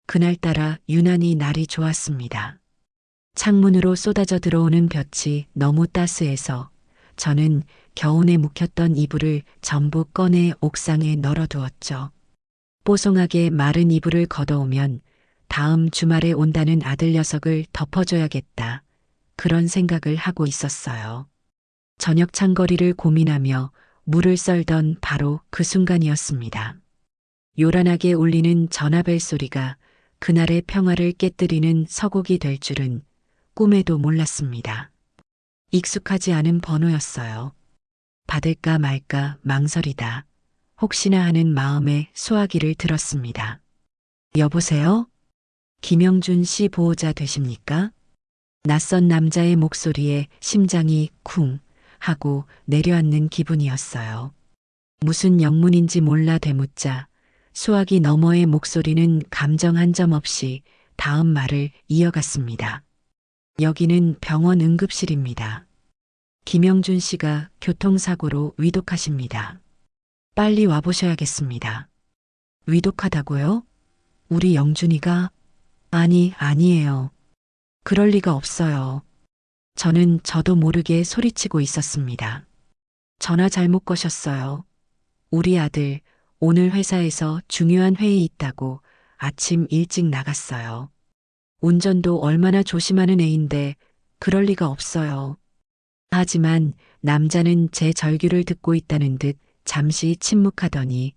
그날따라 유난히 날이 좋았습니다. 창문으로 쏟아져 들어오는 볕이 너무 따스해서 저는 겨우내 묵혔던 이불을 전부 꺼내 옥상에 널어두었죠. 뽀송하게 마른 이불을 걷어오면 다음 주말에 온다는 아들 녀석을 덮어줘야겠다. 그런 생각을 하고 있었어요. 저녁 창거리를 고민하며 물을 썰던 바로 그 순간이었습니다. 요란하게 울리는 전화벨 소리가 그날의 평화를 깨뜨리는 서곡이 될 줄은 꿈에도 몰랐습니다. 익숙하지 않은 번호였어요. 받을까 말까 망설이다. 혹시나 하는 마음에 소화기를 들었습니다. 여보세요? 김영준 씨 보호자 되십니까? 낯선 남자의 목소리에 심장이 쿵 하고 내려앉는 기분이었어요. 무슨 영문인지 몰라 되묻자 수화기 너머의 목소리는 감정 한 점 없이 다음 말을 이어갔습니다. 여기는 병원 응급실입니다. 김영준 씨가 교통사고로 위독하십니다. 빨리 와보셔야겠습니다. 위독하다고요? 우리 영준이가? 아니에요. 그럴 리가 없어요. 저도 모르게 소리치고 있었습니다. 전화 잘못 거셨어요. 우리 아들 오늘 회사에서 중요한 회의 있다고 아침 일찍 나갔어요. 운전도 얼마나 조심하는 애인데 그럴 리가 없어요. 하지만 남자는 제 절규를 듣고 있다는 듯 잠시 침묵하더니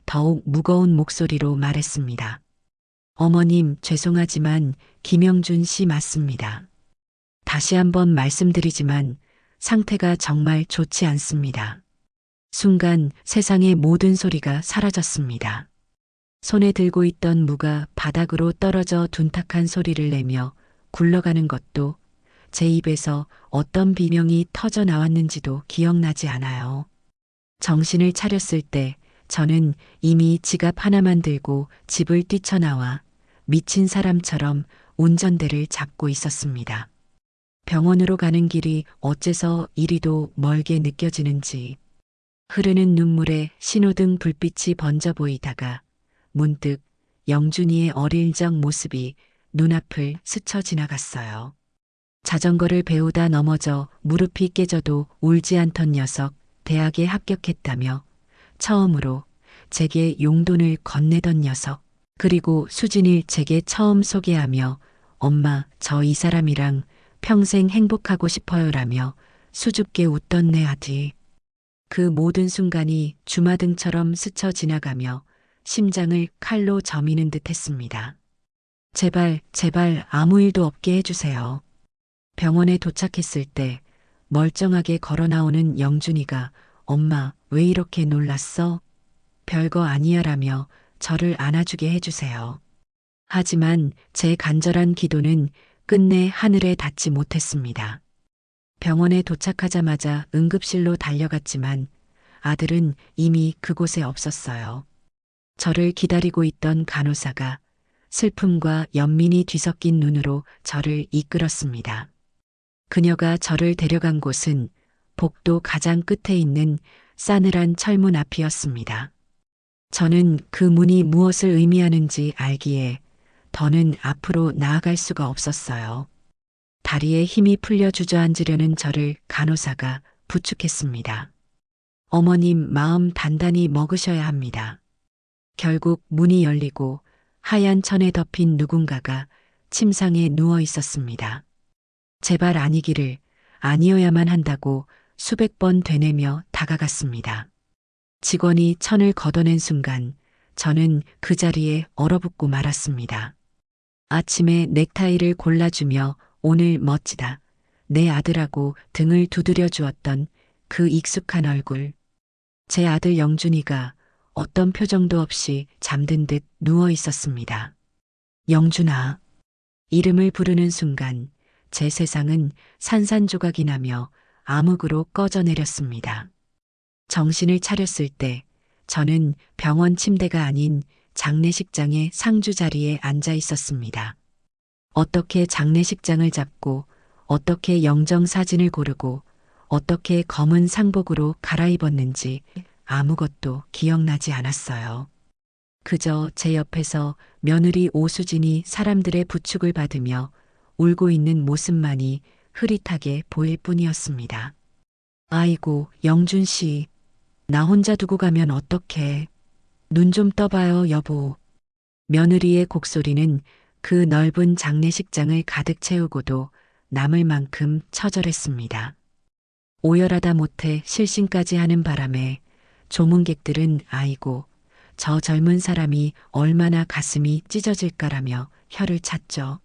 더욱 무거운 목소리로 말했습니다. 어머님, 죄송하지만 김영준 씨 맞습니다. 다시 한번 말씀드리지만 상태가 정말 좋지 않습니다. 순간 세상의 모든 소리가 사라졌습니다. 손에 들고 있던 무가 바닥으로 떨어져 둔탁한 소리를 내며 굴러가는 것도 제 입에서 어떤 비명이 터져 나왔는지도 기억나지 않아요. 정신을 차렸을 때 저는 이미 지갑 하나만 들고 집을 뛰쳐나와 미친 사람처럼 운전대를 잡고 있었습니다. 병원으로 가는 길이 어째서 이리도 멀게 느껴지는지 흐르는 눈물에 신호등 불빛이 번져 보이다가 문득 영준이의 어릴 적 모습이 눈앞을 스쳐 지나갔어요. 자전거를 배우다 넘어져 무릎이 깨져도 울지 않던 녀석 대학에 합격했다며 처음으로 제게 용돈을 건네던 녀석 그리고 수진을 제게 처음 소개하며 엄마 저 이 사람이랑 평생 행복하고 싶어요라며 수줍게 웃던 내 아들. 그 모든 순간이 주마등처럼 스쳐 지나가며 심장을 칼로 저미는 듯 했습니다. 제발 아무 일도 없게 해주세요. 병원에 도착했을 때 멀쩡하게 걸어 나오는 영준이가 엄마 왜 이렇게 놀랐어? 별거 아니야라며 저를 안아주게 해주세요. 하지만 제 간절한 기도는 끝내 하늘에 닿지 못했습니다. 병원에 도착하자마자 응급실로 달려갔지만 아들은 이미 그곳에 없었어요. 저를 기다리고 있던 간호사가 슬픔과 연민이 뒤섞인 눈으로 저를 이끌었습니다. 그녀가 저를 데려간 곳은 복도 가장 끝에 있는 싸늘한 철문 앞이었습니다. 저는 그 문이 무엇을 의미하는지 알기에 더는 앞으로 나아갈 수가 없었어요. 다리에 힘이 풀려 주저앉으려는 저를 간호사가 부축했습니다. 어머님 마음 단단히 먹으셔야 합니다. 결국 문이 열리고 하얀 천에 덮인 누군가가 침상에 누워 있었습니다. 제발 아니기를 아니어야만 한다고 수백 번 되뇌며 다가갔습니다. 직원이 천을 걷어낸 순간 저는 그 자리에 얼어붙고 말았습니다. 아침에 넥타이를 골라주며 오늘 멋지다. 내 아들하고 등을 두드려 주었던 그 익숙한 얼굴. 제 아들 영준이가 어떤 표정도 없이 잠든 듯 누워 있었습니다. 영준아. 이름을 부르는 순간 제 세상은 산산조각이 나며 암흑으로 꺼져 내렸습니다. 정신을 차렸을 때 저는 병원 침대가 아닌 장례식장의 상주 자리에 앉아 있었습니다. 어떻게 장례식장을 잡고 어떻게 영정 사진을 고르고 어떻게 검은 상복으로 갈아입었는지 아무것도 기억나지 않았어요. 그저 제 옆에서 며느리 오수진이 사람들의 부축을 받으며 울고 있는 모습만이 흐릿하게 보일 뿐이었습니다. 아이고, 영준 씨. 나 혼자 두고 가면 어떡해. 눈 좀 떠봐요, 여보. 며느리의 곡소리는 그 넓은 장례식장을 가득 채우고도 남을 만큼 처절했습니다. 오열하다 못해 실신까지 하는 바람에 조문객들은 아이고, 저 젊은 사람이 얼마나 가슴이 찢어질까라며 혀를 찼죠.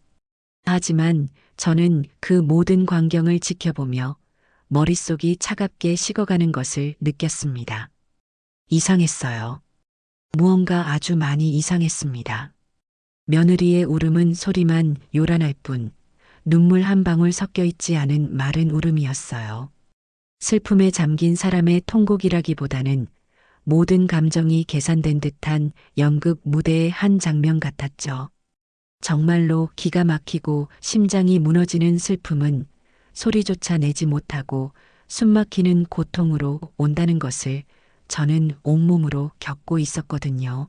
하지만 저는 그 모든 광경을 지켜보며 머릿속이 차갑게 식어가는 것을 느꼈습니다. 이상했어요. 무언가 아주 많이 이상했습니다. 며느리의 울음은 소리만 요란할 뿐 눈물 한 방울 섞여 있지 않은 마른 울음이었어요. 슬픔에 잠긴 사람의 통곡이라기보다는 모든 감정이 계산된 듯한 연극 무대의 한 장면 같았죠. 정말로 기가 막히고 심장이 무너지는 슬픔은 소리조차 내지 못하고 숨막히는 고통으로 온다는 것을 저는 온몸으로 겪고 있었거든요.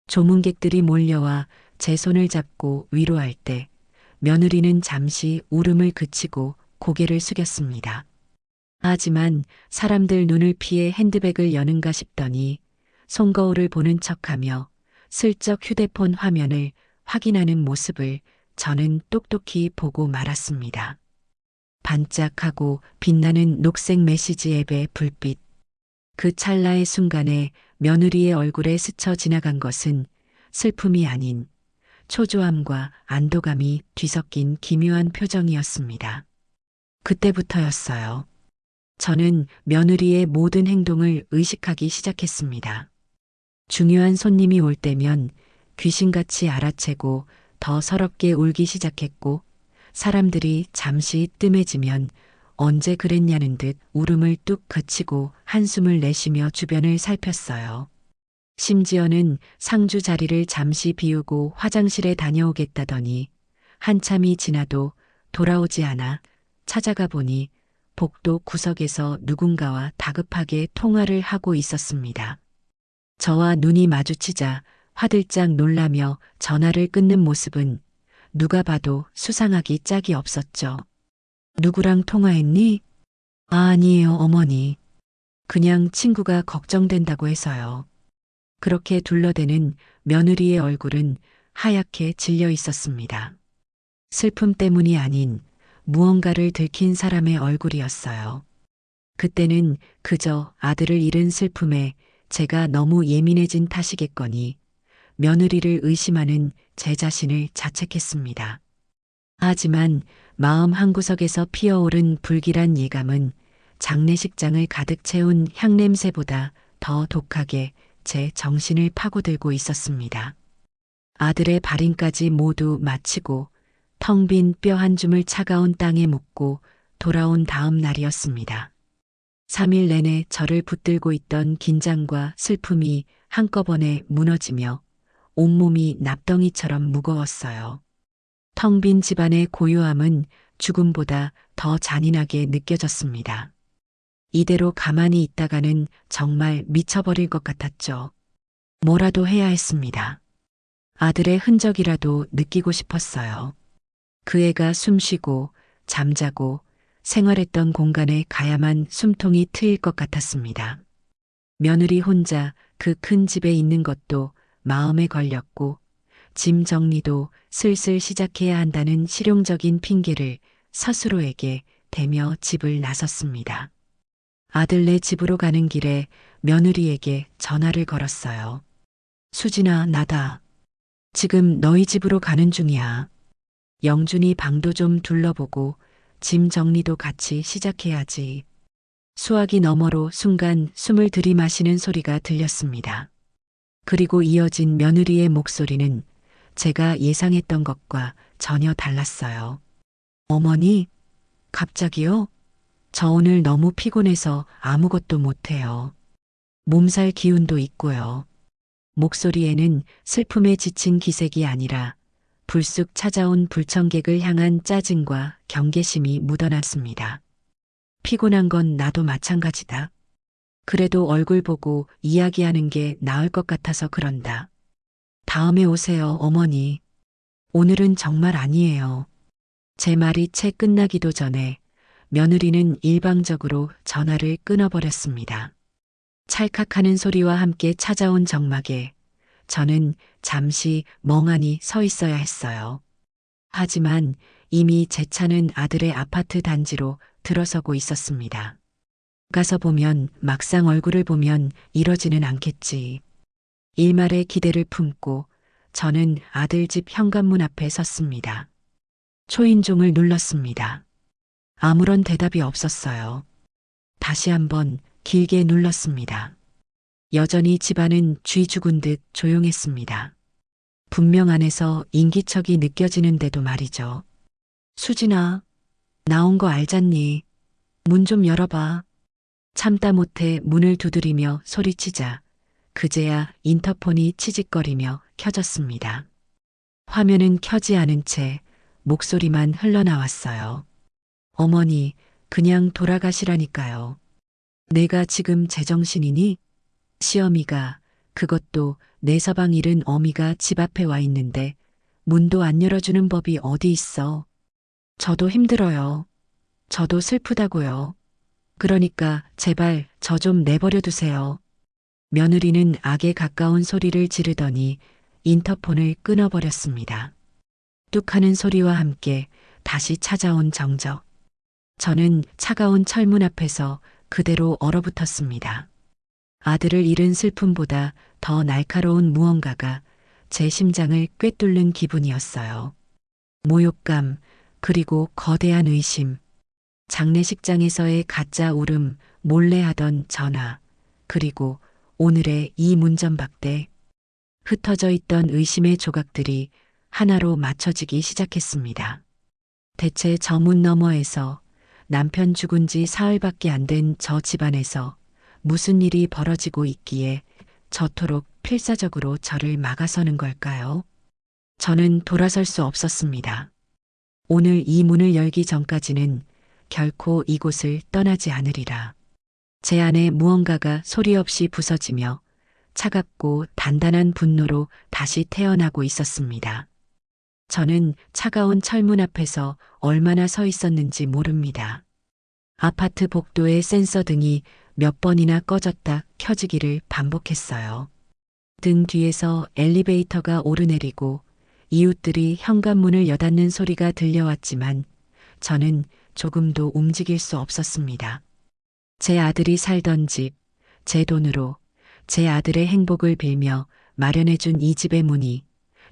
조문객들이 몰려와 제 손을 잡고 위로할 때 며느리는 잠시 울음을 그치고 고개를 숙였습니다. 하지만 사람들 눈을 피해 핸드백을 여는가 싶더니 손거울을 보는 척하며 슬쩍 휴대폰 화면을 확인하는 모습을 저는 똑똑히 보고 말았습니다. 반짝하고 빛나는 녹색 메시지 앱의 불빛. 그 찰나의 순간에 며느리의 얼굴에 스쳐 지나간 것은 슬픔이 아닌 초조함과 안도감이 뒤섞인 기묘한 표정이었습니다. 그때부터였어요. 저는 며느리의 모든 행동을 의식하기 시작했습니다. 중요한 손님이 올 때면 귀신같이 알아채고 더 서럽게 울기 시작했고, 사람들이 잠시 뜸해지면 언제 그랬냐는 듯 울음을 뚝 그치고 한숨을 내쉬며 주변을 살폈어요. 심지어는 상주 자리를 잠시 비우고 화장실에 다녀오겠다더니 한참이 지나도 돌아오지 않아 찾아가 보니 복도 구석에서 누군가와 다급하게 통화를 하고 있었습니다. 저와 눈이 마주치자 화들짝 놀라며 전화를 끊는 모습은 누가 봐도 수상하기 짝이 없었죠. 누구랑 통화했니? 아니에요, 어머니. 그냥 친구가 걱정된다고 해서요. 그렇게 둘러대는 며느리의 얼굴은 하얗게 질려 있었습니다. 슬픔 때문이 아닌 무언가를 들킨 사람의 얼굴이었어요. 그때는 그저 아들을 잃은 슬픔에 제가 너무 예민해진 탓이겠거니 며느리를 의심하는 제 자신을 자책했습니다. 하지만 마음 한구석에서 피어오른 불길한 예감은 장례식장을 가득 채운 향냄새보다 더 독하게 제 정신을 파고들고 있었습니다. 아들의 발인까지 모두 마치고 텅 빈 뼈 한 줌을 차가운 땅에 묻고 돌아온 다음 날이었습니다. 3일 내내 저를 붙들고 있던 긴장과 슬픔이 한꺼번에 무너지며 온몸이 납덩이처럼 무거웠어요. 텅 빈 집안의 고요함은 죽음보다 더 잔인하게 느껴졌습니다. 이대로 가만히 있다가는 정말 미쳐버릴 것 같았죠. 뭐라도 해야 했습니다. 아들의 흔적이라도 느끼고 싶었어요. 그 애가 숨쉬고 잠자고 생활했던 공간에 가야만 숨통이 트일 것 같았습니다. 며느리 혼자 그 큰 집에 있는 것도 마음에 걸렸고, 짐 정리도 슬슬 시작해야 한다는 실용적인 핑계를 스스로에게 대며 집을 나섰습니다. 아들네 집으로 가는 길에 며느리에게 전화를 걸었어요. 수진아, 나다. 지금 너희 집으로 가는 중이야. 영준이 방도 좀 둘러보고 짐 정리도 같이 시작해야지. 수화기 너머로 순간 숨을 들이마시는 소리가 들렸습니다. 그리고 이어진 며느리의 목소리는 제가 예상했던 것과 전혀 달랐어요. 어머니, 갑자기요? 저 오늘 너무 피곤해서 아무것도 못해요. 몸살 기운도 있고요. 목소리에는 슬픔에 지친 기색이 아니라 불쑥 찾아온 불청객을 향한 짜증과 경계심이 묻어났습니다. 피곤한 건 나도 마찬가지다. 그래도 얼굴 보고 이야기하는 게 나을 것 같아서 그런다. 다음에 오세요, 어머니. 오늘은 정말 아니에요. 제 말이 채 끝나기도 전에 며느리는 일방적으로 전화를 끊어버렸습니다. 찰칵하는 소리와 함께 찾아온 정막에 저는 잠시 멍하니 서 있어야 했어요. 하지만 이미 제 차는 아들의 아파트 단지로 들어서고 있었습니다. 가서 보면 막상 얼굴을 보면 이러지는 않겠지. 일말의 기대를 품고 저는 아들 집 현관문 앞에 섰습니다. 초인종을 눌렀습니다. 아무런 대답이 없었어요. 다시 한번 길게 눌렀습니다. 여전히 집안은 쥐 죽은 듯 조용했습니다. 분명 안에서 인기척이 느껴지는데도 말이죠. 수진아, 나온 거 알잖니? 문 좀 열어봐. 참다 못해 문을 두드리며 소리치자 그제야 인터폰이 치직거리며 켜졌습니다. 화면은 켜지 않은 채 목소리만 흘러나왔어요. 어머니, 그냥 돌아가시라니까요. 내가 지금 제정신이니? 시어미가, 그것도 내 서방 잃은 어미가 집 앞에 와 있는데 문도 안 열어주는 법이 어디 있어. 저도 힘들어요. 저도 슬프다고요. 그러니까 제발 저 좀 내버려 두세요. 며느리는 악에 가까운 소리를 지르더니 인터폰을 끊어버렸습니다. 뚝 하는 소리와 함께 다시 찾아온 정적. 저는 차가운 철문 앞에서 그대로 얼어붙었습니다. 아들을 잃은 슬픔보다 더 날카로운 무언가가 제 심장을 꿰뚫는 기분이었어요. 모욕감, 그리고 거대한 의심. 장례식장에서의 가짜 울음, 몰래 하던 전화, 그리고 오늘의 이 문전박대. 흩어져 있던 의심의 조각들이 하나로 맞춰지기 시작했습니다. 대체 저 문 너머에서 남편 죽은 지 사흘밖에 안 된 저 집안에서 무슨 일이 벌어지고 있기에 저토록 필사적으로 저를 막아서는 걸까요? 저는 돌아설 수 없었습니다. 오늘 이 문을 열기 전까지는 결코 이곳을 떠나지 않으리라. 제 안에 무언가가 소리 없이 부서지며 차갑고 단단한 분노로 다시 태어나고 있었습니다. 저는 차가운 철문 앞에서 얼마나 서 있었는지 모릅니다. 아파트 복도의 센서 등이 몇 번이나 꺼졌다 켜지기를 반복했어요. 등 뒤에서 엘리베이터가 오르내리고 이웃들이 현관문을 여닫는 소리가 들려왔지만 저는 조금도 움직일 수 없었습니다. 제 아들이 살던 집, 제 돈으로 제 아들의 행복을 빌며 마련해준 이 집의 문이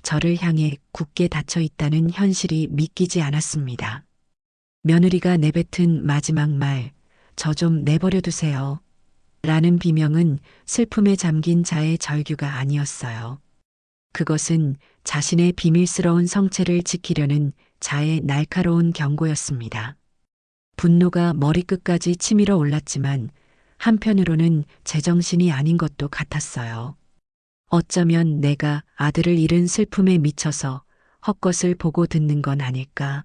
저를 향해 굳게 닫혀 있다는 현실이 믿기지 않았습니다. 며느리가 내뱉은 마지막 말, 저 좀 내버려 두세요. 라는 비명은 슬픔에 잠긴 자의 절규가 아니었어요. 그것은 자신의 비밀스러운 성체를 지키려는 자의 날카로운 경고였습니다. 분노가 머리끝까지 치밀어 올랐지만 한편으로는 제정신이 아닌 것도 같았어요. 어쩌면 내가 아들을 잃은 슬픔에 미쳐서 헛것을 보고 듣는 건 아닐까.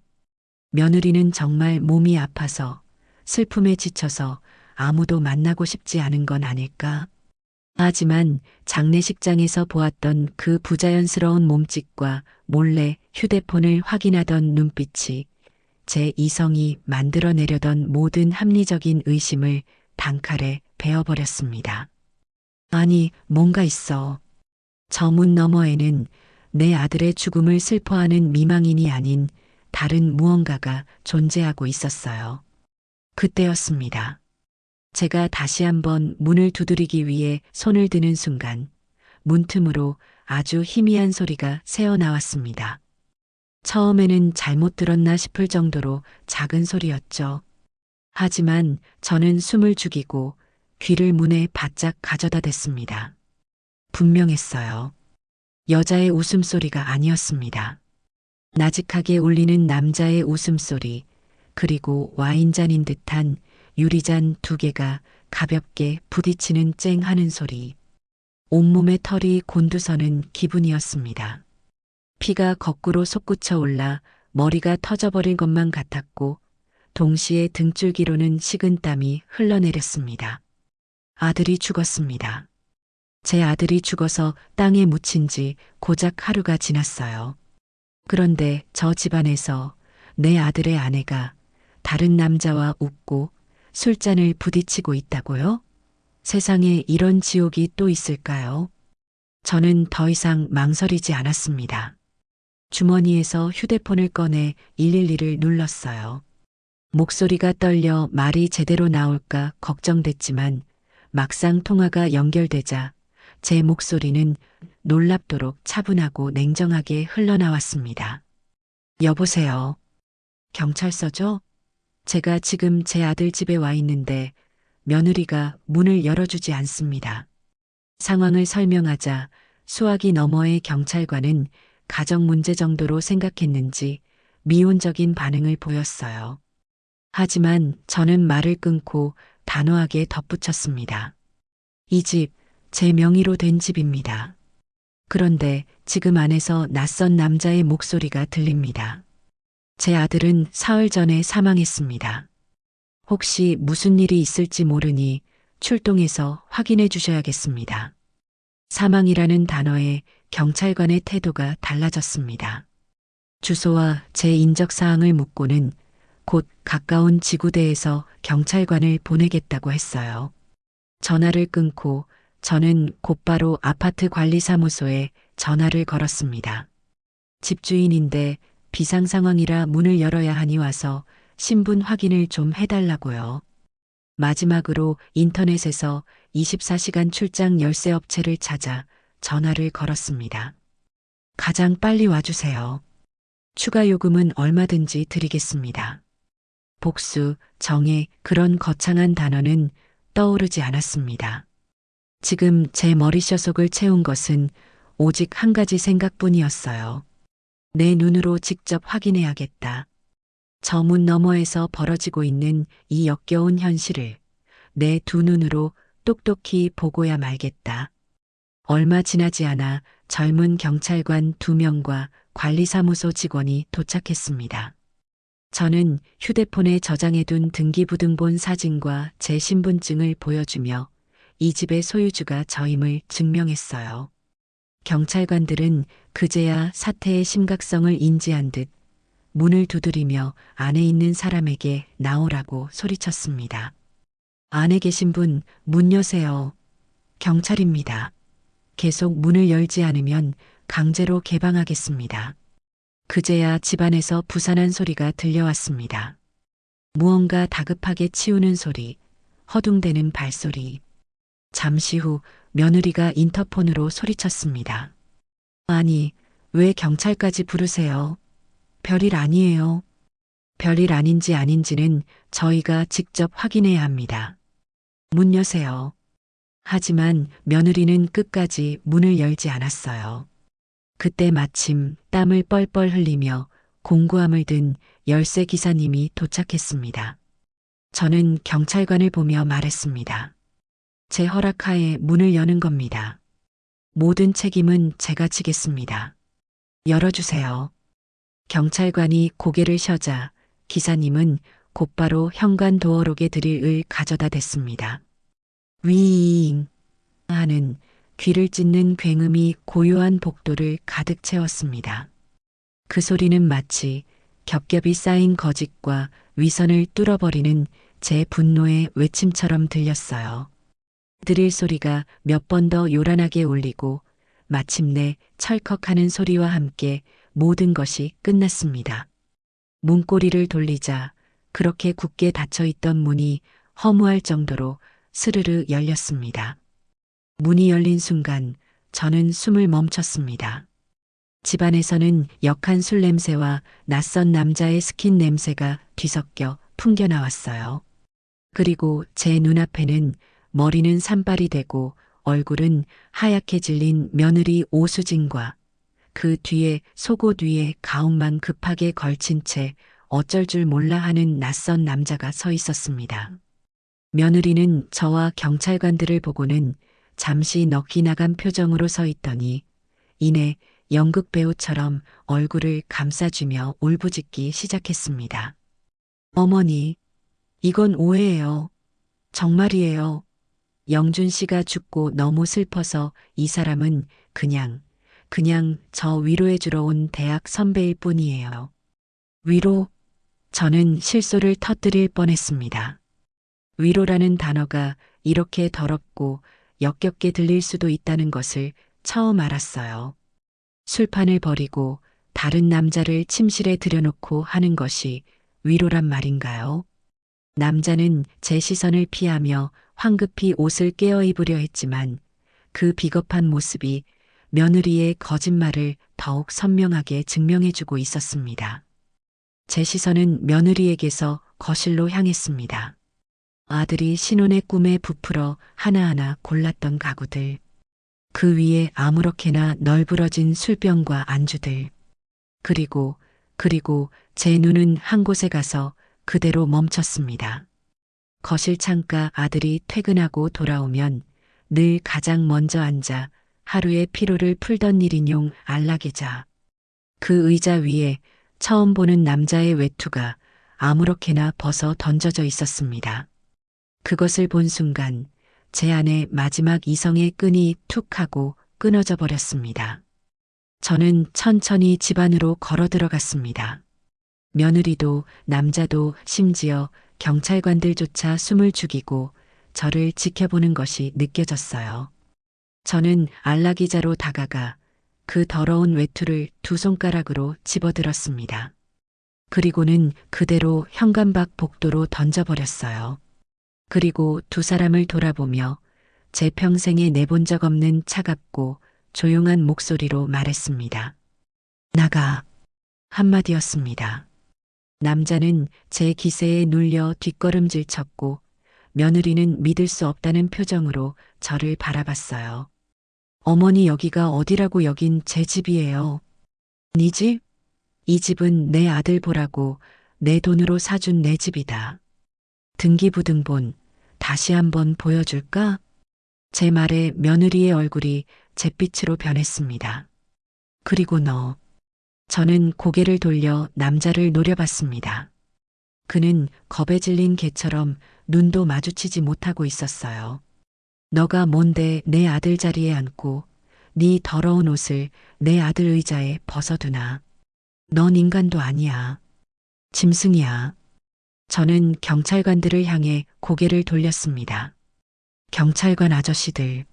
며느리는 정말 몸이 아파서 슬픔에 지쳐서 아무도 만나고 싶지 않은 건 아닐까. 하지만 장례식장에서 보았던 그 부자연스러운 몸짓과 몰래 휴대폰을 확인하던 눈빛이 제 이성이 만들어내려던 모든 합리적인 의심을 단칼에 베어버렸습니다. 아니, 뭔가 있어. 저 문 너머에는 내 아들의 죽음을 슬퍼하는 미망인이 아닌 다른 무언가가 존재하고 있었어요. 그때였습니다. 제가 다시 한번 문을 두드리기 위해 손을 드는 순간 문틈으로 아주 희미한 소리가 새어나왔습니다. 처음에는 잘못 들었나 싶을 정도로 작은 소리였죠. 하지만 저는 숨을 죽이고 귀를 문에 바짝 가져다 댔습니다. 분명했어요. 여자의 웃음소리가 아니었습니다. 나직하게 울리는 남자의 웃음소리, 그리고 와인잔인 듯한 유리잔 두 개가 가볍게 부딪히는 쨍 하는 소리. 온몸의 털이 곤두서는 기분이었습니다. 피가 거꾸로 솟구쳐 올라 머리가 터져버릴 것만 같았고 동시에 등줄기로는 식은 땀이 흘러내렸습니다. 아들이 죽었습니다. 제 아들이 죽어서 땅에 묻힌 지 고작 하루가 지났어요. 그런데 저 집안에서 내 아들의 아내가 다른 남자와 웃고 술잔을 부딪히고 있다고요? 세상에 이런 지옥이 또 있을까요? 저는 더 이상 망설이지 않았습니다. 주머니에서 휴대폰을 꺼내 112를 눌렀어요. 목소리가 떨려 말이 제대로 나올까 걱정됐지만 막상 통화가 연결되자 제 목소리는 놀랍도록 차분하고 냉정하게 흘러나왔습니다. 여보세요. 경찰서죠? 제가 지금 제 아들 집에 와 있는데 며느리가 문을 열어주지 않습니다. 상황을 설명하자 수화기 너머의 경찰관은 가정 문제 정도로 생각했는지 미온적인 반응을 보였어요. 하지만 저는 말을 끊고 단호하게 덧붙였습니다. 이 집, 제 명의로 된 집입니다. 그런데 지금 안에서 낯선 남자의 목소리가 들립니다. 제 아들은 사흘 전에 사망했습니다. 혹시 무슨 일이 있을지 모르니 출동해서 확인해 주셔야겠습니다. 사망이라는 단어에 경찰관의 태도가 달라졌습니다. 주소와 제 인적 사항을 묻고는 곧 가까운 지구대에서 경찰관을 보내겠다고 했어요. 전화를 끊고 저는 곧바로 아파트 관리사무소에 전화를 걸었습니다. 집주인인데 비상 상황이라 문을 열어야 하니 와서 신분 확인을 좀 해달라고요. 마지막으로 인터넷에서 24시간 출장 열쇠 업체를 찾아 전화를 걸었습니다. 가장 빨리 와주세요. 추가 요금은 얼마든지 드리겠습니다. 복수, 정의, 그런 거창한 단어는 떠오르지 않았습니다. 지금 제 머릿속을 채운 것은 오직 한 가지 생각뿐이었어요. 내 눈으로 직접 확인해야겠다. 저 문 너머에서 벌어지고 있는 이 역겨운 현실을 내 두 눈으로 똑똑히 보고야 말겠다. 얼마 지나지 않아 젊은 경찰관 2명과 관리사무소 직원이 도착했습니다. 저는 휴대폰에 저장해둔 등기부등본 사진과 제 신분증을 보여주며 이 집의 소유주가 저임을 증명했어요. 경찰관들은 그제야 사태의 심각성을 인지한 듯 문을 두드리며 안에 있는 사람에게 나오라고 소리쳤습니다. 안에 계신 분, 문 여세요. 경찰입니다. 계속 문을 열지 않으면 강제로 개방하겠습니다. 그제야 집안에서 부산한 소리가 들려왔습니다. 무언가 다급하게 치우는 소리, 허둥대는 발소리. 잠시 후 며느리가 인터폰으로 소리쳤습니다. 아니, 왜 경찰까지 부르세요? 별일 아니에요. 별일 아닌지 아닌지는 저희가 직접 확인해야 합니다. 문 여세요. 하지만 며느리는 끝까지 문을 열지 않았어요. 그때 마침 땀을 뻘뻘 흘리며 공구함을 든 열쇠 기사님이 도착했습니다. 저는 경찰관을 보며 말했습니다. 제 허락하에 문을 여는 겁니다. 모든 책임은 제가 지겠습니다. 열어주세요. 경찰관이 고개를 셔자 기사님은 곧바로 현관 도어록에 드릴 을 가져다 댔습니다. 위잉 하는 귀를 찢는 굉음이 고요한 복도를 가득 채웠습니다. 그 소리는 마치 겹겹이 쌓인 거짓과 위선을 뚫어버리는 제 분노의 외침처럼 들렸어요. 드릴 소리가 몇 번 더 요란하게 울리고 마침내 철컥하는 소리와 함께 모든 것이 끝났습니다. 문고리를 돌리자 그렇게 굳게 닫혀있던 문이 허무할 정도로 스르르 열렸습니다. 문이 열린 순간 저는 숨을 멈췄습니다. 집안에서는 역한 술 냄새와 낯선 남자의 스킨 냄새가 뒤섞여 풍겨나왔어요. 그리고 제 눈앞에는 머리는 산발이 되고 얼굴은 하얗게 질린 며느리 오수진과 그 뒤에 속옷 위에 가운만 급하게 걸친 채 어쩔 줄 몰라 하는 낯선 남자가 서 있었습니다. 며느리는 저와 경찰관들을 보고는 잠시 넋이 나간 표정으로 서 있더니 이내 연극 배우처럼 얼굴을 감싸주며 울부짖기 시작했습니다. 어머니, 이건 오해예요. 정말이에요. 영준 씨가 죽고 너무 슬퍼서 이 사람은 그냥 저 위로해주러 온 대학 선배일 뿐이에요. 위로? 저는 실소를 터뜨릴 뻔했습니다. 위로라는 단어가 이렇게 더럽고 역겹게 들릴 수도 있다는 것을 처음 알았어요. 술판을 버리고 다른 남자를 침실에 들여놓고 하는 것이 위로란 말인가요? 남자는 제 시선을 피하며 황급히 옷을 꿰어 입으려 했지만 그 비겁한 모습이 며느리의 거짓말을 더욱 선명하게 증명해주고 있었습니다. 제 시선은 며느리에게서 거실로 향했습니다. 아들이 신혼의 꿈에 부풀어 하나하나 골랐던 가구들. 그 위에 아무렇게나 널브러진 술병과 안주들. 그리고 제 눈은 한 곳에 가서 그대로 멈췄습니다. 거실 창가 아들이 퇴근하고 돌아오면 늘 가장 먼저 앉아 하루의 피로를 풀던 일인용 안락의자. 그 의자 위에 처음 보는 남자의 외투가 아무렇게나 벗어 던져져 있었습니다. 그것을 본 순간 제 안에 마지막 이성의 끈이 툭 하고 끊어져 버렸습니다. 저는 천천히 집 안으로 걸어 들어갔습니다. 며느리도 남자도 심지어 경찰관들조차 숨을 죽이고 저를 지켜보는 것이 느껴졌어요. 저는 안락의자로 다가가 그 더러운 외투를 두 손가락으로 집어들었습니다. 그리고는 그대로 현관밖 복도로 던져버렸어요. 그리고 두 사람을 돌아보며 제 평생에 내본 적 없는 차갑고 조용한 목소리로 말했습니다. 나가. 한마디였습니다. 남자는 제 기세에 눌려 뒷걸음질 쳤고 며느리는 믿을 수 없다는 표정으로 저를 바라봤어요. 어머니 여기가 어디라고 여긴 제 집이에요. 네 집? 이 집은 내 아들 보라고 내 돈으로 사준 내 집이다. 등기부등본 다시 한번 보여줄까? 제 말에 며느리의 얼굴이 잿빛으로 변했습니다. 그리고 너. 저는 고개를 돌려 남자를 노려봤습니다. 그는 겁에 질린 개처럼 눈도 마주치지 못하고 있었어요. 너가 뭔데 내 아들 자리에 앉고 네 더러운 옷을 내 아들 의자에 벗어두나. 넌 인간도 아니야. 짐승이야. 저는 경찰관들을 향해 고개를 돌렸습니다. 경찰관 아저씨들,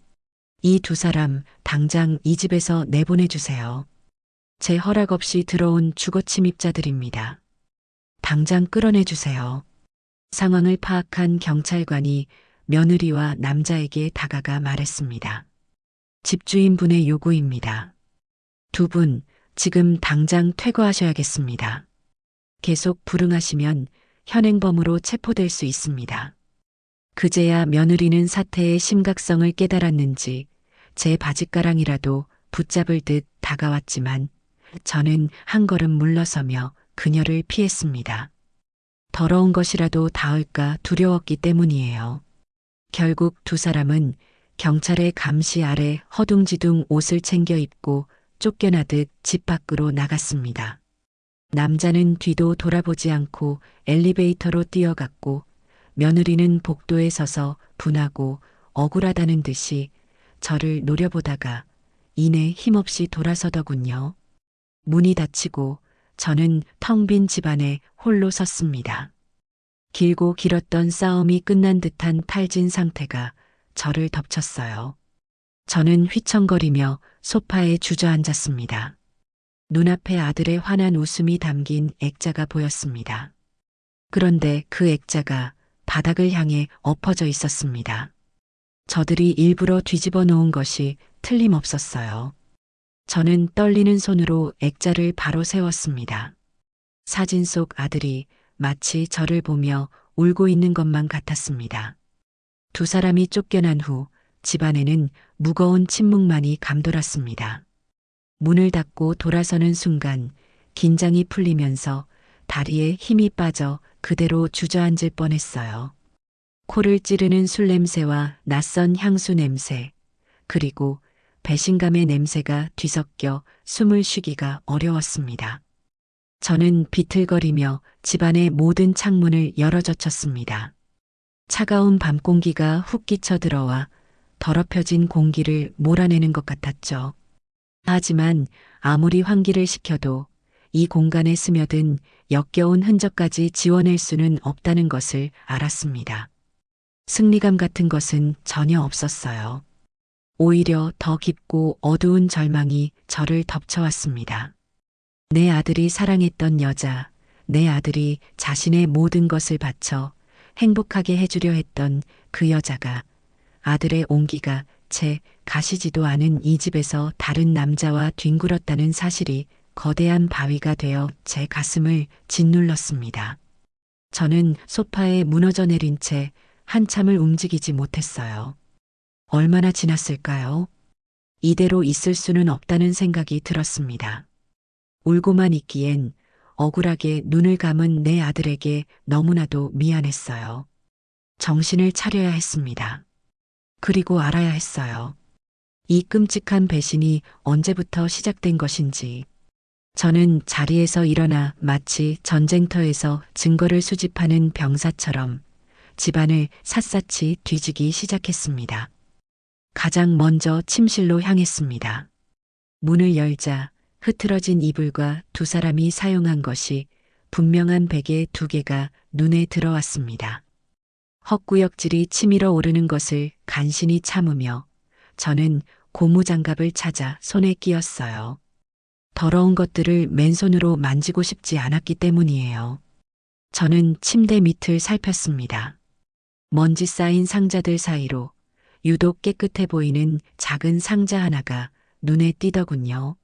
이 두 사람 당장 이 집에서 내보내주세요. 제 허락 없이 들어온 주거 침입자들입니다. 당장 끌어내주세요. 상황을 파악한 경찰관이 며느리와 남자에게 다가가 말했습니다. 집주인분의 요구입니다. 두 분 지금 당장 퇴거하셔야겠습니다. 계속 불응하시면 현행범으로 체포될 수 있습니다. 그제야 며느리는 사태의 심각성을 깨달았는지 제 바짓가랑이라도 붙잡을 듯 다가왔지만 저는 한 걸음 물러서며 그녀를 피했습니다. 더러운 것이라도 닿을까 두려웠기 때문이에요. 결국 두 사람은 경찰의 감시 아래 허둥지둥 옷을 챙겨 입고 쫓겨나듯 집 밖으로 나갔습니다. 남자는 뒤도 돌아보지 않고 엘리베이터로 뛰어갔고 며느리는 복도에 서서 분하고 억울하다는 듯이 저를 노려보다가 이내 힘없이 돌아서더군요. 문이 닫히고 저는 텅 빈 집안에 홀로 섰습니다. 길고 길었던 싸움이 끝난 듯한 탈진 상태가 저를 덮쳤어요. 저는 휘청거리며 소파에 주저앉았습니다. 눈앞에 아들의 환한 웃음이 담긴 액자가 보였습니다. 그런데 그 액자가 바닥을 향해 엎어져 있었습니다. 저들이 일부러 뒤집어 놓은 것이 틀림없었어요. 저는 떨리는 손으로 액자를 바로 세웠습니다. 사진 속 아들이 마치 저를 보며 울고 있는 것만 같았습니다. 두 사람이 쫓겨난 후 집안에는 무거운 침묵만이 감돌았습니다. 문을 닫고 돌아서는 순간 긴장이 풀리면서 다리에 힘이 빠져 그대로 주저앉을 뻔했어요. 코를 찌르는 술 냄새와 낯선 향수 냄새, 그리고 배신감의 냄새가 뒤섞여 숨을 쉬기가 어려웠습니다. 저는 비틀거리며 집안의 모든 창문을 열어젖혔습니다. 차가운 밤 공기가 훅 끼쳐 들어와 더럽혀진 공기를 몰아내는 것 같았죠. 하지만 아무리 환기를 시켜도 이 공간에 스며든 역겨운 흔적까지 지워낼 수는 없다는 것을 알았습니다. 승리감 같은 것은 전혀 없었어요. 오히려 더 깊고 어두운 절망이 저를 덮쳐왔습니다. 내 아들이 사랑했던 여자, 내 아들이 자신의 모든 것을 바쳐 행복하게 해주려 했던 그 여자가, 아들의 온기가 채 가시지도 않은 이 집에서 다른 남자와 뒹굴었다는 사실이 거대한 바위가 되어 제 가슴을 짓눌렀습니다. 저는 소파에 무너져 내린 채 한참을 움직이지 못했어요. 얼마나 지났을까요? 이대로 있을 수는 없다는 생각이 들었습니다. 울고만 있기엔 억울하게 눈을 감은 내 아들에게 너무나도 미안했어요. 정신을 차려야 했습니다. 그리고 알아야 했어요. 이 끔찍한 배신이 언제부터 시작된 것인지. 저는 자리에서 일어나 마치 전쟁터에서 증거를 수집하는 병사처럼 집안을 샅샅이 뒤지기 시작했습니다. 가장 먼저 침실로 향했습니다. 문을 열자 흐트러진 이불과 두 사람이 사용한 것이 분명한 베개 두 개가 눈에 들어왔습니다. 헛구역질이 치밀어 오르는 것을 간신히 참으며 저는 고무장갑을 찾아 손에 끼었어요. 더러운 것들을 맨손으로 만지고 싶지 않았기 때문이에요. 저는 침대 밑을 살폈습니다. 먼지 쌓인 상자들 사이로 유독 깨끗해 보이는 작은 상자 하나가 눈에 띄더군요.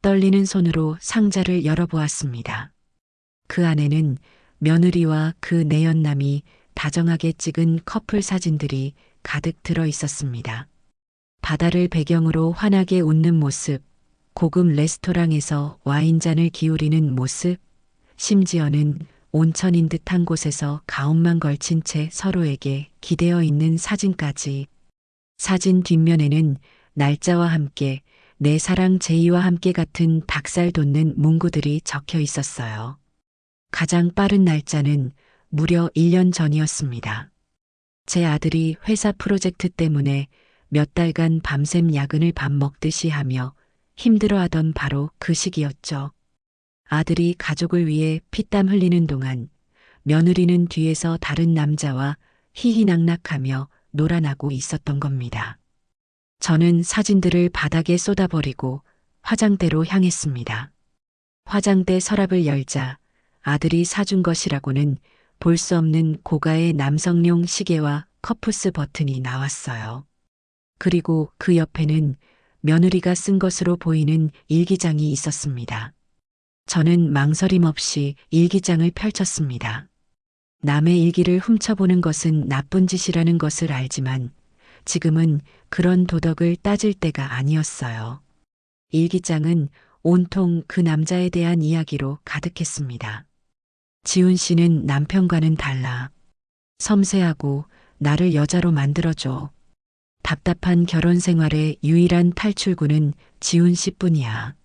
떨리는 손으로 상자를 열어보았습니다. 그 안에는 며느리와 그 내연남이 다정하게 찍은 커플 사진들이 가득 들어 있었습니다. 바다를 배경으로 환하게 웃는 모습, 고급 레스토랑에서 와인잔을 기울이는 모습, 심지어는 온천인 듯한 곳에서 가운만 걸친 채 서로에게 기대어 있는 사진까지. 사진 뒷면에는 날짜와 함께 내 사랑 제이와 함께 같은 닭살 돋는 문구들이 적혀 있었어요. 가장 빠른 날짜는 무려 1년 전이었습니다. 제 아들이 회사 프로젝트 때문에 몇 달간 밤샘 야근을 밥 먹듯이 하며 힘들어하던 바로 그 시기였죠. 아들이 가족을 위해 피땀 흘리는 동안 며느리는 뒤에서 다른 남자와 희희낙낙하며 놀아나고 있었던 겁니다. 저는 사진들을 바닥에 쏟아버리고 화장대로 향했습니다. 화장대 서랍을 열자 아들이 사준 것이라고는 볼 수 없는 고가의 남성용 시계와 커프스 버튼이 나왔어요. 그리고 그 옆에는 며느리가 쓴 것으로 보이는 일기장이 있었습니다. 저는 망설임 없이 일기장을 펼쳤습니다. 남의 일기를 훔쳐보는 것은 나쁜 짓이라는 것을 알지만 지금은 그런 도덕을 따질 때가 아니었어요. 일기장은 온통 그 남자에 대한 이야기로 가득했습니다. 지훈 씨는 남편과는 달라. 섬세하고 나를 여자로 만들어줘. 답답한 결혼 생활의 유일한 탈출구는 지훈 씨뿐이야.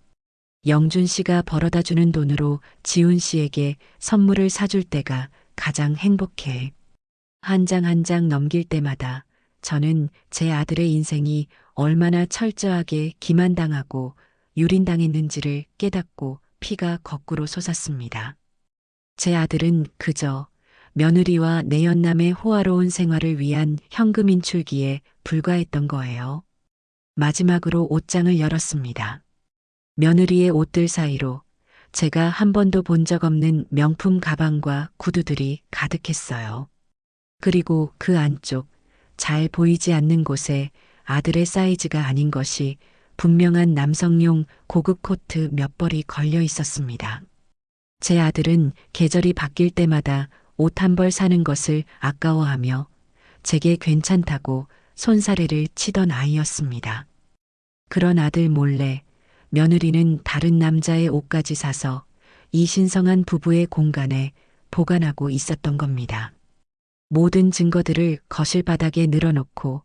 영준 씨가 벌어다 주는 돈으로 지훈 씨에게 선물을 사줄 때가 가장 행복해. 한 장 한 장 넘길 때마다 저는 제 아들의 인생이 얼마나 철저하게 기만당하고 유린당했는지를 깨닫고 피가 거꾸로 솟았습니다. 제 아들은 그저 며느리와 내연남의 호화로운 생활을 위한 현금 인출기에 불과했던 거예요. 마지막으로 옷장을 열었습니다. 며느리의 옷들 사이로 제가 한 번도 본 적 없는 명품 가방과 구두들이 가득했어요. 그리고 그 안쪽, 잘 보이지 않는 곳에 아들의 사이즈가 아닌 것이 분명한 남성용 고급 코트 몇 벌이 걸려 있었습니다. 제 아들은 계절이 바뀔 때마다 옷 한 벌 사는 것을 아까워하며 제게 괜찮다고 손사래를 치던 아이였습니다. 그런 아들 몰래 며느리는 다른 남자의 옷까지 사서 이 신성한 부부의 공간에 보관하고 있었던 겁니다. 모든 증거들을 거실 바닥에 늘어놓고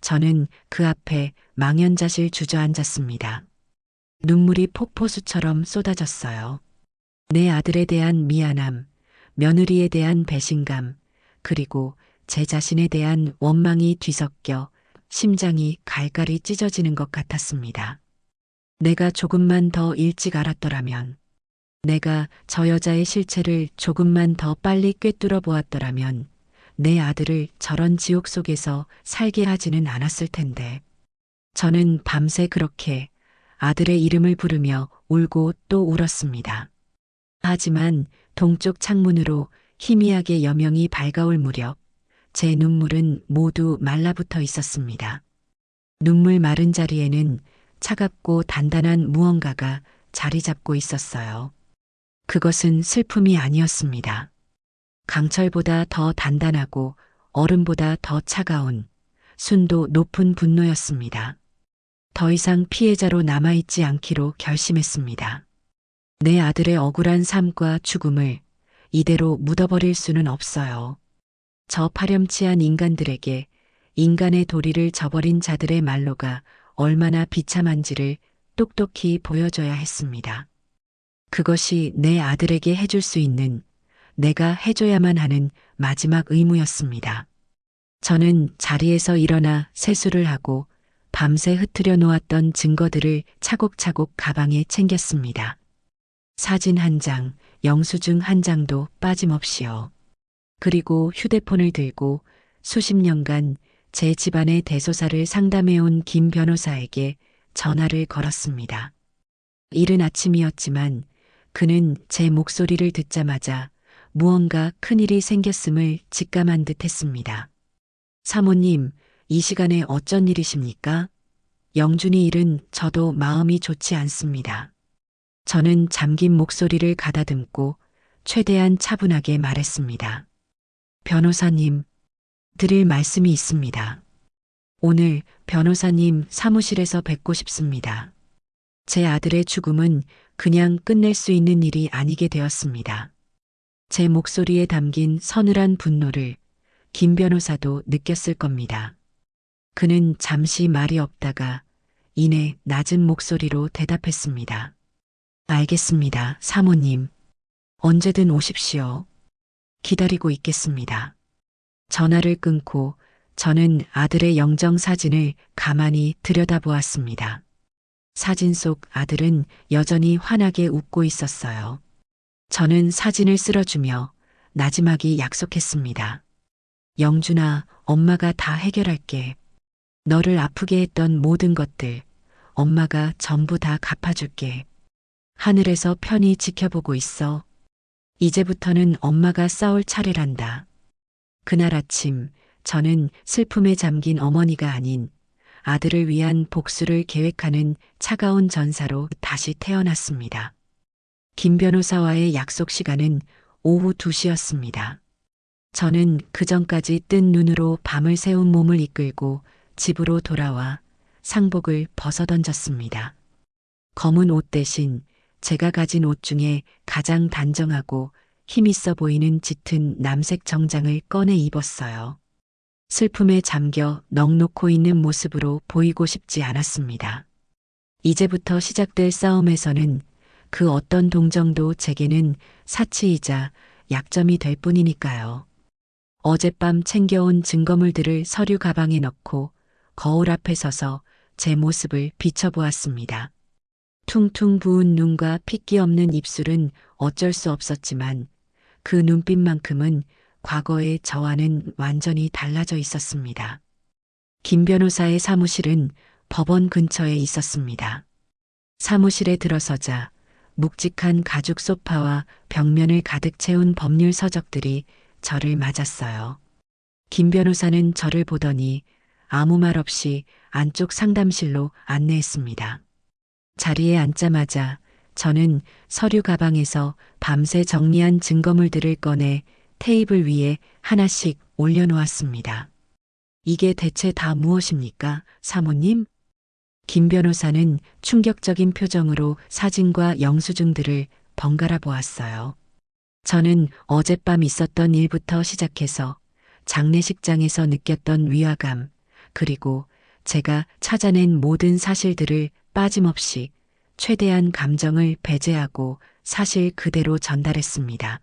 저는 그 앞에 망연자실 주저앉았습니다. 눈물이 폭포수처럼 쏟아졌어요. 내 아들에 대한 미안함, 며느리에 대한 배신감, 그리고 제 자신에 대한 원망이 뒤섞여 심장이 갈갈이 찢어지는 것 같았습니다. 내가 조금만 더 일찍 알았더라면, 내가 저 여자의 실체를 조금만 더 빨리 꿰뚫어 보았더라면 내 아들을 저런 지옥 속에서 살게 하지는 않았을 텐데. 저는 밤새 그렇게 아들의 이름을 부르며 울고 또 울었습니다. 하지만 동쪽 창문으로 희미하게 여명이 밝아올 무렵 제 눈물은 모두 말라붙어 있었습니다. 눈물 마른 자리에는 차갑고 단단한 무언가가 자리 잡고 있었어요. 그것은 슬픔이 아니었습니다. 강철보다 더 단단하고 얼음보다 더 차가운 순도 높은 분노였습니다. 더 이상 피해자로 남아있지 않기로 결심했습니다. 내 아들의 억울한 삶과 죽음을 이대로 묻어버릴 수는 없어요. 저 파렴치한 인간들에게 인간의 도리를 저버린 자들의 말로가 얼마나 비참한지를 똑똑히 보여줘야 했습니다. 그것이 내 아들에게 해줄 수 있는, 내가 해줘야만 하는 마지막 의무였습니다. 저는 자리에서 일어나 세수를 하고 밤새 흩트려 놓았던 증거들을 차곡차곡 가방에 챙겼습니다. 사진 한 장, 영수증 한 장도 빠짐없이요. 그리고 휴대폰을 들고 수십 년간 제 집안의 대소사를 상담해온 김 변호사에게 전화를 걸었습니다. 이른 아침이었지만 그는 제 목소리를 듣자마자 무언가 큰일이 생겼음을 직감한 듯 했습니다. 사모님, 이 시간에 어쩐 일이십니까? 영준이 일은 저도 마음이 좋지 않습니다. 저는 잠긴 목소리를 가다듬고 최대한 차분하게 말했습니다. 변호사님, 드릴 말씀이 있습니다. 오늘 변호사님 사무실에서 뵙고 싶습니다. 제 아들의 죽음은 그냥 끝낼 수 있는 일이 아니게 되었습니다. 제 목소리에 담긴 서늘한 분노를 김 변호사도 느꼈을 겁니다. 그는 잠시 말이 없다가 이내 낮은 목소리로 대답했습니다. 알겠습니다, 사모님. 언제든 오십시오. 기다리고 있겠습니다. 전화를 끊고 저는 아들의 영정 사진을 가만히 들여다보았습니다. 사진 속 아들은 여전히 환하게 웃고 있었어요. 저는 사진을 쓸어주며 나지막이 약속했습니다. 영준아, 엄마가 다 해결할게. 너를 아프게 했던 모든 것들, 엄마가 전부 다 갚아줄게. 하늘에서 편히 지켜보고 있어. 이제부터는 엄마가 싸울 차례란다. 그날 아침, 저는 슬픔에 잠긴 어머니가 아닌 아들을 위한 복수를 계획하는 차가운 전사로 다시 태어났습니다. 김 변호사와의 약속 시간은 오후 2시였습니다. 저는 그전까지 뜬 눈으로 밤을 새운 몸을 이끌고 집으로 돌아와 상복을 벗어던졌습니다. 검은 옷 대신 제가 가진 옷 중에 가장 단정하고 힘있어 보이는 짙은 남색 정장을 꺼내 입었어요. 슬픔에 잠겨 넋놓고 있는 모습으로 보이고 싶지 않았습니다. 이제부터 시작될 싸움에서는 그 어떤 동정도 제게는 사치이자 약점이 될 뿐이니까요. 어젯밤 챙겨온 증거물들을 서류 가방에 넣고 거울 앞에 서서 제 모습을 비춰보았습니다. 퉁퉁 부은 눈과 핏기 없는 입술은 어쩔 수 없었지만 그 눈빛만큼은 과거의 저와는 완전히 달라져 있었습니다. 김 변호사의 사무실은 법원 근처에 있었습니다. 사무실에 들어서자 묵직한 가죽 소파와 벽면을 가득 채운 법률 서적들이 저를 맞았어요. 김 변호사는 저를 보더니 아무 말 없이 안쪽 상담실로 안내했습니다. 자리에 앉자마자 저는 서류 가방에서 밤새 정리한 증거물들을 꺼내 테이블 위에 하나씩 올려놓았습니다. 이게 대체 다 무엇입니까, 사모님? 김 변호사는 충격적인 표정으로 사진과 영수증들을 번갈아 보았어요. 저는 어젯밤 있었던 일부터 시작해서 장례식장에서 느꼈던 위화감, 그리고 제가 찾아낸 모든 사실들을 빠짐없이 최대한 감정을 배제하고 사실 그대로 전달했습니다.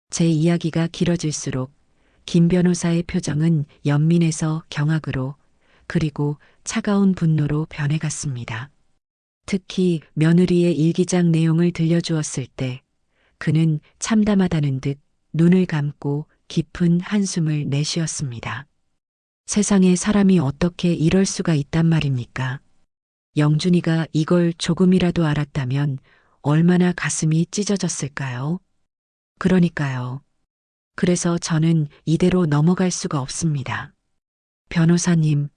제 이야기가 길어질수록 김 변호사의 표정은 연민에서 경악으로 그리고 차가운 분노로 변해갔습니다. 특히 며느리의 일기장 내용을 들려주었을 때 그는 참담하다는 듯 눈을 감고 깊은 한숨을 내쉬었습니다. 세상에 사람이 어떻게 이럴 수가 있단 말입니까? 영준이가 이걸 조금이라도 알았다면 얼마나 가슴이 찢어졌을까요? 그러니까요. 그래서 저는 이대로 넘어갈 수가 없습니다. 변호사님,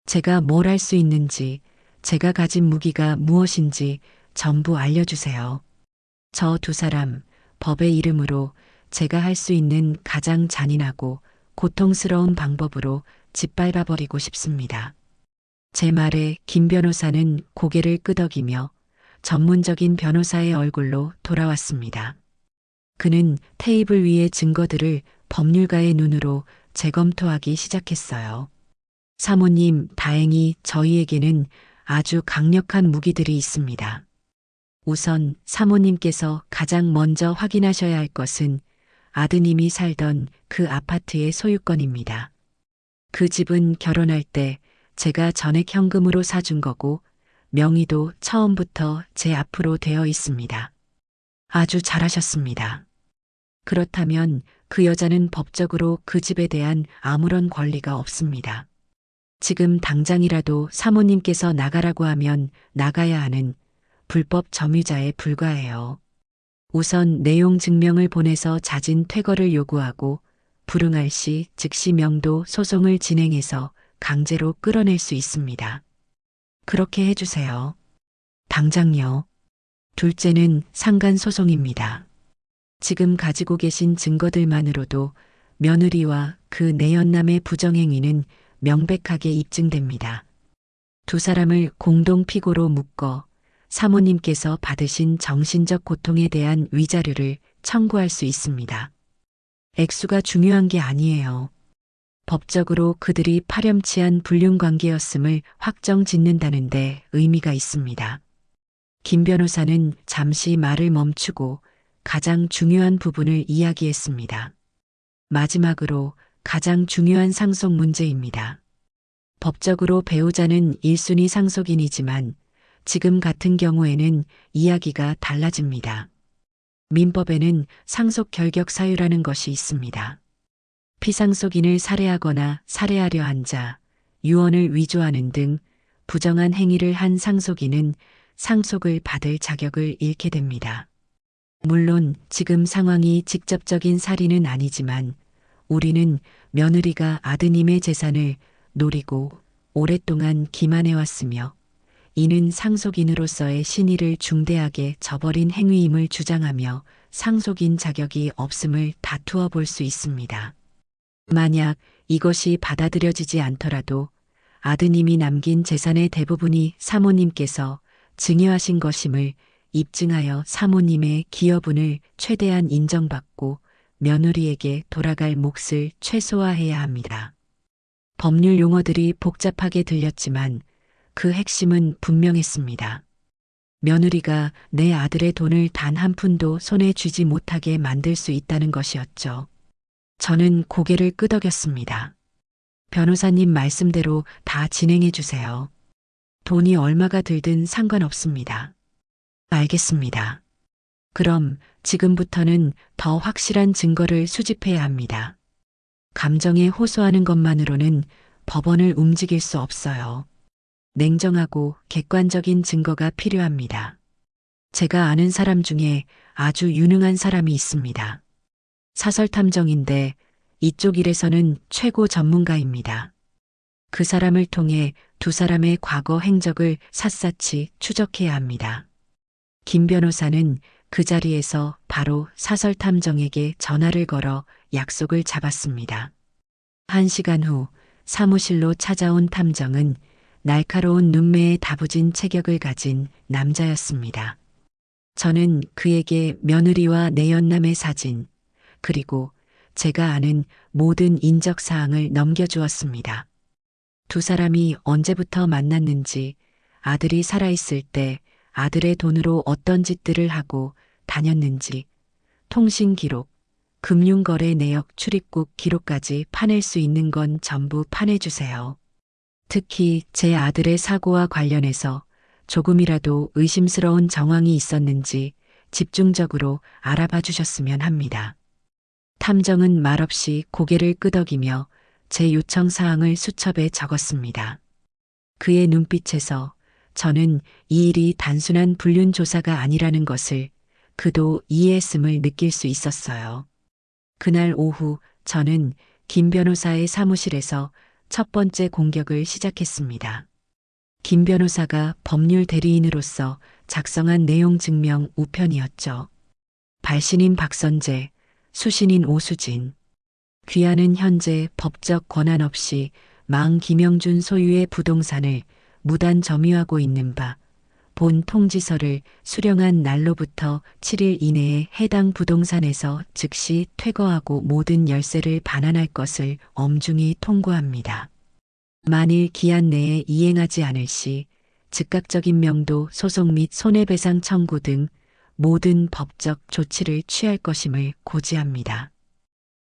제가 뭘 할 수 있는지, 제가 가진 무기가 무엇인지 전부 알려주세요. 저 두 사람, 법의 이름으로 제가 할 수 있는 가장 잔인하고 고통스러운 방법으로 짓밟아버리고 싶습니다. 제 말에 김 변호사는 고개를 끄덕이며 전문적인 변호사의 얼굴로 돌아왔습니다. 그는 테이블 위의 증거들을 법률가의 눈으로 재검토하기 시작했어요. 사모님, 다행히 저희에게는 아주 강력한 무기들이 있습니다. 우선 사모님께서 가장 먼저 확인하셔야 할 것은 아드님이 살던 그 아파트의 소유권입니다. 그 집은 결혼할 때 제가 전액 현금으로 사준 거고 명의도 처음부터 제 앞으로 되어 있습니다. 아주 잘하셨습니다. 그렇다면 그 여자는 법적으로 그 집에 대한 아무런 권리가 없습니다. 지금 당장이라도 사모님께서 나가라고 하면 나가야 하는 불법 점유자에 불과해요. 우선 내용 증명을 보내서 자진 퇴거를 요구하고 불응할 시 즉시 명도 소송을 진행해서 강제로 끌어낼 수 있습니다. 그렇게 해주세요. 당장요. 둘째는 상간 소송입니다. 지금 가지고 계신 증거들만으로도 며느리와 그 내연남의 부정행위는 명백하게 입증됩니다. 두 사람을 공동 피고로 묶어 사모님께서 받으신 정신적 고통에 대한 위자료를 청구할 수 있습니다. 액수가 중요한 게 아니에요. 법적으로 그들이 파렴치한 불륜관계였음을 확정 짓는다는데 의미가 있습니다. 김 변호사는 잠시 말을 멈추고 가장 중요한 부분을 이야기했습니다. 마지막으로 가장 중요한 상속 문제입니다. 법적으로 배우자는 1순위 상속인이지만 지금 같은 경우에는 이야기가 달라집니다. 민법에는 상속 결격 사유라는 것이 있습니다. 피상속인을 살해하거나 살해하려 한 자, 유언을 위조하는 등 부정한 행위를 한 상속인은 상속을 받을 자격을 잃게 됩니다. 물론 지금 상황이 직접적인 살인은 아니지만 우리는 며느리가 아드님의 재산을 노리고 오랫동안 기만해왔으며 이는 상속인으로서의 신의를 중대하게 저버린 행위임을 주장하며 상속인 자격이 없음을 다투어 볼 수 있습니다. 만약 이것이 받아들여지지 않더라도 아드님이 남긴 재산의 대부분이 사모님께서 증여하신 것임을 입증하여 사모님의 기여분을 최대한 인정받고 며느리에게 돌아갈 몫을 최소화해야 합니다. 법률 용어들이 복잡하게 들렸지만 그 핵심은 분명했습니다. 며느리가 내 아들의 돈을 단 한 푼도 손에 쥐지 못하게 만들 수 있다는 것이었죠. 저는 고개를 끄덕였습니다. 변호사님 말씀대로 다 진행해 주세요. 돈이 얼마가 들든 상관없습니다. 알겠습니다. 그럼 지금부터는 더 확실한 증거를 수집해야 합니다. 감정에 호소하는 것만으로는 법원을 움직일 수 없어요. 냉정하고 객관적인 증거가 필요합니다. 제가 아는 사람 중에 아주 유능한 사람이 있습니다. 사설탐정인데 이쪽 일에서는 최고 전문가입니다. 그 사람을 통해 두 사람의 과거 행적을 샅샅이 추적해야 합니다. 김 변호사는 그 자리에서 바로 사설탐정에게 전화를 걸어 약속을 잡았습니다. 1시간 후 사무실로 찾아온 탐정은 날카로운 눈매에 다부진 체격을 가진 남자였습니다. 저는 그에게 며느리와 내연남의 사진, 그리고 제가 아는 모든 인적 사항을 넘겨주었습니다. 두 사람이 언제부터 만났는지, 아들이 살아있을 때 아들의 돈으로 어떤 짓들을 하고 다녔는지, 통신 기록, 금융거래 내역 출입국 기록까지 파낼 수 있는 건 전부 파내주세요. 특히 제 아들의 사고와 관련해서 조금이라도 의심스러운 정황이 있었는지 집중적으로 알아봐 주셨으면 합니다. 탐정은 말없이 고개를 끄덕이며 제 요청 사항을 수첩에 적었습니다. 그의 눈빛에서 저는 이 일이 단순한 불륜 조사가 아니라는 것을 그도 이해했음을 느낄 수 있었어요. 그날 오후 저는 김 변호사의 사무실에서 첫 번째 공격을 시작했습니다. 김 변호사가 법률 대리인으로서 작성한 내용 증명 우편이었죠. 발신인 박선재, 수신인 오수진. 귀하는 현재 법적 권한 없이 망 김영준 소유의 부동산을 무단 점유하고 있는 바, 본 통지서를 수령한 날로부터 7일 이내에 해당 부동산에서 즉시 퇴거하고 모든 열세를 반환할 것을 엄중히 통고합니다. 만일 기한 내에 이행하지 않을 시 즉각적인 명도 소송 및 손해배상 청구 등 모든 법적 조치를 취할 것임을 고지합니다.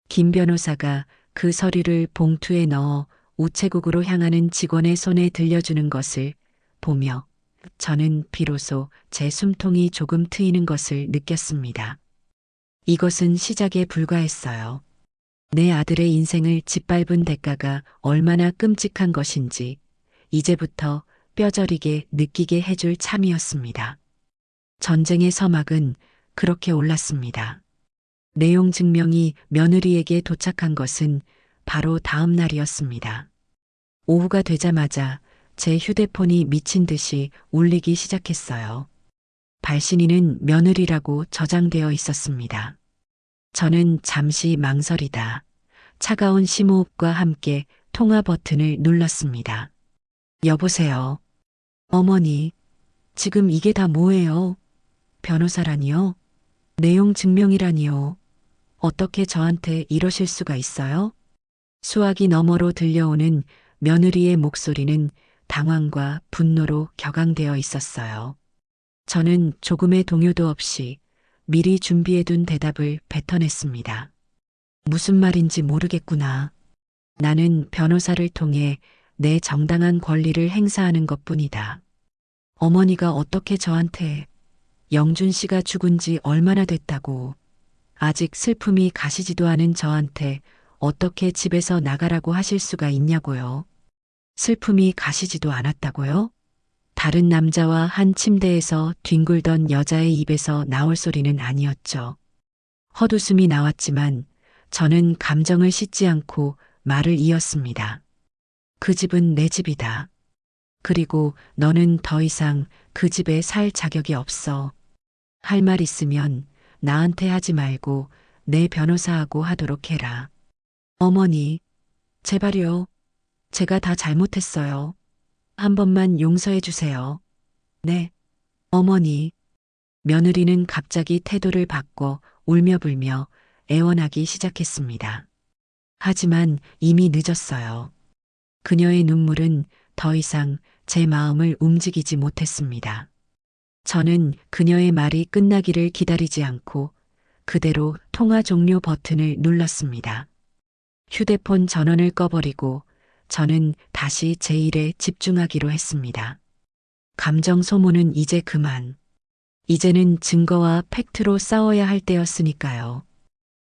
김 변호사가 그 서류를 봉투에 넣어 우체국으로 향하는 직원의 손에 들려주는 것을 보며 저는 비로소 제 숨통이 조금 트이는 것을 느꼈습니다. 이것은 시작에 불과했어요. 내 아들의 인생을 짓밟은 대가가 얼마나 끔찍한 것인지 이제부터 뼈저리게 느끼게 해줄 참이었습니다. 전쟁의 서막은 그렇게 올랐습니다. 내용 증명이 며느리에게 도착한 것은 바로 다음 날이었습니다. 오후가 되자마자 제 휴대폰이 미친 듯이 울리기 시작했어요. 발신인은 며느리라고 저장되어 있었습니다. 저는 잠시 망설이다 차가운 심호흡과 함께 통화 버튼을 눌렀습니다. 여보세요. 어머니, 지금 이게 다 뭐예요? 변호사라니요? 내용 증명이라니요? 어떻게 저한테 이러실 수가 있어요? 수화기 너머로 들려오는 며느리의 목소리는 당황과 분노로 격앙되어 있었어요. 저는 조금의 동요도 없이 미리 준비해둔 대답을 뱉어냈습니다. 무슨 말인지 모르겠구나. 나는 변호사를 통해 내 정당한 권리를 행사하는 것뿐이다. 어머니가 어떻게 저한테 영준 씨가 죽은 지 얼마나 됐다고 아직 슬픔이 가시지도 않은 저한테 어떻게 집에서 나가라고 하실 수가 있냐고요. 슬픔이 가시지도 않았다고요? 다른 남자와 한 침대에서 뒹굴던 여자의 입에서 나올 소리는 아니었죠. 헛웃음이 나왔지만 저는 감정을 씻지 않고 말을 이었습니다. 그 집은 내 집이다. 그리고 너는 더 이상 그 집에 살 자격이 없어. 할 말 있으면 나한테 하지 말고 내 변호사하고 하도록 해라. 어머니, 제발요. 제가 다 잘못했어요. 한 번만 용서해 주세요. 네, 어머니. 며느리는 갑자기 태도를 바꿔 울며불며 애원하기 시작했습니다. 하지만 이미 늦었어요. 그녀의 눈물은 더 이상 제 마음을 움직이지 못했습니다. 저는 그녀의 말이 끝나기를 기다리지 않고 그대로 통화 종료 버튼을 눌렀습니다. 휴대폰 전원을 꺼버리고 저는 다시 제 일에 집중하기로 했습니다. 감정 소모는 이제 그만. 이제는 증거와 팩트로 싸워야 할 때였으니까요.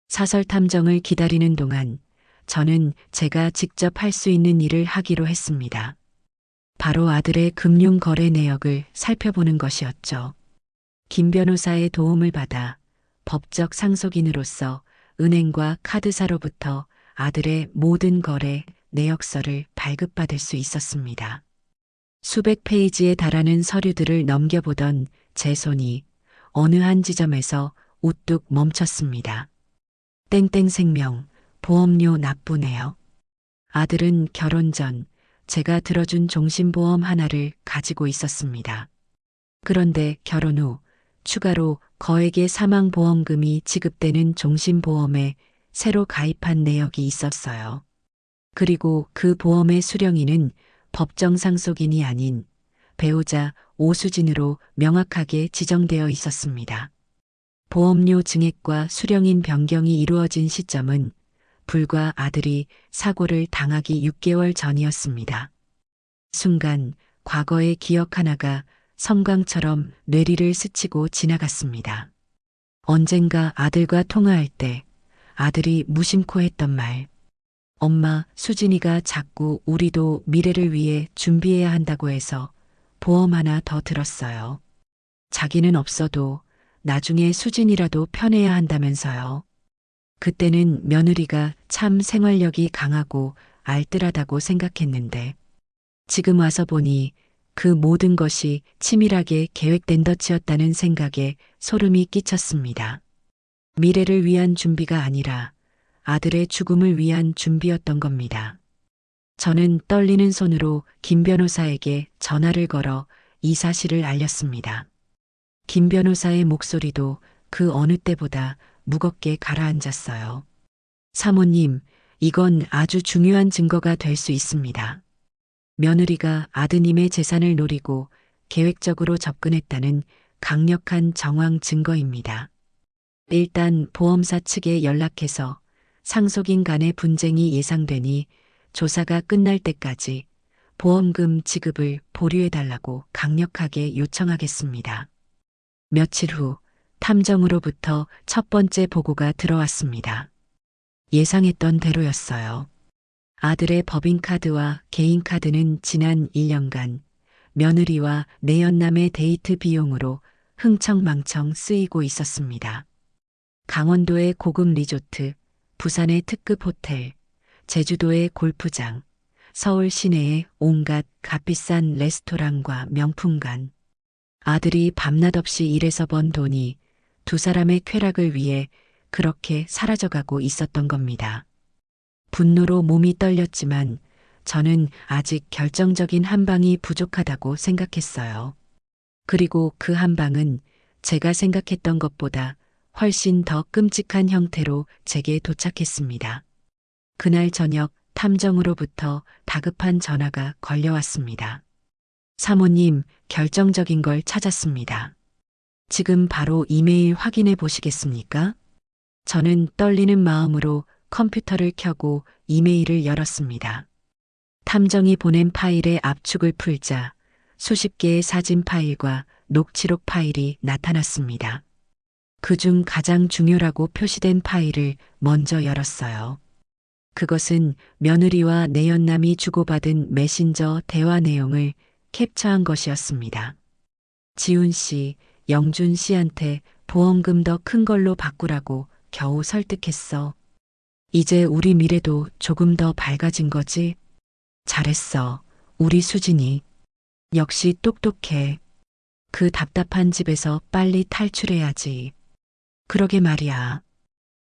사설 탐정을 기다리는 동안 저는 제가 직접 할 수 있는 일을 하기로 했습니다. 바로 아들의 금융 거래 내역을 살펴보는 것이었죠. 김 변호사의 도움을 받아 법적 상속인으로서 은행과 카드사로부터 아들의 모든 거래 내역서를 발급받을 수 있었습니다. 수백 페이지에 달하는 서류들을 넘겨보던 제 손이 어느 한 지점에서 우뚝 멈췄습니다. 땡땡생명, 보험료 납부네요. 아들은 결혼 전 제가 들어준 종신보험 하나를 가지고 있었습니다. 그런데 결혼 후 추가로 거액의 사망보험금이 지급되는 종신보험에 새로 가입한 내역이 있었어요. 그리고 그 보험의 수령인은 법정 상속인이 아닌 배우자 오수진으로 명확하게 지정되어 있었습니다. 보험료 증액과 수령인 변경이 이루어진 시점은 불과 아들이 사고를 당하기 6개월 전이었습니다. 순간 과거의 기억 하나가 섬광처럼 뇌리를 스치고 지나갔습니다. 언젠가 아들과 통화할 때 아들이 무심코 했던 말. 엄마, 수진이가 자꾸 우리도 미래를 위해 준비해야 한다고 해서 보험 하나 더 들었어요. 자기는 없어도 나중에 수진이라도 편해야 한다면서요. 그때는 며느리가 참 생활력이 강하고 알뜰하다고 생각했는데 지금 와서 보니 그 모든 것이 치밀하게 계획된 덫이었다는 생각에 소름이 끼쳤습니다. 미래를 위한 준비가 아니라 아들의 죽음을 위한 준비였던 겁니다. 저는 떨리는 손으로 김 변호사에게 전화를 걸어 이 사실을 알렸습니다. 김 변호사의 목소리도 그 어느 때보다 무겁게 가라앉았어요. 사모님, 이건 아주 중요한 증거가 될 수 있습니다. 며느리가 아드님의 재산을 노리고 계획적으로 접근했다는 강력한 정황 증거입니다. 일단 보험사 측에 연락해서 상속인 간의 분쟁이 예상되니 조사가 끝날 때까지 보험금 지급을 보류해달라고 강력하게 요청하겠습니다. 며칠 후 탐정으로부터 첫 번째 보고가 들어왔습니다. 예상했던 대로였어요. 아들의 법인카드와 개인카드는 지난 1년간 며느리와 내연남의 데이트 비용으로 흥청망청 쓰이고 있었습니다. 강원도의 고급 리조트, 부산의 특급 호텔, 제주도의 골프장, 서울 시내의 온갖 값비싼 레스토랑과 명품관. 아들이 밤낮 없이 일해서 번 돈이 두 사람의 쾌락을 위해 그렇게 사라져가고 있었던 겁니다. 분노로 몸이 떨렸지만 저는 아직 결정적인 한 방이 부족하다고 생각했어요. 그리고 그 한 방은 제가 생각했던 것보다 훨씬 더 끔찍한 형태로 제게 도착했습니다. 그날 저녁 탐정으로부터 다급한 전화가 걸려왔습니다. 사모님, 결정적인 걸 찾았습니다. 지금 바로 이메일 확인해 보시겠습니까? 저는 떨리는 마음으로 컴퓨터를 켜고 이메일을 열었습니다. 탐정이 보낸 파일의 압축을 풀자 수십 개의 사진 파일과 녹취록 파일이 나타났습니다. 그중 가장 중요하고 표시된 파일을 먼저 열었어요. 그것은 며느리와 내연남이 주고받은 메신저 대화 내용을 캡처한 것이었습니다. 지훈 씨, 영준 씨한테 보험금 더 큰 걸로 바꾸라고 겨우 설득했어. 이제 우리 미래도 조금 더 밝아진 거지? 잘했어. 우리 수진이. 역시 똑똑해. 그 답답한 집에서 빨리 탈출해야지. 그러게 말이야.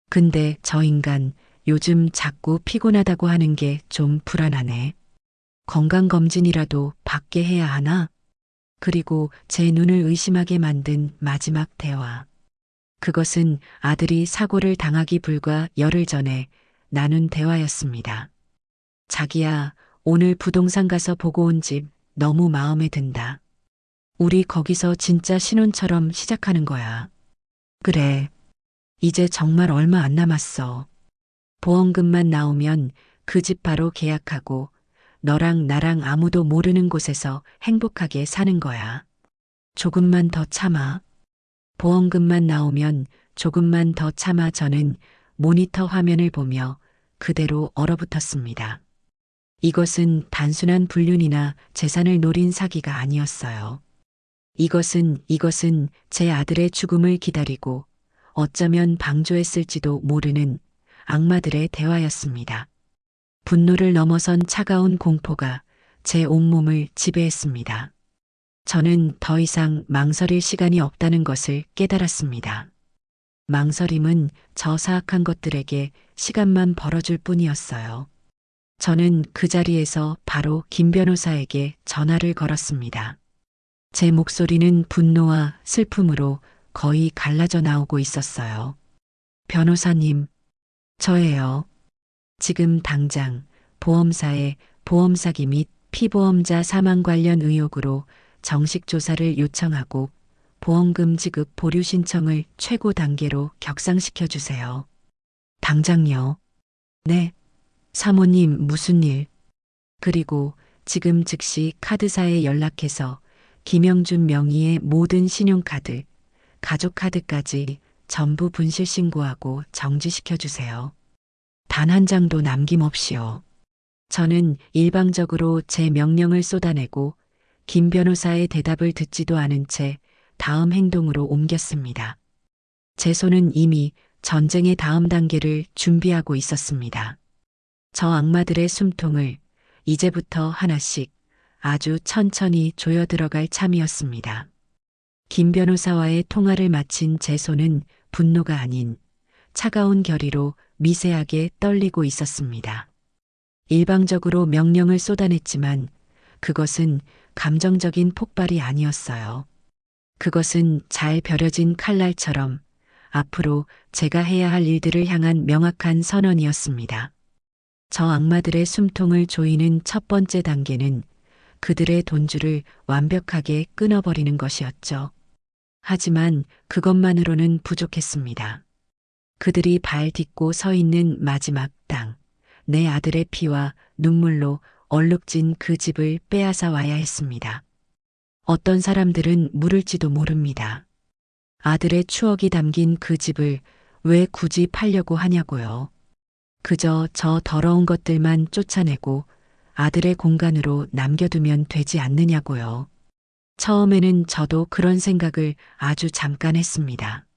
근데 저 인간 요즘 자꾸 피곤하다고 하는 게 좀 불안하네. 건강검진이라도 받게 해야 하나? 그리고 제 눈을 의심하게 만든 마지막 대화. 그것은 아들이 사고를 당하기 불과 열흘 전에 나눈 대화였습니다. 자기야, 오늘 부동산 가서 보고 온 집 너무 마음에 든다. 우리 거기서 진짜 신혼처럼 시작하는 거야. 그래. 이제 정말 얼마 안 남았어. 보험금만 나오면 그 집 바로 계약하고 너랑 나랑 아무도 모르는 곳에서 행복하게 사는 거야. 조금만 더 참아. 보험금만 나오면 조금만 더 참아. 저는 모니터 화면을 보며 그대로 얼어붙었습니다. 이것은 단순한 불륜이나 재산을 노린 사기가 아니었어요. 이것은 제 아들의 죽음을 기다리고 어쩌면 방조했을지도 모르는 악마들의 대화였습니다. 분노를 넘어선 차가운 공포가 제 온몸을 지배했습니다. 저는 더 이상 망설일 시간이 없다는 것을 깨달았습니다. 망설임은 저 사악한 것들에게 시간만 벌어줄 뿐이었어요. 저는 그 자리에서 바로 김 변호사에게 전화를 걸었습니다. 제 목소리는 분노와 슬픔으로 거의 갈라져 나오고 있었어요. 변호사님, 저예요. 지금 당장 보험사에 보험 사기 및 피보험자 사망 관련 의혹으로 정식 조사를 요청하고 보험금 지급 보류 신청을 최고 단계로 격상시켜 주세요. 당장요. 네. 사모님, 무슨 일? 그리고 지금 즉시 카드사에 연락해서 김영준 명의의 모든 신용카드, 가족카드까지 전부 분실 신고하고 정지시켜 주세요. 단 한 장도 남김없이요. 저는 일방적으로 제 명령을 쏟아내고 김 변호사의 대답을 듣지도 않은 채 다음 행동으로 옮겼습니다. 제 손은 이미 전쟁의 다음 단계를 준비하고 있었습니다. 저 악마들의 숨통을 이제부터 하나씩 아주 천천히 조여 들어갈 참이었습니다. 김 변호사와의 통화를 마친 제 손은 분노가 아닌 차가운 결의로 미세하게 떨리고 있었습니다. 일방적으로 명령을 쏟아냈지만 그것은 감정적인 폭발이 아니었어요. 그것은 잘 벼려진 칼날처럼 앞으로 제가 해야 할 일들을 향한 명확한 선언이었습니다. 저 악마들의 숨통을 조이는 첫 번째 단계는 그들의 돈줄을 완벽하게 끊어버리는 것이었죠. 하지만 그것만으로는 부족했습니다. 그들이 발 딛고 서 있는 마지막 땅, 내 아들의 피와 눈물로 얼룩진 그 집을 빼앗아 와야 했습니다. 어떤 사람들은 물을지도 모릅니다. 아들의 추억이 담긴 그 집을 왜 굳이 팔려고 하냐고요. 그저 저 더러운 것들만 쫓아내고 아들의 공간으로 남겨두면 되지 않느냐고요. 처음에는 저도 그런 생각을 아주 잠깐 했습니다.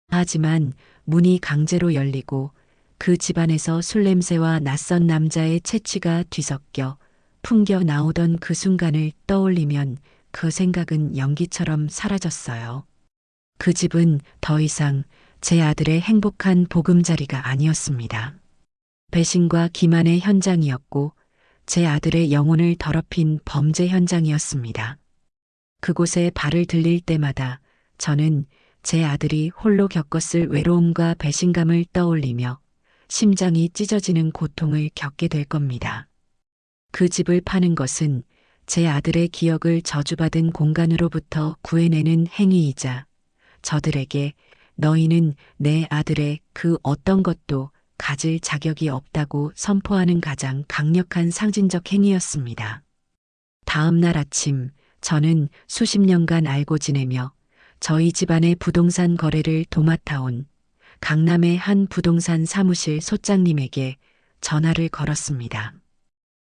하지만 문이 강제로 열리고 그 집안에서 술 냄새와 낯선 남자의 채취가 뒤섞여 풍겨 나오던 그 순간을 떠올리면 그 생각은 연기처럼 사라졌어요. 그 집은 더 이상 제 아들의 행복한 보금자리가 아니었습니다. 배신과 기만의 현장이었고 제 아들의 영혼을 더럽힌 범죄 현장이었습니다. 그곳에 발을 들릴 때마다 저는 제 아들이 홀로 겪었을 외로움과 배신감을 떠올리며 심장이 찢어지는 고통을 겪게 될 겁니다. 그 집을 파는 것은 제 아들의 기억을 저주받은 공간으로부터 구해내는 행위이자 저들에게 너희는 내 아들의 그 어떤 것도 가질 자격이 없다고 선포하는 가장 강력한 상징적 행위였습니다. 다음 날 아침 저는 수십 년간 알고 지내며 저희 집안의 부동산 거래를 도맡아온 강남의 한 부동산 사무실 소장님에게 전화를 걸었습니다.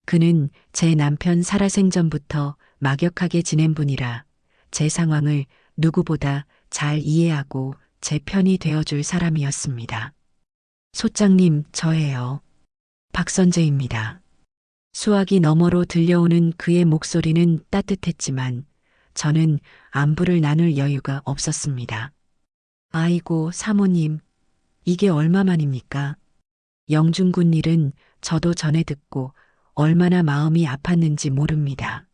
그는 제 남편 살아생전부터 막역하게 지낸 분이라 제 상황을 누구보다 잘 이해하고 제 편이 되어줄 사람이었습니다. 소장님, 저예요. 박선재입니다. 수화기 너머로 들려오는 그의 목소리는 따뜻했지만 저는 안부를 나눌 여유가 없었습니다. 아이고, 사모님, 이게 얼마만입니까? 영준군 일은 저도 전에 듣고 얼마나 마음이 아팠는지 모릅니다.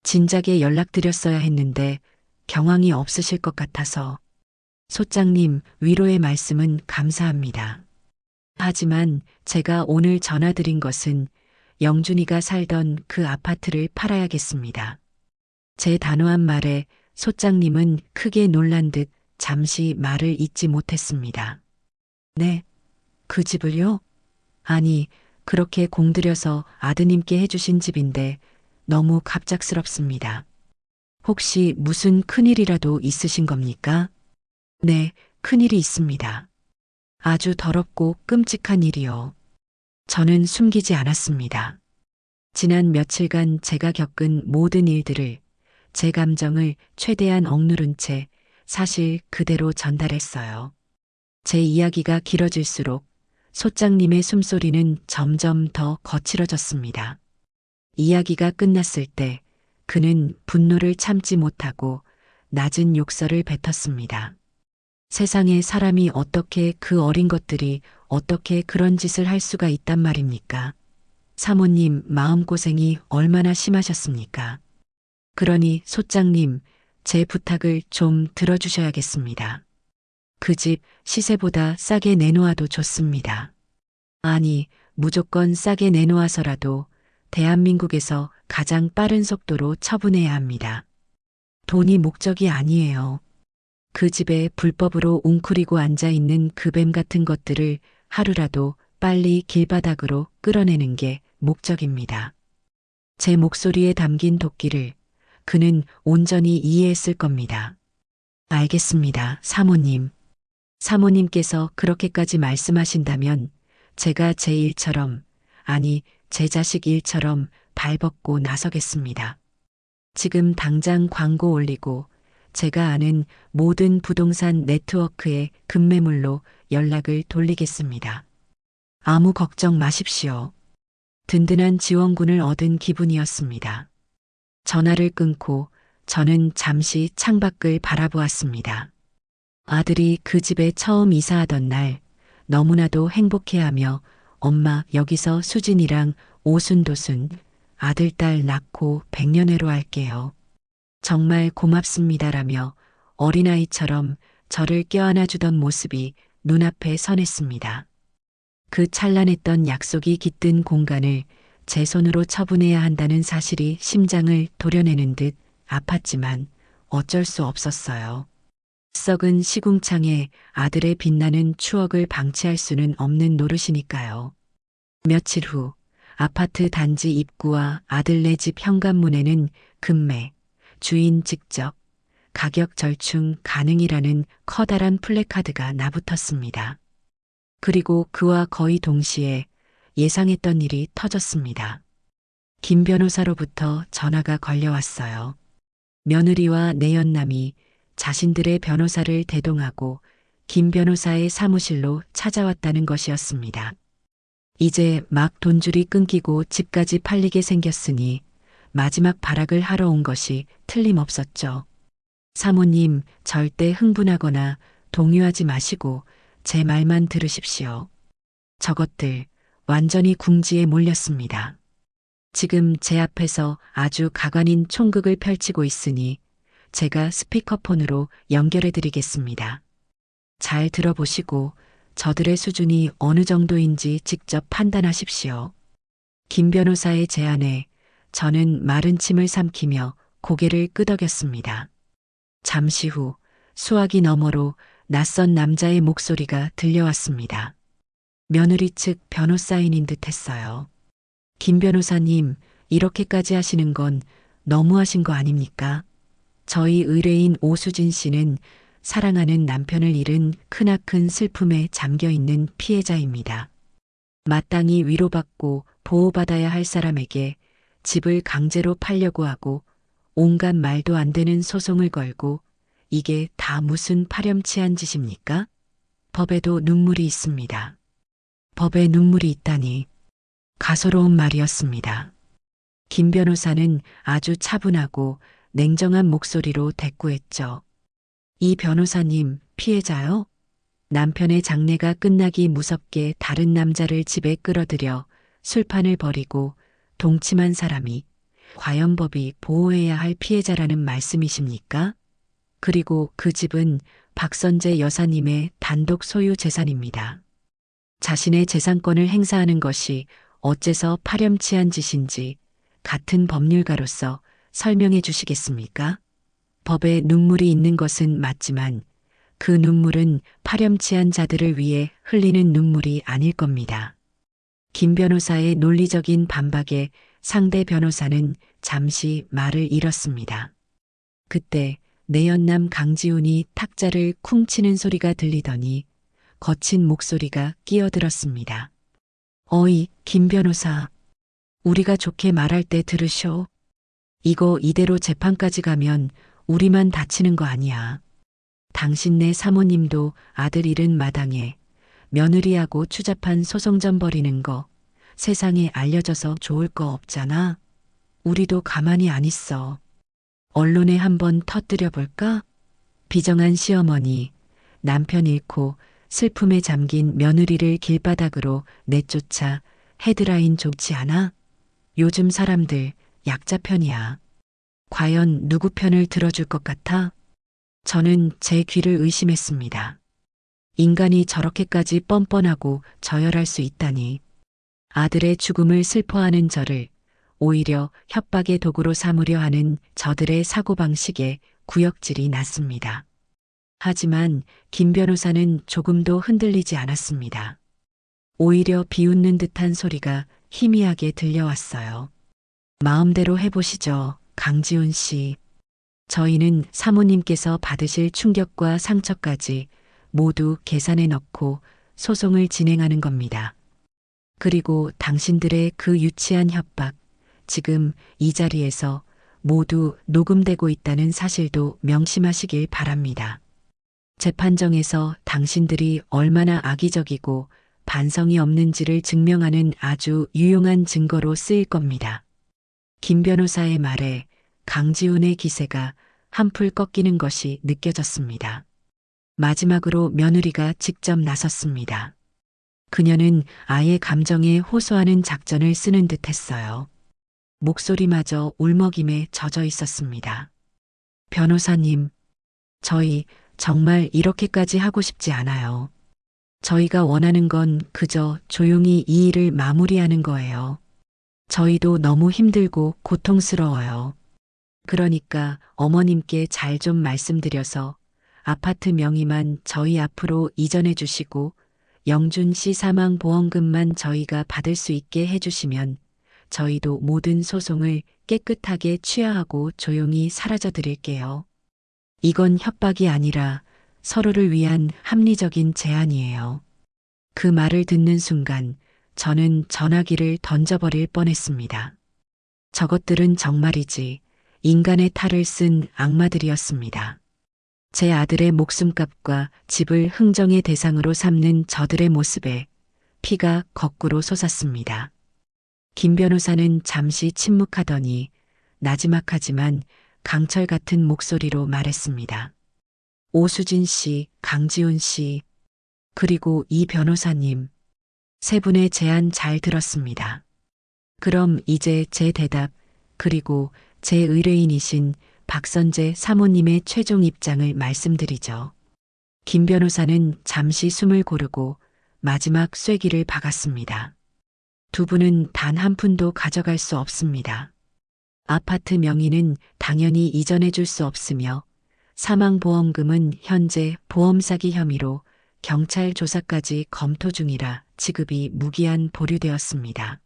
진작에 연락드렸어야 했는데 경황이 없으실 것 같아서. 소장님, 위로의 말씀은 감사합니다. 하지만 제가 오늘 전화드린 것은 영준이가 살던 그 아파트를 팔아야겠습니다. 제 단호한 말에 소장님은 크게 놀란 듯 잠시 말을 잇지 못했습니다. 네, 그 집을요? 아니, 그렇게 공들여서 아드님께 해주신 집인데 너무 갑작스럽습니다. 혹시 무슨 큰일이라도 있으신 겁니까? 네, 큰일이 있습니다. 아주 더럽고 끔찍한 일이요. 저는 숨기지 않았습니다. 지난 며칠간 제가 겪은 모든 일들을, 제 감정을 최대한 억누른 채 사실 그대로 전달했어요. 제 이야기가 길어질수록 소장님의 숨소리는 점점 더 거칠어졌습니다. 이야기가 끝났을 때 그는 분노를 참지 못하고 낮은 욕설을 뱉었습니다. 세상에 사람이 어떻게 그 어린 것들이 어떻게 그런 짓을 할 수가 있단 말입니까? 사모님 마음고생이 얼마나 심하셨습니까? 그러니 소장님, 제 부탁을 좀 들어주셔야겠습니다. 그 집 시세보다 싸게 내놓아도 좋습니다. 아니, 무조건 싸게 내놓아서라도 대한민국에서 가장 빠른 속도로 처분해야 합니다. 돈이 목적이 아니에요. 그 집에 불법으로 웅크리고 앉아 있는 그 뱀 같은 것들을 하루라도 빨리 길바닥으로 끌어내는 게 목적입니다. 제 목소리에 담긴 도끼를 그는 온전히 이해했을 겁니다. 알겠습니다, 사모님. 사모님께서 그렇게까지 말씀하신다면 제가 제 일처럼, 아니, 제 자식 일처럼 발벗고 나서겠습니다. 지금 당장 광고 올리고 제가 아는 모든 부동산 네트워크에 급매물로 연락을 돌리겠습니다. 아무 걱정 마십시오. 든든한 지원군을 얻은 기분이었습니다. 전화를 끊고 저는 잠시 창밖을 바라보았습니다. 아들이 그 집에 처음 이사하던 날 너무나도 행복해하며 엄마 여기서 수진이랑 오순도순 아들 딸 낳고 백년회로 할게요. 정말 고맙습니다라며 어린아이처럼 저를 껴안아주던 모습이 눈앞에 선했습니다. 그 찬란했던 약속이 깃든 공간을 제 손으로 처분해야 한다는 사실이 심장을 도려내는 듯 아팠지만 어쩔 수 없었어요. 썩은 시궁창에 아들의 빛나는 추억을 방치할 수는 없는 노릇이니까요. 며칠 후 아파트 단지 입구와 아들네 집 현관문에는 급매, 주인 직접, 가격 절충 가능이라는 커다란 플래카드가 나붙었습니다. 그리고 그와 거의 동시에 예상했던 일이 터졌습니다. 김 변호사로부터 전화가 걸려왔어요. 며느리와 내연남이 자신들의 변호사를 대동하고 김 변호사의 사무실로 찾아왔다는 것이었습니다. 이제 막 돈줄이 끊기고 집까지 팔리게 생겼으니 마지막 발악을 하러 온 것이 틀림없었죠. 사모님, 절대 흥분하거나 동요하지 마시고 제 말만 들으십시오. 저것들 완전히 궁지에 몰렸습니다. 지금 제 앞에서 아주 가관인 총극을 펼치고 있으니 제가 스피커폰으로 연결해 드리겠습니다. 잘 들어보시고 저들의 수준이 어느 정도인지 직접 판단하십시오. 김 변호사의 제안에 저는 마른 침을 삼키며 고개를 끄덕였습니다. 잠시 후 수화기 너머로 낯선 남자의 목소리가 들려왔습니다. 며느리 측 변호사인인 듯 했어요. 김 변호사님, 이렇게까지 하시는 건 너무하신 거 아닙니까? 저희 의뢰인 오수진 씨는 사랑하는 남편을 잃은 크나큰 슬픔에 잠겨 있는 피해자입니다. 마땅히 위로받고 보호받아야 할 사람에게 집을 강제로 팔려고 하고 온갖 말도 안 되는 소송을 걸고 이게 다 무슨 파렴치한 짓입니까? 법에도 눈물이 있습니다. 법에 눈물이 있다니 가소로운 말이었습니다. 김 변호사는 아주 차분하고 냉정한 목소리로 대꾸했죠. 이 변호사님, 피해자요? 남편의 장례가 끝나기 무섭게 다른 남자를 집에 끌어들여 술판을 벌이고 동침한 사람이 과연 법이 보호해야 할 피해자라는 말씀이십니까? 그리고 그 집은 박선재 여사님의 단독 소유 재산입니다. 자신의 재산권을 행사하는 것이 어째서 파렴치한 짓인지 같은 법률가로서 설명해 주시겠습니까? 법에 눈물이 있는 것은 맞지만 그 눈물은 파렴치한 자들을 위해 흘리는 눈물이 아닐 겁니다. 김 변호사의 논리적인 반박에 상대 변호사는 잠시 말을 잃었습니다. 그때 내연남 강지훈이 탁자를 쿵 치는 소리가 들리더니 거친 목소리가 끼어들었습니다. 어이, 김 변호사. 우리가 좋게 말할 때 들으쇼. 이거 이대로 재판까지 가면 우리만 다치는 거 아니야. 당신네 사모님도 아들 잃은 마당에 며느리하고 추잡한 소송전 벌이는 거 세상에 알려져서 좋을 거 없잖아. 우리도 가만히 안 있어. 언론에 한번 터뜨려 볼까? 비정한 시어머니, 남편 잃고 슬픔에 잠긴 며느리를 길바닥으로 내쫓아 헤드라인 좋지 않아? 요즘 사람들 약자 편이야. 과연 누구 편을 들어줄 것 같아? 저는 제 귀를 의심했습니다. 인간이 저렇게까지 뻔뻔하고 저열할 수 있다니. 아들의 죽음을 슬퍼하는 저를 오히려 협박의 도구로 삼으려 하는 저들의 사고방식에 구역질이 났습니다. 하지만 김 변호사는 조금도 흔들리지 않았습니다. 오히려 비웃는 듯한 소리가 희미하게 들려왔어요. 마음대로 해보시죠, 강지훈 씨. 저희는 사모님께서 받으실 충격과 상처까지 모두 계산해 넣고 소송을 진행하는 겁니다. 그리고 당신들의 그 유치한 협박, 지금 이 자리에서 모두 녹음되고 있다는 사실도 명심하시길 바랍니다. 재판정에서 당신들이 얼마나 악의적이고 반성이 없는지를 증명하는 아주 유용한 증거로 쓰일 겁니다. 김 변호사의 말에 강지훈의 기세가 한풀 꺾이는 것이 느껴졌습니다. 마지막으로 며느리가 직접 나섰습니다. 그녀는 아예 감정에 호소하는 작전을 쓰는 듯 했어요. 목소리마저 울먹임에 젖어 있었습니다. 변호사님, 저희 정말 이렇게까지 하고 싶지 않아요. 저희가 원하는 건 그저 조용히 이 일을 마무리하는 거예요. 저희도 너무 힘들고 고통스러워요. 그러니까 어머님께 잘 좀 말씀드려서 아파트 명의만 저희 앞으로 이전해 주시고 영준 씨 사망 보험금만 저희가 받을 수 있게 해주시면 저희도 모든 소송을 깨끗하게 취하하고 조용히 사라져 드릴게요. 이건 협박이 아니라 서로를 위한 합리적인 제안이에요. 그 말을 듣는 순간 저는 전화기를 던져버릴 뻔했습니다. 저것들은 정말이지 인간의 탈을 쓴 악마들이었습니다. 제 아들의 목숨값과 집을 흥정의 대상으로 삼는 저들의 모습에 피가 거꾸로 솟았습니다. 김 변호사는 잠시 침묵하더니 나지막하지만 강철 같은 목소리로 말했습니다. 오수진 씨, 강지훈 씨, 그리고 이 변호사님, 세 분의 제안 잘 들었습니다. 그럼 이제 제 대답, 그리고 제 의뢰인이신 박선재 사모님의 최종 입장을 말씀드리죠. 김 변호사는 잠시 숨을 고르고 마지막 쐐기를 박았습니다. 두 분은 단 한 푼도 가져갈 수 없습니다. 아파트 명의는 당연히 이전해 줄 수 없으며 사망보험금은 현재 보험 사기 혐의로 경찰 조사까지 검토 중이라 지급이 무기한 보류되었습니다.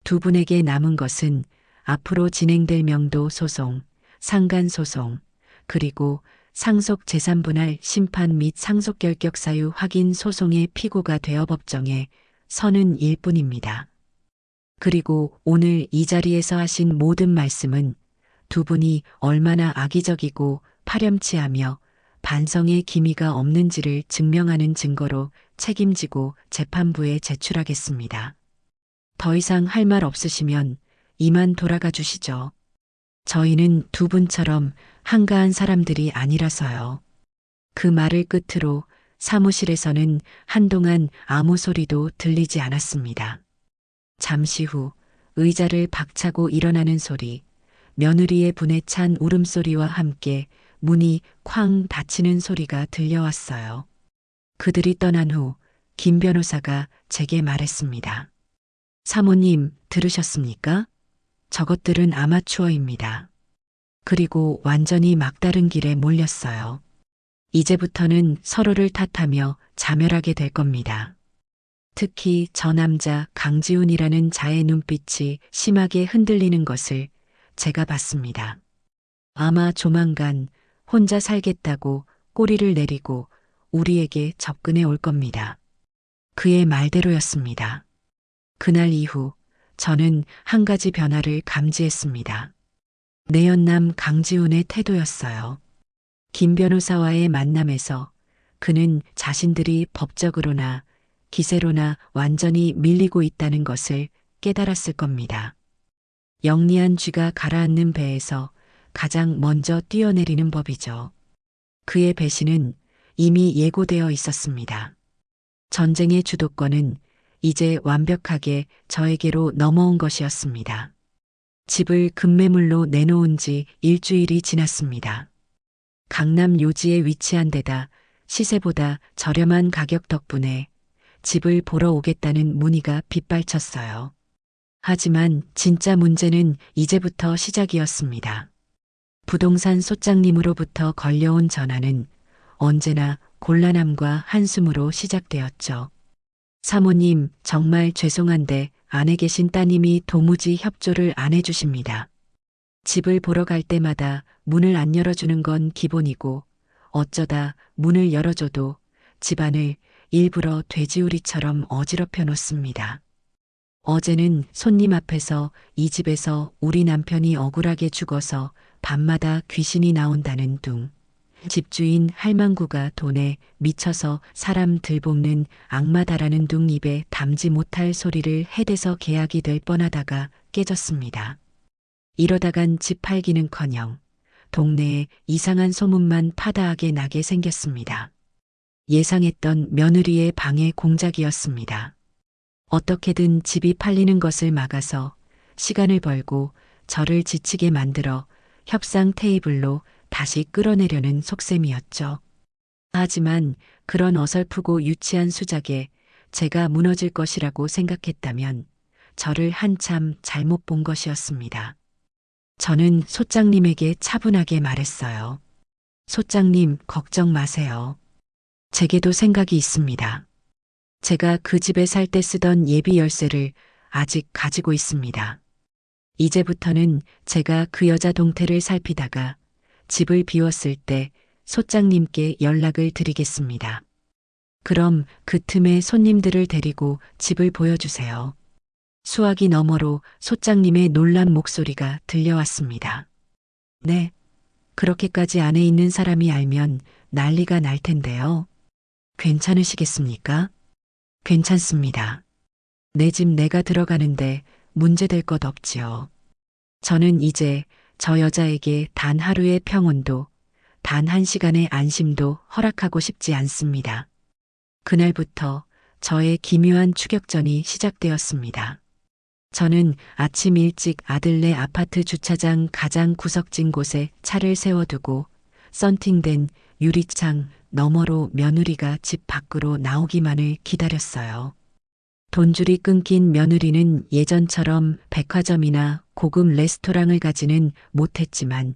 두 분에게 남은 것은 앞으로 진행될 명도 소송, 상간 소송, 그리고 상속 재산 분할 심판 및 상속 결격 사유 확인 소송의 피고가 되어 법정에 서는 일뿐입니다. 그리고 오늘 이 자리에서 하신 모든 말씀은 두 분이 얼마나 악의적이고 파렴치하며 반성의 기미가 없는지를 증명하는 증거로 책임지고 재판부에 제출하겠습니다. 더 이상 할 말 없으시면 이만 돌아가 주시죠. 저희는 두 분처럼 한가한 사람들이 아니라서요. 그 말을 끝으로 사무실에서는 한동안 아무 소리도 들리지 않았습니다. 잠시 후 의자를 박차고 일어나는 소리, 며느리의 분에 찬 울음소리와 함께 문이 쾅 닫히는 소리가 들려왔어요. 그들이 떠난 후 김 변호사가 제게 말했습니다. 사모님, 들으셨습니까? 저것들은 아마추어입니다. 그리고 완전히 막다른 길에 몰렸어요. 이제부터는 서로를 탓하며 자멸하게 될 겁니다. 특히 저 남자 강지훈이라는 자의 눈빛이 심하게 흔들리는 것을 제가 봤습니다. 아마 조만간 혼자 살겠다고 꼬리를 내리고 우리에게 접근해 올 겁니다. 그의 말대로였습니다. 그날 이후 저는 한 가지 변화를 감지했습니다. 내연남 강지훈의 태도였어요. 김 변호사와의 만남에서 그는 자신들이 법적으로나 기세로나 완전히 밀리고 있다는 것을 깨달았을 겁니다. 영리한 쥐가 가라앉는 배에서 가장 먼저 뛰어내리는 법이죠. 그의 배신은 이미 예고되어 있었습니다. 전쟁의 주도권은 이제 완벽하게 저에게로 넘어온 것이었습니다. 집을 급매물로 내놓은 지 일주일이 지났습니다. 강남 요지에 위치한 데다 시세보다 저렴한 가격 덕분에 집을 보러 오겠다는 문의가 빗발쳤어요. 하지만 진짜 문제는 이제부터 시작이었습니다. 부동산 소장님으로부터 걸려온 전화는 언제나 곤란함과 한숨으로 시작되었죠. 사모님, 정말 죄송한데 안에 계신 따님이 도무지 협조를 안 해주십니다. 집을 보러 갈 때마다 문을 안 열어주는 건 기본이고 어쩌다 문을 열어줘도 집안을 일부러 돼지우리처럼 어지럽혀 놓습니다. 어제는 손님 앞에서 이 집에서 우리 남편이 억울하게 죽어서 밤마다 귀신이 나온다는 둥. 집주인 할망구가 돈에 미쳐서 사람 들볶는 악마다라는 둥 입에 담지 못할 소리를 해대서 계약이 될 뻔하다가 깨졌습니다. 이러다간 집 팔기는커녕 동네에 이상한 소문만 파다하게 나게 생겼습니다. 예상했던 며느리의 방해 공작이었습니다. 어떻게든 집이 팔리는 것을 막아서 시간을 벌고 저를 지치게 만들어 협상 테이블로 다시 끌어내려는 속셈이었죠. 하지만 그런 어설프고 유치한 수작에 제가 무너질 것이라고 생각했다면 저를 한참 잘못 본 것이었습니다. 저는 소장님에게 차분하게 말했어요. 소장님, 걱정 마세요. 제게도 생각이 있습니다. 제가 그 집에 살 때 쓰던 예비 열쇠를 아직 가지고 있습니다. 이제부터는 제가 그 여자 동태를 살피다가 집을 비웠을 때 소장님께 연락을 드리겠습니다. 그럼 그 틈에 손님들을 데리고 집을 보여주세요. 수화기 너머로 소장님의 놀란 목소리가 들려왔습니다. 네, 그렇게까지 안에 있는 사람이 알면 난리가 날 텐데요. 괜찮으시겠습니까? 괜찮습니다. 내 집 내가 들어가는데 문제될 것 없지요. 저는 이제 저 여자에게 단 하루의 평온도, 단 한 시간의 안심도 허락하고 싶지 않습니다. 그날부터 저의 기묘한 추격전이 시작되었습니다. 저는 아침 일찍 아들네 아파트 주차장 가장 구석진 곳에 차를 세워두고 썬팅된 유리창 너머로 며느리가 집 밖으로 나오기만을 기다렸어요. 돈줄이 끊긴 며느리는 예전처럼 백화점이나 고급 레스토랑을 가지는 못했지만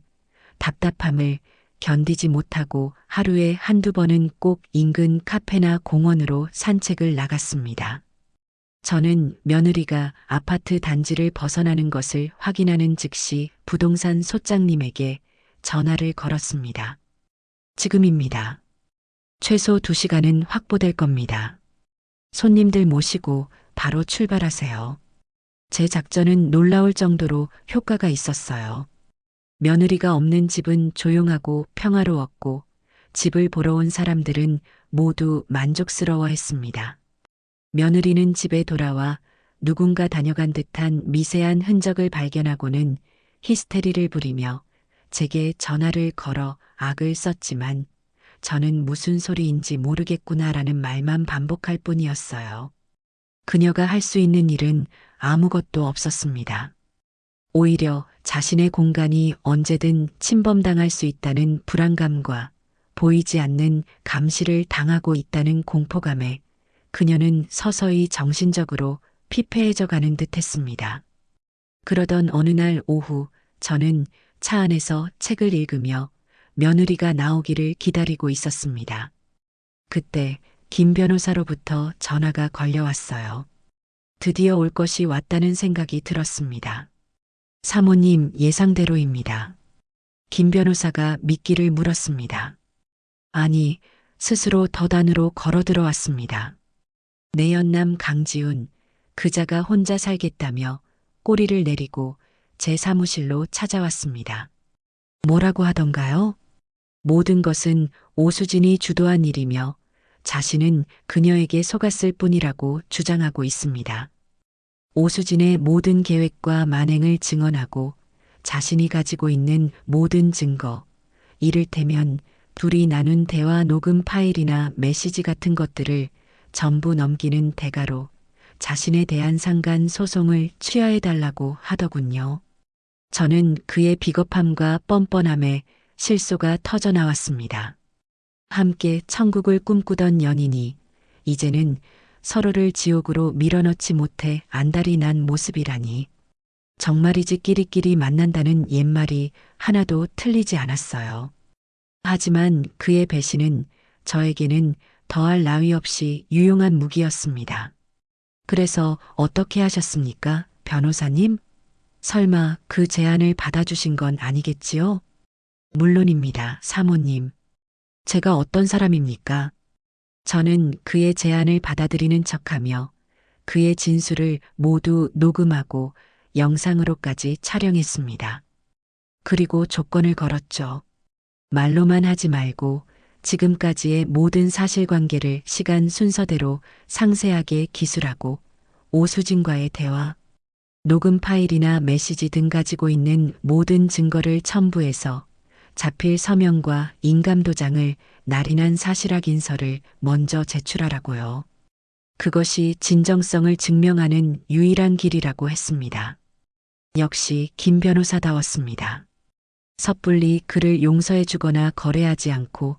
답답함을 견디지 못하고 하루에 한두 번은 꼭 인근 카페나 공원으로 산책을 나갔습니다. 저는 며느리가 아파트 단지를 벗어나는 것을 확인하는 즉시 부동산 소장님에게 전화를 걸었습니다. 지금입니다. 최소 2시간은 확보될 겁니다. 손님들 모시고 바로 출발하세요. 제 작전은 놀라울 정도로 효과가 있었어요. 며느리가 없는 집은 조용하고 평화로웠고 집을 보러 온 사람들은 모두 만족스러워했습니다. 며느리는 집에 돌아와 누군가 다녀간 듯한 미세한 흔적을 발견하고는 히스테리를 부리며 제게 전화를 걸어 악을 썼지만 저는 무슨 소리인지 모르겠구나라는 말만 반복할 뿐이었어요. 그녀가 할 수 있는 일은 아무것도 없었습니다. 오히려 자신의 공간이 언제든 침범당할 수 있다는 불안감과 보이지 않는 감시를 당하고 있다는 공포감에 그녀는 서서히 정신적으로 피폐해져 가는 듯 했습니다. 그러던 어느 날 오후 저는 차 안에서 책을 읽으며 며느리가 나오기를 기다리고 있었습니다. 그때 김 변호사로부터 전화가 걸려왔어요. 드디어 올 것이 왔다는 생각이 들었습니다. 사모님, 예상대로입니다. 김 변호사가 미끼를 물었습니다. 아니, 스스로 덧안으로 걸어 들어왔습니다. 내연남 강지훈, 그자가 혼자 살겠다며 꼬리를 내리고 제 사무실로 찾아왔습니다. 뭐라고 하던가요? 모든 것은 오수진이 주도한 일이며 자신은 그녀에게 속았을 뿐이라고 주장하고 있습니다. 오수진의 모든 계획과 만행을 증언하고 자신이 가지고 있는 모든 증거, 이를테면 둘이 나눈 대화 녹음 파일이나 메시지 같은 것들을 전부 넘기는 대가로 자신에 대한 상간 소송을 취하해달라고 하더군요. 저는 그의 비겁함과 뻔뻔함에 실소가 터져나왔습니다. 함께 천국을 꿈꾸던 연인이 이제는 서로를 지옥으로 밀어넣지 못해 안달이 난 모습이라니. 정말이지 끼리끼리 만난다는 옛말이 하나도 틀리지 않았어요. 하지만 그의 배신은 저에게는 더할 나위 없이 유용한 무기였습니다. 그래서 어떻게 하셨습니까, 변호사님? 설마 그 제안을 받아주신 건 아니겠지요? 물론입니다, 사모님. 제가 어떤 사람입니까? 저는 그의 제안을 받아들이는 척하며 그의 진술을 모두 녹음하고 영상으로까지 촬영했습니다. 그리고 조건을 걸었죠. 말로만 하지 말고 지금까지의 모든 사실관계를 시간 순서대로 상세하게 기술하고 오수진과의 대화, 녹음 파일이나 메시지 등 가지고 있는 모든 증거를 첨부해서 자필 서명과 인감도장을 날인한 사실확인서를 먼저 제출하라고요. 그것이 진정성을 증명하는 유일한 길이라고 했습니다. 역시 김 변호사다웠습니다. 섣불리 그를 용서해주거나 거래하지 않고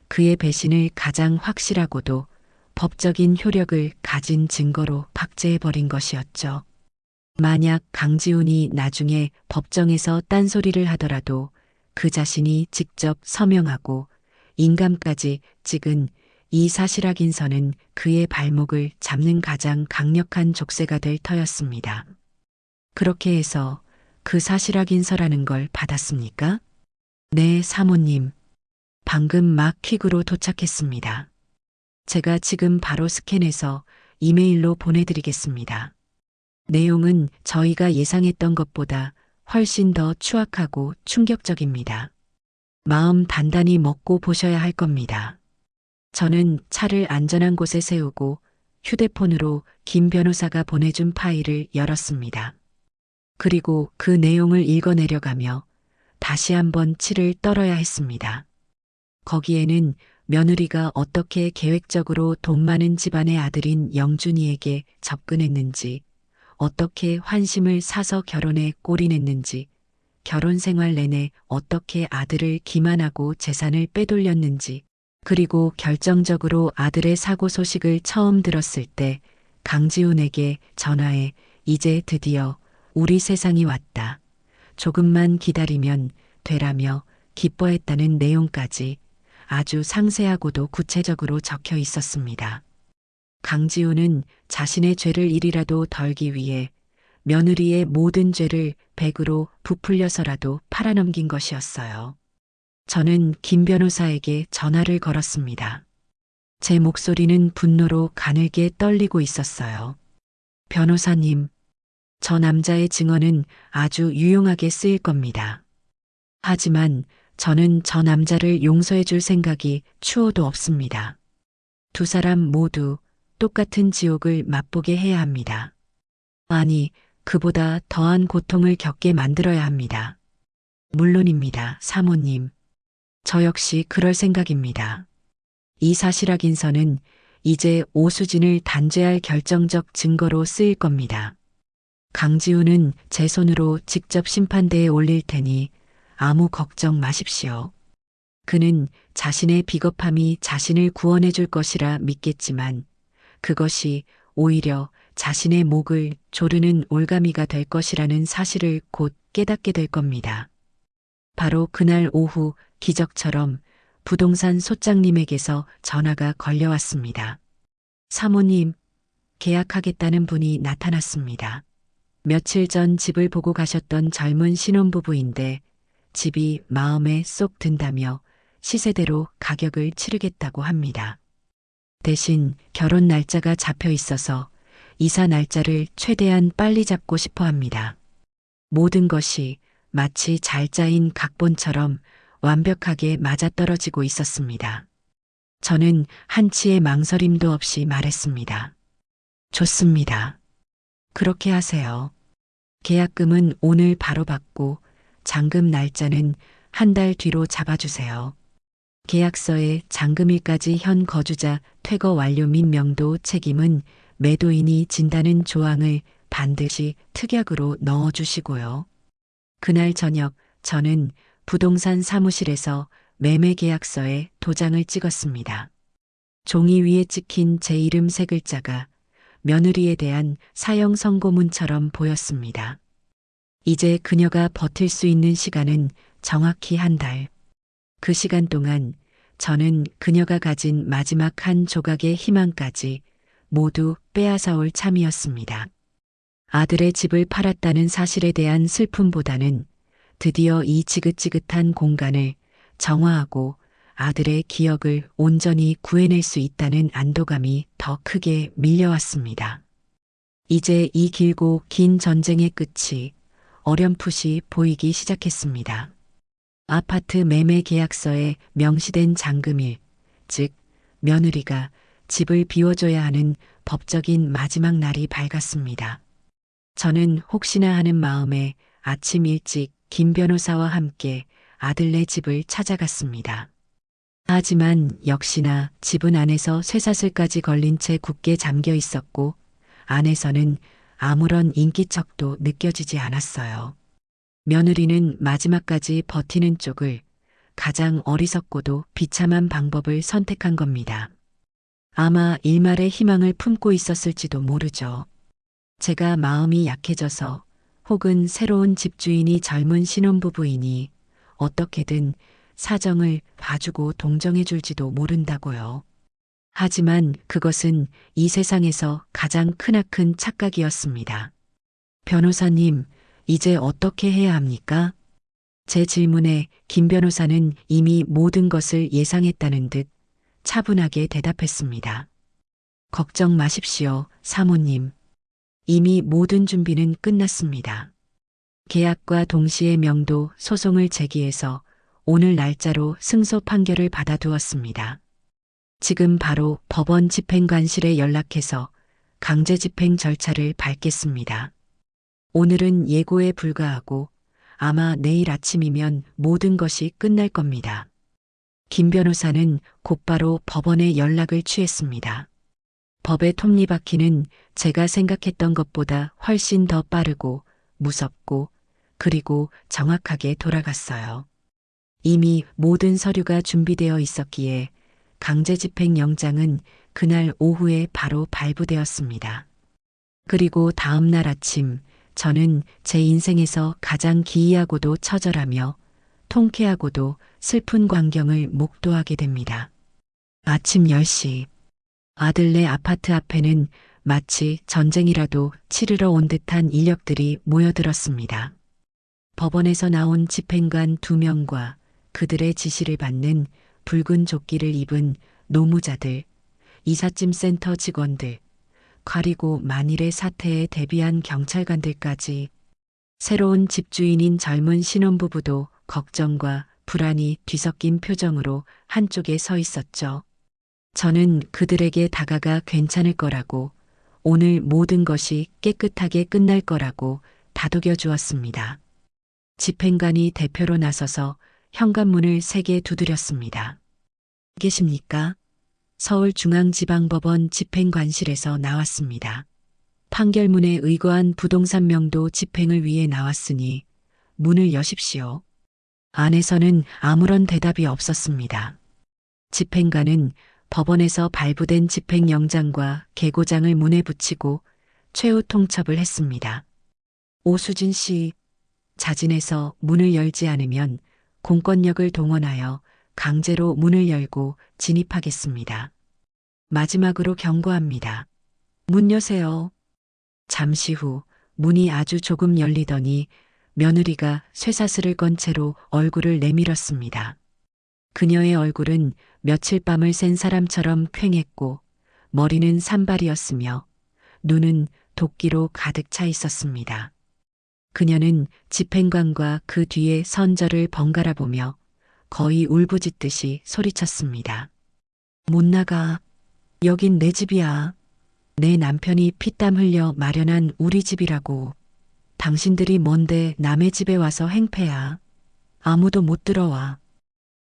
그의 배신을 가장 확실하고도 법적인 효력을 가진 증거로 박제해버린 것이었죠. 만약 강지훈이 나중에 법정에서 딴소리를 하더라도 그 자신이 직접 서명하고 인감까지 찍은 이 사실확인서는 그의 발목을 잡는 가장 강력한 족쇄가 될 터였습니다. 그렇게 해서 그 사실확인서라는 걸 받았습니까? 네, 사모님. 방금 막 퀵으로 도착했습니다. 제가 지금 바로 스캔해서 이메일로 보내드리겠습니다. 내용은 저희가 예상했던 것보다 훨씬 더 추악하고 충격적입니다. 마음 단단히 먹고 보셔야 할 겁니다. 저는 차를 안전한 곳에 세우고 휴대폰으로 김 변호사가 보내준 파일을 열었습니다. 그리고 그 내용을 읽어내려가며 다시 한번 치를 떨어야 했습니다. 거기에는 며느리가 어떻게 계획적으로 돈 많은 집안의 아들인 영준이에게 접근했는지, 어떻게 환심을 사서 결혼에 골인했는지, 결혼 생활 내내 어떻게 아들을 기만하고 재산을 빼돌렸는지, 그리고 결정적으로 아들의 사고 소식을 처음 들었을 때 강지훈에게 전화해 이제 드디어 우리 세상이 왔다. 조금만 기다리면 되라며 기뻐했다는 내용까지 아주 상세하고도 구체적으로 적혀 있었습니다. 강지훈은 자신의 죄를 일이라도 덜기 위해 며느리의 모든 죄를 100으로 부풀려서라도 팔아넘긴 것이었어요. 저는 김 변호사에게 전화를 걸었습니다. 제 목소리는 분노로 가늘게 떨리고 있었어요. 변호사님, 저 남자의 증언은 아주 유용하게 쓰일 겁니다. 하지만 저는 저 남자를 용서해 줄 생각이 추호도 없습니다. 두 사람 모두 똑같은 지옥을 맛보게 해야 합니다. 아니, 그보다 더한 고통을 겪게 만들어야 합니다. 물론입니다, 사모님. 저 역시 그럴 생각입니다. 이 사실확인서는 이제 오수진을 단죄할 결정적 증거로 쓰일 겁니다. 강지훈은 제 손으로 직접 심판대에 올릴 테니 아무 걱정 마십시오. 그는 자신의 비겁함이 자신을 구원해 줄 것이라 믿겠지만 그것이 오히려 자신의 목을 조르는 올가미가 될 것이라는 사실을 곧 깨닫게 될 겁니다. 바로 그날 오후 기적처럼 부동산 소장님에게서 전화가 걸려왔습니다. 사모님, 계약하겠다는 분이 나타났습니다. 며칠 전 집을 보고 가셨던 젊은 신혼부부인데 집이 마음에 쏙 든다며 시세대로 가격을 치르겠다고 합니다. 대신 결혼 날짜가 잡혀 있어서 이사 날짜를 최대한 빨리 잡고 싶어 합니다. 모든 것이 마치 잘 짜인 각본처럼 완벽하게 맞아떨어지고 있었습니다. 저는 한치의 망설임도 없이 말했습니다. 좋습니다. 그렇게 하세요. 계약금은 오늘 바로 받고 잔금 날짜는 한 달 뒤로 잡아주세요. 계약서에 잔금일까지 현 거주자 퇴거 완료 및 명도 책임은 매도인이 진다는 조항을 반드시 특약으로 넣어주시고요. 그날 저녁 저는 부동산 사무실에서 매매 계약서에 도장을 찍었습니다. 종이 위에 찍힌 제 이름 세 글자가 며느리에 대한 사형 선고문처럼 보였습니다. 이제 그녀가 버틸 수 있는 시간은 정확히 한 달. 그 시간 동안 저는 그녀가 가진 마지막 한 조각의 희망까지 모두 빼앗아올 참이었습니다. 아들의 집을 팔았다는 사실에 대한 슬픔보다는 드디어 이 지긋지긋한 공간을 정화하고 아들의 기억을 온전히 구해낼 수 있다는 안도감이 더 크게 밀려왔습니다. 이제 이 길고 긴 전쟁의 끝이 어렴풋이 보이기 시작했습니다. 아파트 매매 계약서에 명시된 잔금일, 즉 며느리가 집을 비워줘야 하는 법적인 마지막 날이 밝았습니다. 저는 혹시나 하는 마음에 아침 일찍 김 변호사와 함께 아들네 집을 찾아갔습니다. 하지만 역시나 집은 안에서 쇠사슬까지 걸린 채 굳게 잠겨 있었고 안에서는 아무런 인기척도 느껴지지 않았어요. 며느리는 마지막까지 버티는 쪽을 가장 어리석고도 비참한 방법을 선택한 겁니다. 아마 일말의 희망을 품고 있었을지도 모르죠. 제가 마음이 약해져서 혹은 새로운 집주인이 젊은 신혼부부이니 어떻게든 사정을 봐주고 동정해 줄지도 모른다고요. 하지만 그것은 이 세상에서 가장 크나큰 착각이었습니다. 변호사님, 이제 어떻게 해야 합니까? 제 질문에 김 변호사는 이미 모든 것을 예상했다는 듯 차분하게 대답했습니다. 걱정 마십시오, 사모님. 이미 모든 준비는 끝났습니다. 계약과 동시에 명도 소송을 제기해서 오늘 날짜로 승소 판결을 받아두었습니다. 지금 바로 법원 집행관실에 연락해서 강제 집행 절차를 밟겠습니다. 오늘은 예고에 불과하고 아마 내일 아침이면 모든 것이 끝날 겁니다. 김 변호사는 곧바로 법원에 연락을 취했습니다. 법의 톱니바퀴는 제가 생각했던 것보다 훨씬 더 빠르고 무섭고 그리고 정확하게 돌아갔어요. 이미 모든 서류가 준비되어 있었기에 강제 집행 영장은 그날 오후에 바로 발부되었습니다. 그리고 다음 날 아침 저는 제 인생에서 가장 기이하고도 처절하며 통쾌하고도 슬픈 광경을 목도하게 됩니다. 아침 10시 아들네 아파트 앞에는 마치 전쟁이라도 치르러 온 듯한 인력들이 모여들었습니다. 법원에서 나온 집행관 2명과 그들의 지시를 받는 붉은 조끼를 입은 노무자들, 이삿짐 센터 직원들, 그리고 만일의 사태에 대비한 경찰관들까지 새로운 집주인인 젊은 신혼부부도 걱정과 불안이 뒤섞인 표정으로 한쪽에 서 있었죠. 저는 그들에게 다가가 괜찮을 거라고 오늘 모든 것이 깨끗하게 끝날 거라고 다독여 주었습니다. 집행관이 대표로 나서서 현관문을 3개 두드렸습니다. 계십니까? 서울중앙지방법원 집행관실에서 나왔습니다. 판결문에 의거한 부동산 명도 집행을 위해 나왔으니 문을 여십시오. 안에서는 아무런 대답이 없었습니다. 집행관은 법원에서 발부된 집행영장과 계고장을 문에 붙이고 최후 통첩을 했습니다. 오수진 씨, 자진해서 문을 열지 않으면 공권력을 동원하여 강제로 문을 열고 진입하겠습니다. 마지막으로 경고합니다. 문 여세요. 잠시 후 문이 아주 조금 열리더니 며느리가 쇠사슬을 건 채로 얼굴을 내밀었습니다. 그녀의 얼굴은 며칠 밤을 샌 사람처럼 퀭했고 머리는 산발이었으며 눈은 도끼로 가득 차 있었습니다. 그녀는 집행관과 그 뒤에 선 저를 번갈아 보며 거의 울부짖듯이 소리쳤습니다. 못 나가. 여긴 내 집이야. 내 남편이 피땀 흘려 마련한 우리 집이라고. 당신들이 뭔데 남의 집에 와서 행패야. 아무도 못 들어와.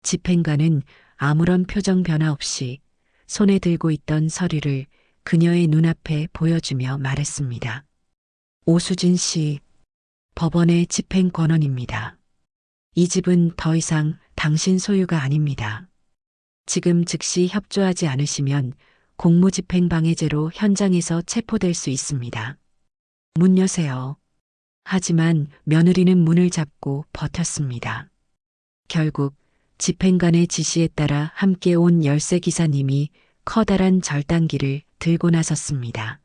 집행관은 아무런 표정 변화 없이 손에 들고 있던 서류를 그녀의 눈앞에 보여주며 말했습니다. 오수진 씨, 법원의 집행 권원입니다. 이 집은 더 이상 당신 소유가 아닙니다. 지금 즉시 협조하지 않으시면 공무집행방해죄로 현장에서 체포될 수 있습니다. 문 여세요. 하지만 며느리는 문을 잡고 버텼습니다. 결국 집행관의 지시에 따라 함께 온 열쇠 기사님이 커다란 절단기를 들고 나섰습니다.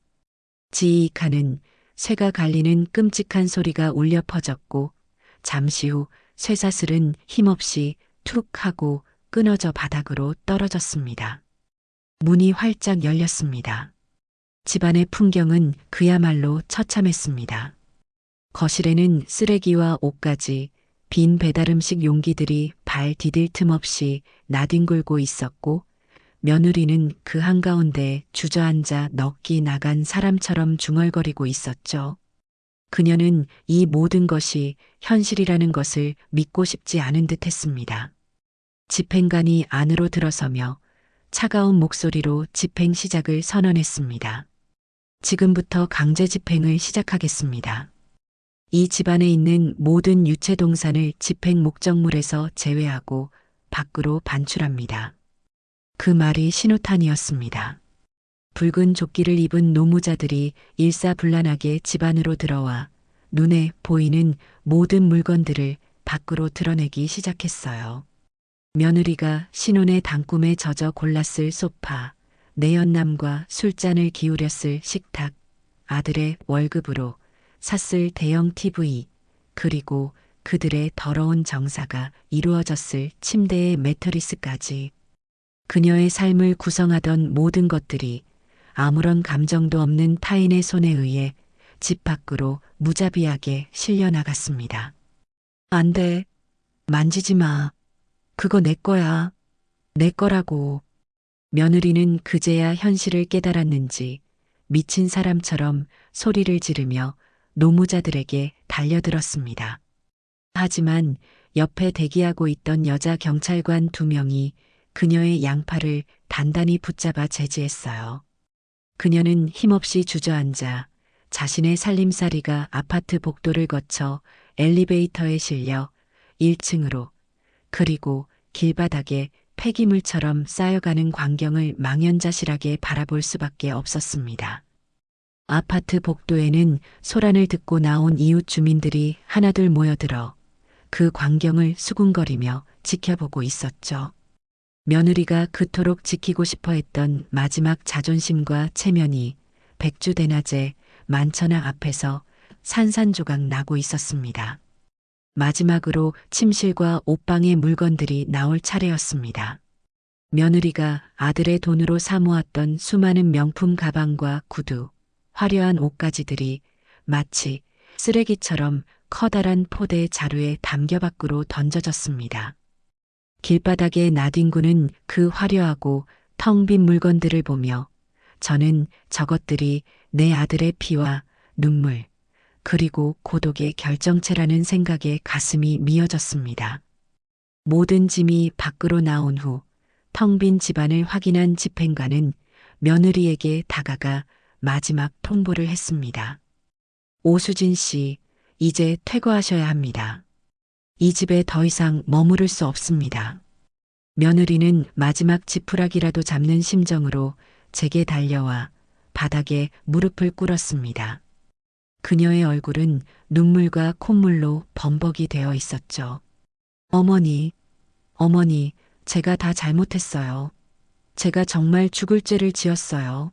지익 하는 쇠가 갈리는 끔찍한 소리가 울려 퍼졌고 잠시 후 쇠사슬은 힘없이 툭 하고 끊어져 바닥으로 떨어졌습니다. 문이 활짝 열렸습니다. 집안의 풍경은 그야말로 처참했습니다. 거실에는 쓰레기와 옷가지, 빈 배달음식 용기들이 발 디딜 틈 없이 나뒹굴고 있었고 며느리는 그 한가운데 주저앉아 넋이 나간 사람처럼 중얼거리고 있었죠. 그녀는 이 모든 것이 현실이라는 것을 믿고 싶지 않은 듯 했습니다. 집행관이 안으로 들어서며 차가운 목소리로 집행 시작을 선언했습니다. 지금부터 강제 집행을 시작하겠습니다. 이 집안에 있는 모든 유체 동산을 집행 목적물에서 제외하고 밖으로 반출합니다. 그 말이 신호탄이었습니다. 붉은 조끼를 입은 노무자들이 일사불란하게 집 안으로 들어와 눈에 보이는 모든 물건들을 밖으로 드러내기 시작했어요. 며느리가 신혼의 단꿈에 젖어 골랐을 소파, 내연남과 술잔을 기울였을 식탁, 아들의 월급으로 샀을 대형 TV, 그리고 그들의 더러운 정사가 이루어졌을 침대의 매트리스까지 그녀의 삶을 구성하던 모든 것들이 아무런 감정도 없는 타인의 손에 의해 집 밖으로 무자비하게 실려나갔습니다. 안 돼. 만지지 마. 그거 내 거야. 내 거라고. 며느리는 그제야 현실을 깨달았는지 미친 사람처럼 소리를 지르며 노무자들에게 달려들었습니다. 하지만 옆에 대기하고 있던 여자 경찰관 2명이 그녀의 양팔을 단단히 붙잡아 제지했어요. 그녀는 힘없이 주저앉아 자신의 살림살이가 아파트 복도를 거쳐 엘리베이터에 실려 1층으로 그리고 길바닥에 폐기물처럼 쌓여가는 광경을 망연자실하게 바라볼 수밖에 없었습니다. 아파트 복도에는 소란을 듣고 나온 이웃 주민들이 하나둘 모여들어 그 광경을 수군거리며 지켜보고 있었죠. 며느리가 그토록 지키고 싶어 했던 마지막 자존심과 체면이 백주대낮에 만천하 앞에서 산산조각 나고 있었습니다. 마지막으로 침실과 옷방의 물건들이 나올 차례였습니다. 며느리가 아들의 돈으로 사모았던 수많은 명품 가방과 구두, 화려한 옷가지들이 마치 쓰레기처럼 커다란 포대 자루에 담겨 밖으로 던져졌습니다. 길바닥에 나뒹구는 그 화려하고 텅 빈 물건들을 보며 저는 저것들이 내 아들의 피와 눈물, 그리고 고독의 결정체라는 생각에 가슴이 미어졌습니다. 모든 짐이 밖으로 나온 후 텅 빈 집안을 확인한 집행관은 며느리에게 다가가 마지막 통보를 했습니다. 오수진 씨, 이제 퇴거하셔야 합니다. 이 집에 더 이상 머무를 수 없습니다. 며느리는 마지막 지푸라기라도 잡는 심정으로 제게 달려와 바닥에 무릎을 꿇었습니다. 그녀의 얼굴은 눈물과 콧물로 범벅이 되어 있었죠. 어머니, 어머니, 제가 다 잘못했어요. 제가 정말 죽을 죄를 지었어요.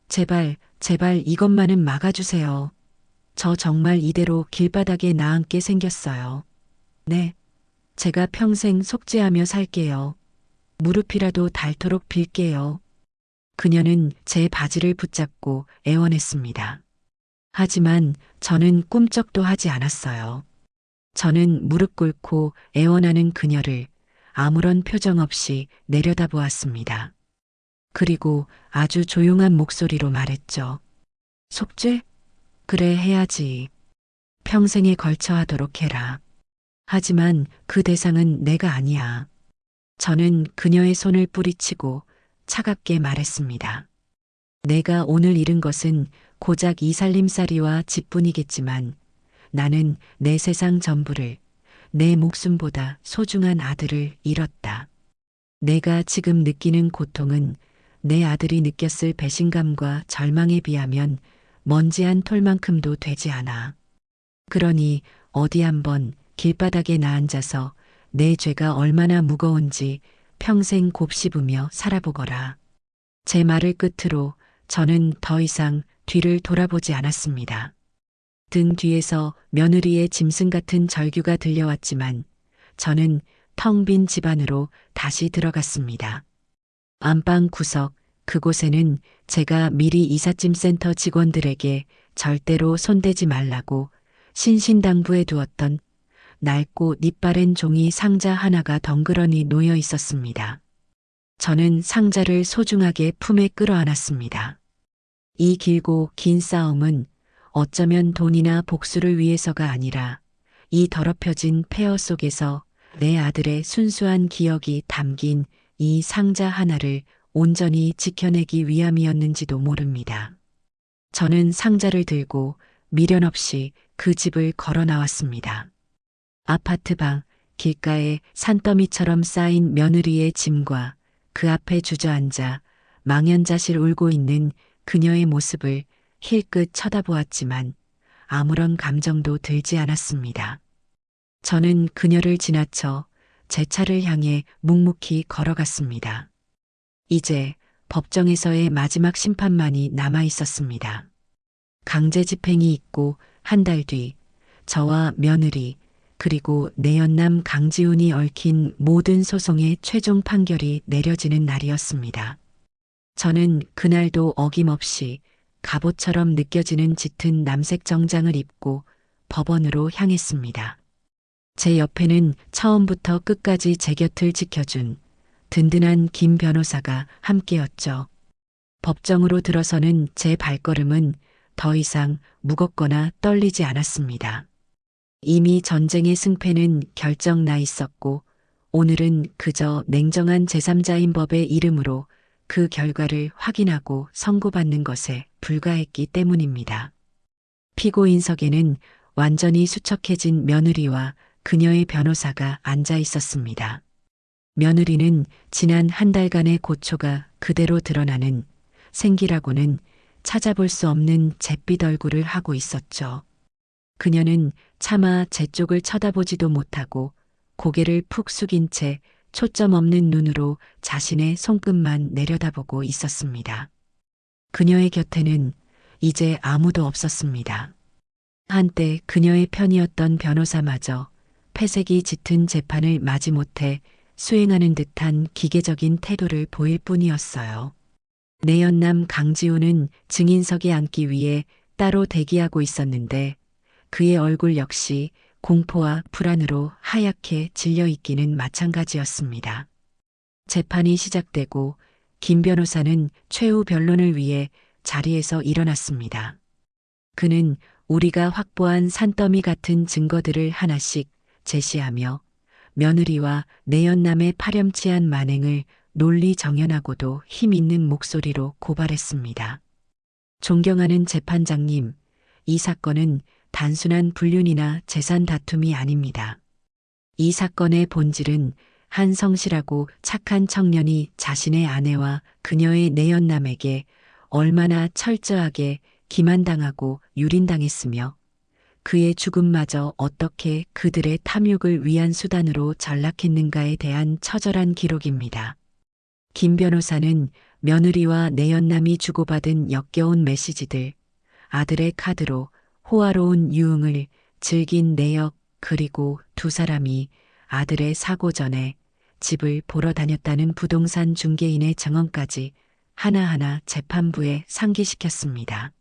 제발, 제발 이것만은 막아주세요. 저 정말 이대로 길바닥에 나앉게 생겼어요. 네, 제가 평생 속죄하며 살게요. 무릎이라도 닳도록 빌게요. 그녀는 제 바지를 붙잡고 애원했습니다. 하지만 저는 꿈쩍도 하지 않았어요. 저는 무릎 꿇고 애원하는 그녀를 아무런 표정 없이 내려다보았습니다. 그리고 아주 조용한 목소리로 말했죠. 속죄? 그래, 해야지. 평생에 걸쳐 하도록 해라. 하지만 그 대상은 내가 아니야. 저는 그녀의 손을 뿌리치고 차갑게 말했습니다. 내가 오늘 잃은 것은 고작 이 살림살이와 집뿐이겠지만 나는 내 세상 전부를, 내 목숨보다 소중한 아들을 잃었다. 내가 지금 느끼는 고통은 내 아들이 느꼈을 배신감과 절망에 비하면 먼지 한 톨만큼도 되지 않아. 그러니 어디 한번 길바닥에 나앉아서 내 죄가 얼마나 무거운지 평생 곱씹으며 살아보거라. 제 말을 끝으로 저는 더 이상 뒤를 돌아보지 않았습니다. 등 뒤에서 며느리의 짐승 같은 절규가 들려왔지만 저는 텅 빈 집 안으로 다시 들어갔습니다. 안방 구석 그곳에는 제가 미리 이삿짐센터 직원들에게 절대로 손대지 말라고 신신당부해 두었던 낡고 닛바랜 종이 상자 하나가 덩그러니 놓여 있었습니다. 저는 상자를 소중하게 품에 끌어안았습니다. 이 길고 긴 싸움은 어쩌면 돈이나 복수를 위해서가 아니라 이 더럽혀진 폐허 속에서 내 아들의 순수한 기억이 담긴 이 상자 하나를 온전히 지켜내기 위함이었는지도 모릅니다. 저는 상자를 들고 미련 없이 그 집을 걸어 나왔습니다. 아파트 방, 길가에 산더미처럼 쌓인 며느리의 짐과 그 앞에 주저앉아 망연자실 울고 있는 그녀의 모습을 힐끗 쳐다보았지만 아무런 감정도 들지 않았습니다. 저는 그녀를 지나쳐 제 차를 향해 묵묵히 걸어갔습니다. 이제 법정에서의 마지막 심판만이 남아 있었습니다. 강제 집행이 있고 한 달 뒤 저와 며느리 그리고 내연남 강지훈이 얽힌 모든 소송의 최종 판결이 내려지는 날이었습니다. 저는 그날도 어김없이 갑옷처럼 느껴지는 짙은 남색 정장을 입고 법원으로 향했습니다. 제 옆에는 처음부터 끝까지 제 곁을 지켜준 든든한 김 변호사가 함께였죠. 법정으로 들어서는 제 발걸음은 더 이상 무겁거나 떨리지 않았습니다. 이미 전쟁의 승패는 결정 나 있었고 오늘은 그저 냉정한 제3자인 법의 이름으로 그 결과를 확인하고 선고받는 것에 불과했기 때문입니다. 피고인석에는 완전히 수척해진 며느리와 그녀의 변호사가 앉아 있었습니다. 며느리는 지난 한 달간의 고초가 그대로 드러나는 생기라고는 찾아볼 수 없는 잿빛 얼굴을 하고 있었죠. 그녀는 차마 제 쪽을 쳐다보지도 못하고 고개를 푹 숙인 채 초점 없는 눈으로 자신의 손끝만 내려다보고 있었습니다. 그녀의 곁에는 이제 아무도 없었습니다. 한때 그녀의 편이었던 변호사마저 패색이 짙은 재판을 마지못해 수행하는 듯한 기계적인 태도를 보일 뿐이었어요. 내연남 강지훈은 증인석에 앉기 위해 따로 대기하고 있었는데 그의 얼굴 역시 공포와 불안으로 하얗게 질려 있기는 마찬가지였습니다. 재판이 시작되고 김 변호사는 최후 변론을 위해 자리에서 일어났습니다. 그는 우리가 확보한 산더미 같은 증거들을 하나씩 제시하며 며느리와 내연남의 파렴치한 만행을 논리정연하고도 힘 있는 목소리로 고발했습니다. 존경하는 재판장님, 이 사건은 단순한 불륜이나 재산 다툼이 아닙니다. 이 사건의 본질은 한 성실하고 착한 청년이 자신의 아내와 그녀의 내연남에게 얼마나 철저하게 기만당하고 유린당했으며 그의 죽음마저 어떻게 그들의 탐욕을 위한 수단으로 전락했는가에 대한 처절한 기록입니다. 김 변호사는 며느리와 내연남이 주고받은 역겨운 메시지들, 아들의 카드로 호화로운 유흥을 즐긴 내역 그리고 두 사람이 아들의 사고 전에 집을 보러 다녔다는 부동산 중개인의 증언까지 하나하나 재판부에 상기시켰습니다.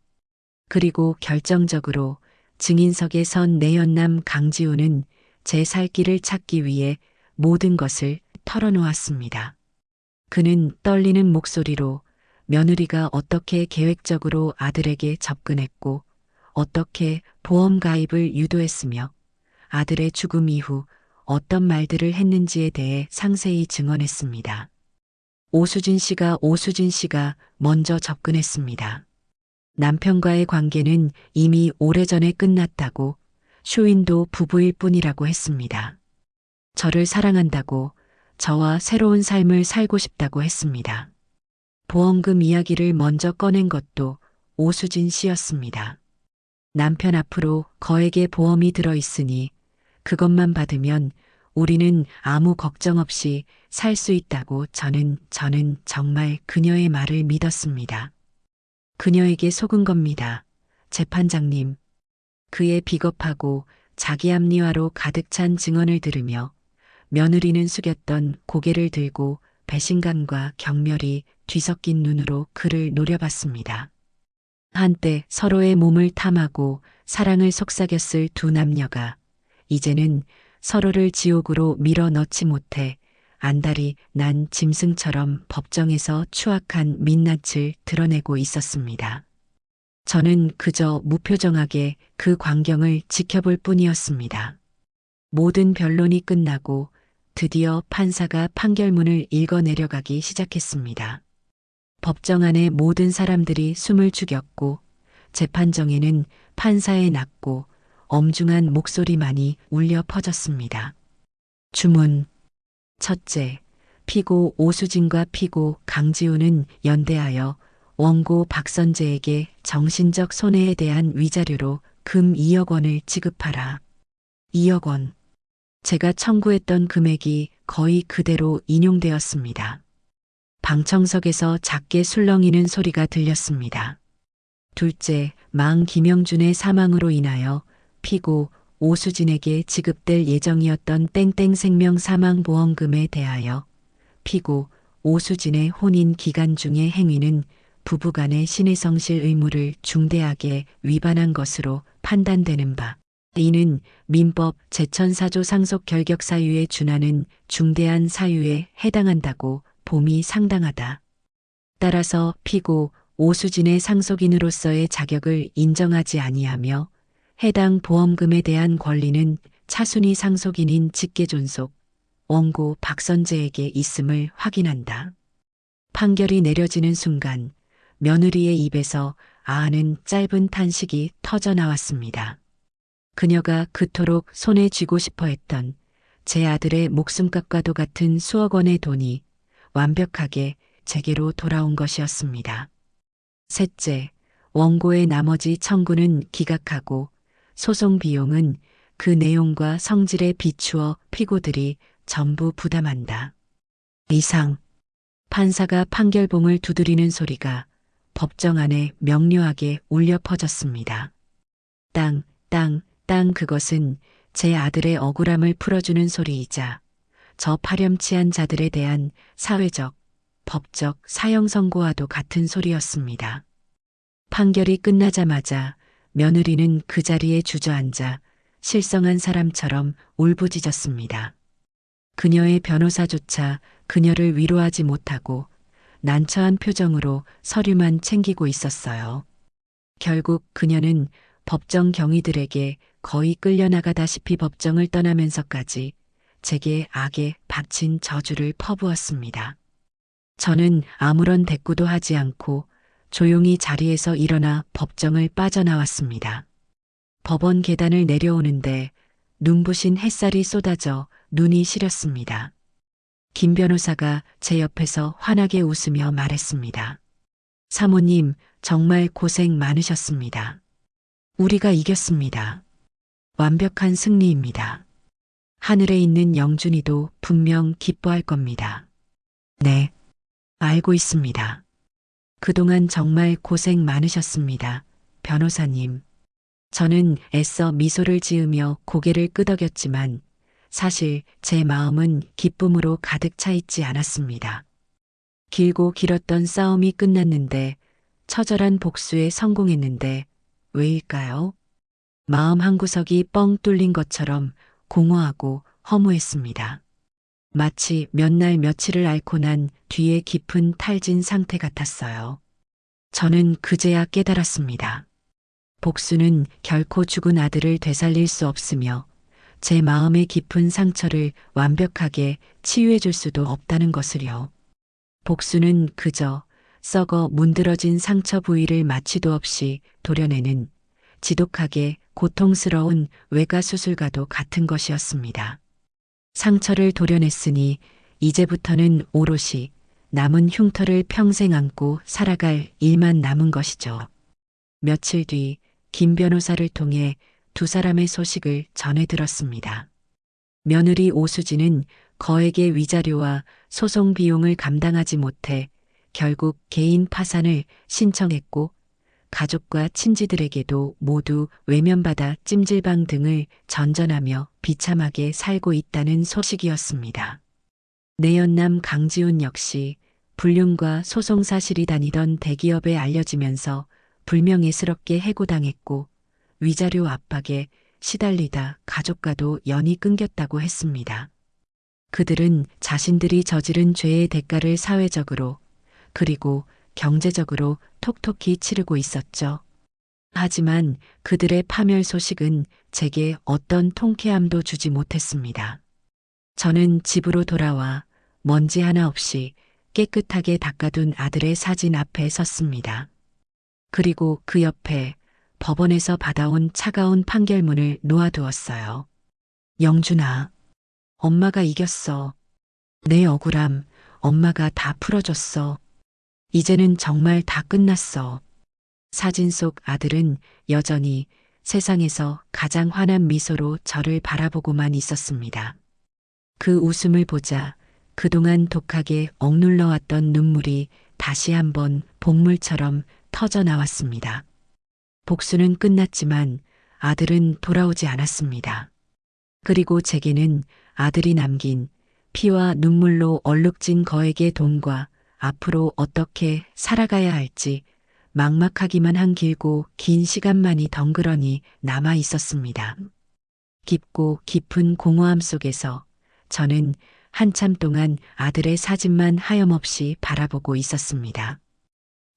그리고 결정적으로 증인석에 선 내연남 강지훈은 제 살 길을 찾기 위해 모든 것을 털어놓았습니다. 그는 떨리는 목소리로 며느리가 어떻게 계획적으로 아들에게 접근했고 어떻게 보험 가입을 유도했으며 아들의 죽음 이후 어떤 말들을 했는지에 대해 상세히 증언했습니다. 오수진 씨가 먼저 접근했습니다. 남편과의 관계는 이미 오래전에 끝났다고 쇼인도 부부일 뿐이라고 했습니다. 저를 사랑한다고 저와 새로운 삶을 살고 싶다고 했습니다. 보험금 이야기를 먼저 꺼낸 것도 오수진 씨였습니다. 남편 앞으로 거액의 보험이 들어있으니 그것만 받으면 우리는 아무 걱정 없이 살 수 있다고 저는 정말 그녀의 말을 믿었습니다. 그녀에게 속은 겁니다. 재판장님. 그의 비겁하고 자기 합리화로 가득 찬 증언을 들으며 며느리는 숙였던 고개를 들고 배신감과 경멸이 뒤섞인 눈으로 그를 노려봤습니다. 한때 서로의 몸을 탐하고 사랑을 속삭였을 두 남녀가 이제는 서로를 지옥으로 밀어 넣지 못해 안달이 난 짐승처럼 법정에서 추악한 민낯을 드러내고 있었습니다. 저는 그저 무표정하게 그 광경을 지켜볼 뿐이었습니다. 모든 변론이 끝나고 드디어 판사가 판결문을 읽어 내려가기 시작했습니다. 법정 안에 모든 사람들이 숨을 죽였고 재판정에는 판사의 낮고 엄중한 목소리만이 울려 퍼졌습니다. 주문. 첫째, 피고 오수진과 피고 강지우는 연대하여 원고 박선재에게 정신적 손해에 대한 위자료로 금 2억 원을 지급하라. 2억 원. 제가 청구했던 금액이 거의 그대로 인용되었습니다. 방청석에서 작게 술렁이는 소리가 들렸습니다. 둘째, 망 김영준의 사망으로 인하여 피고 오수진에게 지급될 예정이었던 땡땡생명 사망보험금에 대하여 피고 오수진의 혼인 기간 중의 행위는 부부간의 신의성실 의무를 중대하게 위반한 것으로 판단되는 바, 이는 민법 제14조 상속 결격 사유에 준하는 중대한 사유에 해당한다고 봄이 상당하다. 따라서 피고 오수진의 상속인으로서의 자격을 인정하지 아니하며 해당 보험금에 대한 권리는 차순위 상속인인 직계존속 원고 박선재에게 있음을 확인한다. 판결이 내려지는 순간 며느리의 입에서 아하는 짧은 탄식이 터져 나왔습니다. 그녀가 그토록 손에 쥐고 싶어 했던 제 아들의 목숨값과도 같은 수억 원의 돈이 완벽하게 제게로 돌아온 것이었습니다. 셋째, 원고의 나머지 청구는 기각하고 소송 비용은 그 내용과 성질에 비추어 피고들이 전부 부담한다. 이상. 판사가 판결봉을 두드리는 소리가 법정 안에 명료하게 울려 퍼졌습니다. 땅, 그것은 제 아들의 억울함을 풀어주는 소리이자 저 파렴치한 자들에 대한 사회적, 법적 사형 선고와도 같은 소리였습니다. 판결이 끝나자마자 며느리는 그 자리에 주저앉아 실성한 사람처럼 울부짖었습니다. 그녀의 변호사조차 그녀를 위로하지 못하고 난처한 표정으로 서류만 챙기고 있었어요. 결국 그녀는 법정 경위들에게 거의 끌려나가다시피 법정을 떠나면서까지 제게 악에 박친 저주를 퍼부었습니다. 저는 아무런 대꾸도 하지 않고 조용히 자리에서 일어나 법정을 빠져나왔습니다. 법원 계단을 내려오는데 눈부신 햇살이 쏟아져 눈이 시렸습니다. 김 변호사가 제 옆에서 환하게 웃으며 말했습니다. 사모님, 정말 고생 많으셨습니다. 우리가 이겼습니다. 완벽한 승리입니다. 하늘에 있는 영준이도 분명 기뻐할 겁니다. 네, 알고 있습니다. 그동안 정말 고생 많으셨습니다. 변호사님. 저는 애써 미소를 지으며 고개를 끄덕였지만 사실 제 마음은 기쁨으로 가득 차 있지 않았습니다. 길고 길었던 싸움이 끝났는데 처절한 복수에 성공했는데 왜일까요? 마음 한구석이 뻥 뚫린 것처럼 공허하고 허무했습니다. 마치 몇 날 며칠을 앓고 난 뒤에 깊은 탈진 상태 같았어요. 저는 그제야 깨달았습니다. 복수는 결코 죽은 아들을 되살릴 수 없으며 제 마음의 깊은 상처를 완벽하게 치유해 줄 수도 없다는 것을요. 복수는 그저 썩어 문드러진 상처 부위를 마취도 없이 도려내는 지독하게 고통스러운 외과 수술과도 같은 것이었습니다. 상처를 도려냈으니 이제부터는 오롯이 남은 흉터를 평생 안고 살아갈 일만 남은 것이죠. 며칠 뒤 김 변호사를 통해 두 사람의 소식을 전해 들었습니다. 며느리 오수진은 거액의 위자료와 소송 비용을 감당하지 못해 결국 개인 파산을 신청했고 가족과 친지들에게도 모두 외면받아 찜질방 등을 전전하며 비참하게 살고 있다는 소식이었습니다. 내연남 강지훈 역시 불륜과 소송 사실이 다니던 대기업에 알려지면서 불명예스럽게 해고당했고 위자료 압박에 시달리다 가족과도 연이 끊겼다고 했습니다. 그들은 자신들이 저지른 죄의 대가를 사회적으로 그리고 경제적으로 톡톡히 치르고 있었죠. 하지만 그들의 파멸 소식은 제게 어떤 통쾌함도 주지 못했습니다. 저는 집으로 돌아와 먼지 하나 없이 깨끗하게 닦아둔 아들의 사진 앞에 섰습니다. 그리고 그 옆에 법원에서 받아온 차가운 판결문을 놓아두었어요. 영준아, 엄마가 이겼어. 내 억울함, 엄마가 다 풀어줬어. 이제는 정말 다 끝났어. 사진 속 아들은 여전히 세상에서 가장 환한 미소로 저를 바라보고만 있었습니다. 그 웃음을 보자 그동안 독하게 억눌러왔던 눈물이 다시 한번 복물처럼 터져 나왔습니다. 복수는 끝났지만 아들은 돌아오지 않았습니다. 그리고 제게는 아들이 남긴 피와 눈물로 얼룩진 거액의 돈과 앞으로 어떻게 살아가야 할지 막막하기만 한 길고 긴 시간만이 덩그러니 남아 있었습니다. 깊고 깊은 공허함 속에서 저는 한참 동안 아들의 사진만 하염없이 바라보고 있었습니다.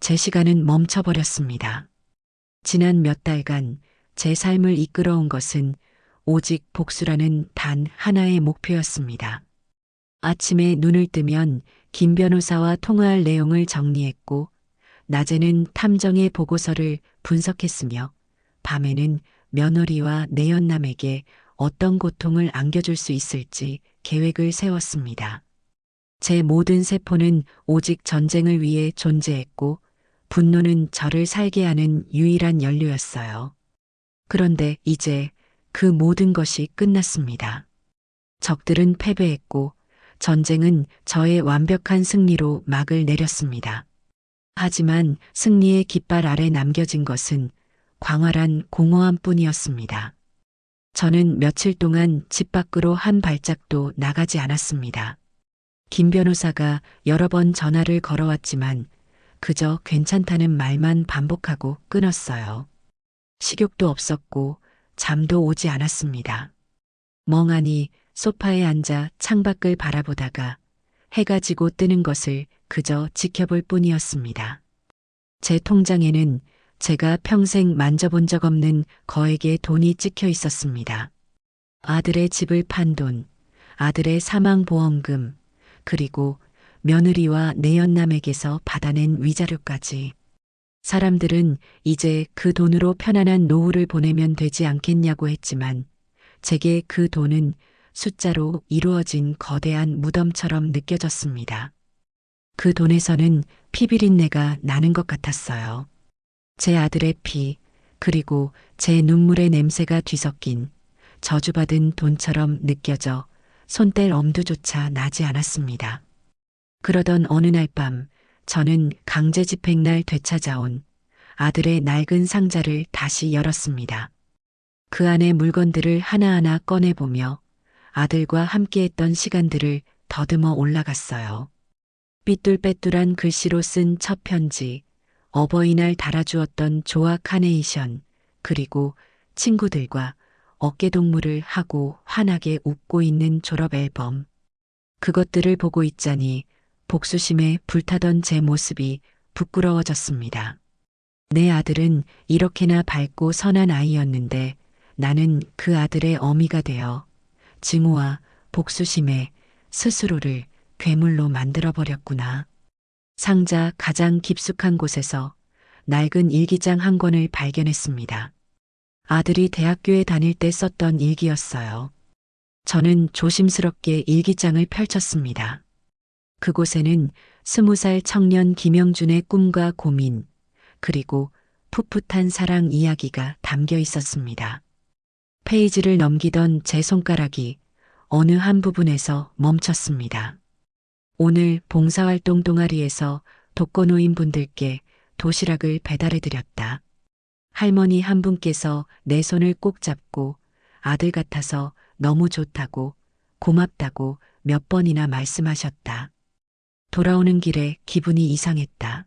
제 시간은 멈춰버렸습니다. 지난 몇 달간 제 삶을 이끌어온 것은 오직 복수라는 단 하나의 목표였습니다. 아침에 눈을 뜨면 김 변호사와 통화할 내용을 정리했고, 낮에는 탐정의 보고서를 분석했으며, 밤에는 며느리와 내연남에게 어떤 고통을 안겨줄 수 있을지 계획을 세웠습니다. 제 모든 세포는 오직 전쟁을 위해 존재했고, 분노는 저를 살게 하는 유일한 연료였어요. 그런데 이제 그 모든 것이 끝났습니다. 적들은 패배했고, 전쟁은 저의 완벽한 승리로 막을 내렸습니다. 하지만 승리의 깃발 아래 남겨진 것은 광활한 공허함 뿐이었습니다. 저는 며칠 동안 집 밖으로 한 발짝도 나가지 않았습니다. 김 변호사가 여러 번 전화를 걸어왔지만 그저 괜찮다는 말만 반복하고 끊었어요. 식욕도 없었고 잠도 오지 않았습니다. 멍하니 소파에 앉아 창밖을 바라보다가 해가 지고 뜨는 것을 그저 지켜볼 뿐이었습니다. 제 통장에는 제가 평생 만져본 적 없는 거액의 돈이 찍혀 있었습니다. 아들의 집을 판 돈, 아들의 사망보험금, 그리고 며느리와 내연남에게서 받아낸 위자료까지. 사람들은 이제 그 돈으로 편안한 노후를 보내면 되지 않겠냐고 했지만 제게 그 돈은 숫자로 이루어진 거대한 무덤처럼 느껴졌습니다. 그 돈에서는 피비린내가 나는 것 같았어요. 제 아들의 피, 그리고 제 눈물의 냄새가 뒤섞인 저주받은 돈처럼 느껴져 손뗄 엄두조차 나지 않았습니다. 그러던 어느 날 밤 저는 강제집행날 되찾아온 아들의 낡은 상자를 다시 열었습니다. 그 안의 물건들을 하나하나 꺼내보며 아들과 함께했던 시간들을 더듬어 올라갔어요. 삐뚤빼뚤한 글씨로 쓴 첫 편지, 어버이날 달아주었던 조화 카네이션, 그리고 친구들과 어깨동무를 하고 환하게 웃고 있는 졸업 앨범. 그것들을 보고 있자니 복수심에 불타던 제 모습이 부끄러워졌습니다. 내 아들은 이렇게나 밝고 선한 아이였는데 나는 그 아들의 어미가 되어 증오와 복수심에 스스로를 괴물로 만들어버렸구나. 상자 가장 깊숙한 곳에서 낡은 일기장 한 권을 발견했습니다. 아들이 대학교에 다닐 때 썼던 일기였어요. 저는 조심스럽게 일기장을 펼쳤습니다. 그곳에는 20살 청년 김영준의 꿈과 고민, 그리고 풋풋한 사랑 이야기가 담겨 있었습니다. 페이지를 넘기던 제 손가락이 어느 한 부분에서 멈췄습니다. 오늘 봉사활동 동아리에서 독거노인분들께 도시락을 배달해드렸다. 할머니 한 분께서 내 손을 꼭 잡고 아들 같아서 너무 좋다고 고맙다고 몇 번이나 말씀하셨다. 돌아오는 길에 기분이 이상했다.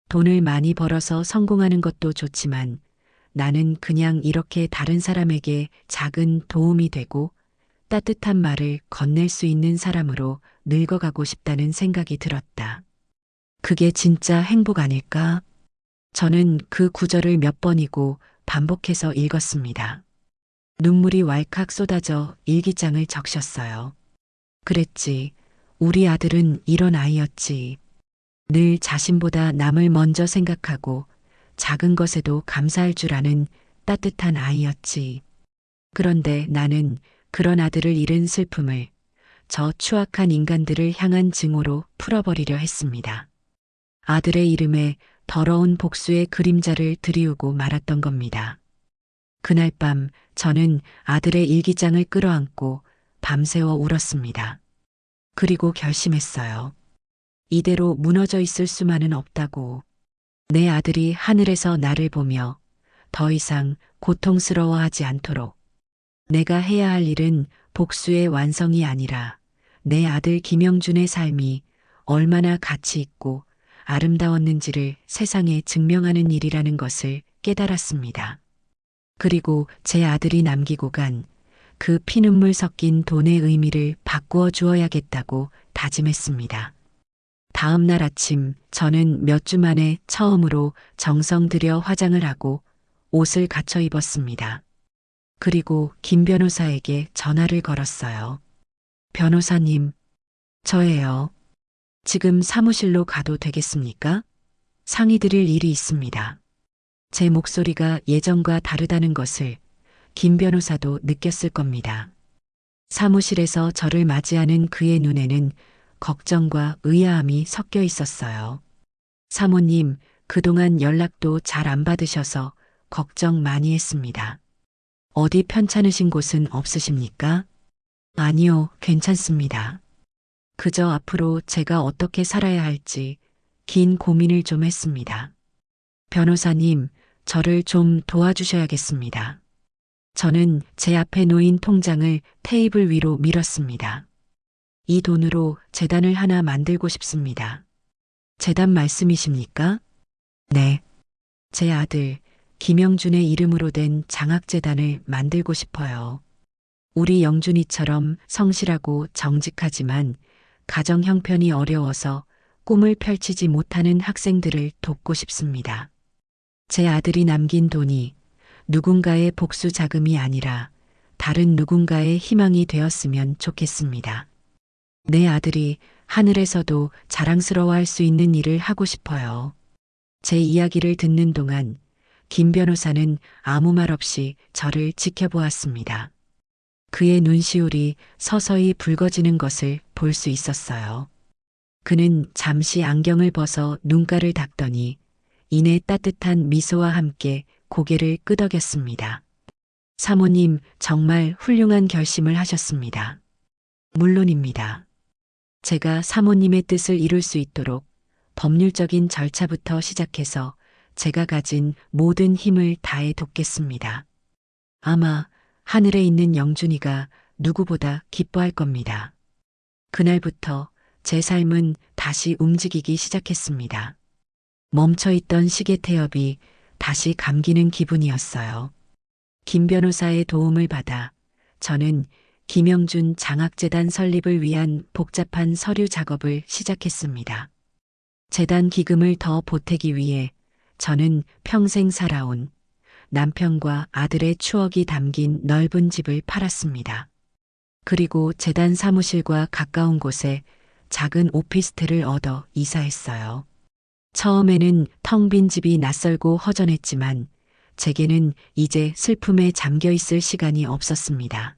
돈을 많이 벌어서 성공하는 것도 좋지만 나는 그냥 이렇게 다른 사람에게 작은 도움이 되고 따뜻한 말을 건넬 수 있는 사람으로 늙어가고 싶다는 생각이 들었다. 그게 진짜 행복 아닐까? 저는 그 구절을 몇 번이고 반복해서 읽었습니다. 눈물이 왈칵 쏟아져 일기장을 적셨어요. 그랬지. 우리 아들은 이런 아이였지. 늘 자신보다 남을 먼저 생각하고 작은 것에도 감사할 줄 아는 따뜻한 아이였지. 그런데 나는 그런 아들을 잃은 슬픔을 저 추악한 인간들을 향한 증오로 풀어버리려 했습니다. 아들의 이름에 더러운 복수의 그림자를 드리우고 말았던 겁니다. 그날 밤 저는 아들의 일기장을 끌어안고 밤새워 울었습니다. 그리고 결심했어요. 이대로 무너져 있을 수만은 없다고. 내 아들이 하늘에서 나를 보며 더 이상 고통스러워하지 않도록 내가 해야 할 일은 복수의 완성이 아니라 내 아들 김영준의 삶이 얼마나 가치 있고 아름다웠는지를 세상에 증명하는 일이라는 것을 깨달았습니다. 그리고 제 아들이 남기고 간 그 피눈물 섞인 돈의 의미를 바꾸어 주어야겠다고 다짐했습니다. 다음 날 아침 저는 몇 주 만에 처음으로 정성 들여 화장을 하고 옷을 갖춰 입었습니다. 그리고 김 변호사에게 전화를 걸었어요. 변호사님, 저예요. 지금 사무실로 가도 되겠습니까? 상의드릴 일이 있습니다. 제 목소리가 예전과 다르다는 것을 김 변호사도 느꼈을 겁니다. 사무실에서 저를 맞이하는 그의 눈에는 걱정과 의아함이 섞여 있었어요. 사모님, 그동안 연락도 잘 안 받으셔서 걱정 많이 했습니다. 어디 편찮으신 곳은 없으십니까? 아니요, 괜찮습니다. 그저 앞으로 제가 어떻게 살아야 할지 긴 고민을 좀 했습니다. 변호사님, 저를 좀 도와주셔야겠습니다. 저는 제 앞에 놓인 통장을 테이블 위로 밀었습니다. 이 돈으로 재단을 하나 만들고 싶습니다. 재단 말씀이십니까? 네. 제 아들 김영준의 이름으로 된 장학재단을 만들고 싶어요. 우리 영준이처럼 성실하고 정직하지만 가정 형편이 어려워서 꿈을 펼치지 못하는 학생들을 돕고 싶습니다. 제 아들이 남긴 돈이 누군가의 복수 자금이 아니라 다른 누군가의 희망이 되었으면 좋겠습니다. 내 아들이 하늘에서도 자랑스러워할 수 있는 일을 하고 싶어요. 제 이야기를 듣는 동안 김 변호사는 아무 말 없이 저를 지켜보았습니다. 그의 눈시울이 서서히 붉어지는 것을 볼 수 있었어요. 그는 잠시 안경을 벗어 눈가를 닦더니 이내 따뜻한 미소와 함께 고개를 끄덕였습니다. 사모님, 정말 훌륭한 결심을 하셨습니다. 물론입니다. 제가 사모님의 뜻을 이룰 수 있도록 법률적인 절차부터 시작해서 제가 가진 모든 힘을 다해 돕겠습니다. 아마 하늘에 있는 영준이가 누구보다 기뻐할 겁니다. 그날부터 제 삶은 다시 움직이기 시작했습니다. 멈춰있던 시계 태엽이 다시 감기는 기분이었어요. 김 변호사의 도움을 받아 저는 김영준 장학재단 설립을 위한 복잡한 서류 작업을 시작했습니다. 재단 기금을 더 보태기 위해 저는 평생 살아온 남편과 아들의 추억이 담긴 넓은 집을 팔았습니다. 그리고 재단 사무실과 가까운 곳에 작은 오피스텔을 얻어 이사했어요. 처음에는 텅 빈 집이 낯설고 허전했지만 제게는 이제 슬픔에 잠겨 있을 시간이 없었습니다.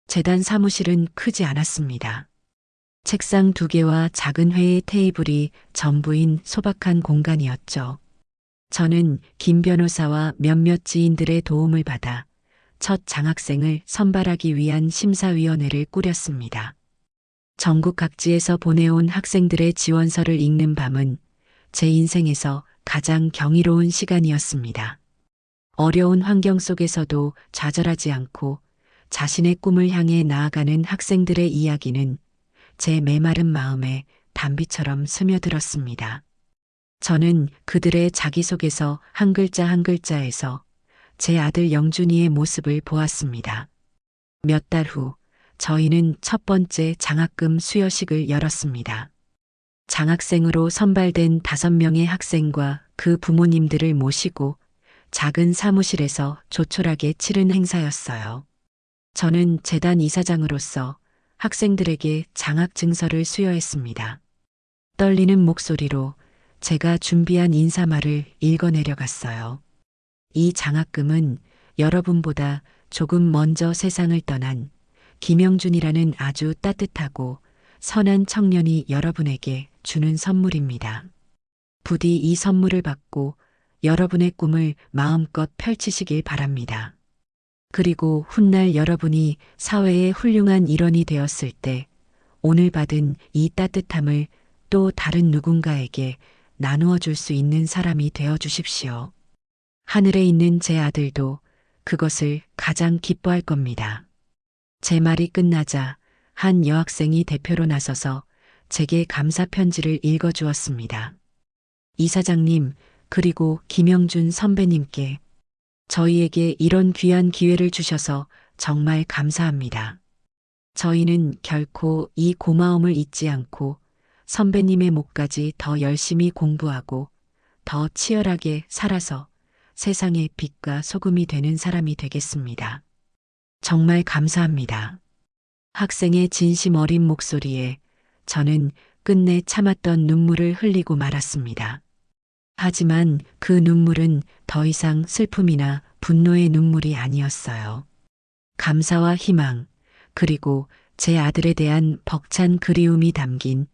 재단 사무실은 크지 않았습니다. 책상 2개와 작은 회의 테이블이 전부인 소박한 공간이었죠. 저는 김 변호사와 몇몇 지인들의 도움을 받아 첫 장학생을 선발하기 위한 심사위원회를 꾸렸습니다. 전국 각지에서 보내온 학생들의 지원서를 읽는 밤은 제 인생에서 가장 경이로운 시간이었습니다. 어려운 환경 속에서도 좌절하지 않고 자신의 꿈을 향해 나아가는 학생들의 이야기는 제 메마른 마음에 단비처럼 스며들었습니다. 저는 그들의 자기소개서 한 글자 한 글자에서 제 아들 영준이의 모습을 보았습니다. 몇 달 후 저희는 첫 번째 장학금 수여식을 열었습니다. 장학생으로 선발된 5명의 학생과 그 부모님들을 모시고 작은 사무실에서 조촐하게 치른 행사였어요. 저는 재단 이사장으로서 학생들에게 장학 증서를 수여했습니다. 떨리는 목소리로 제가 준비한 인사말을 읽어내려갔어요. 이 장학금은 여러분보다 조금 먼저 세상을 떠난 김영준이라는 아주 따뜻하고 선한 청년이 여러분에게 주는 선물입니다. 부디 이 선물을 받고 여러분의 꿈을 마음껏 펼치시길 바랍니다. 그리고 훗날 여러분이 사회의 훌륭한 일원이 되었을 때 오늘 받은 이 따뜻함을 또 다른 누군가에게 나누어 줄 수 있는 사람이 되어 주십시오. 하늘에 있는 제 아들도 그것을 가장 기뻐할 겁니다. 제 말이 끝나자 한 여학생이 대표로 나서서 제게 감사 편지를 읽어주었습니다. 이사장님, 그리고 김영준 선배님께 저희에게 이런 귀한 기회를 주셔서 정말 감사합니다. 저희는 결코 이 고마움을 잊지 않고 선배님의 목까지 더 열심히 공부하고 더 치열하게 살아서 세상의 빛과 소금이 되는 사람이 되겠습니다. 정말 감사합니다. 학생의 진심 어린 목소리에 저는 끝내 참았던 눈물을 흘리고 말았습니다. 하지만 그 눈물은 더 이상 슬픔이나 분노의 눈물이 아니었어요. 감사와 희망, 그리고 제 아들에 대한 벅찬 그리움이 담긴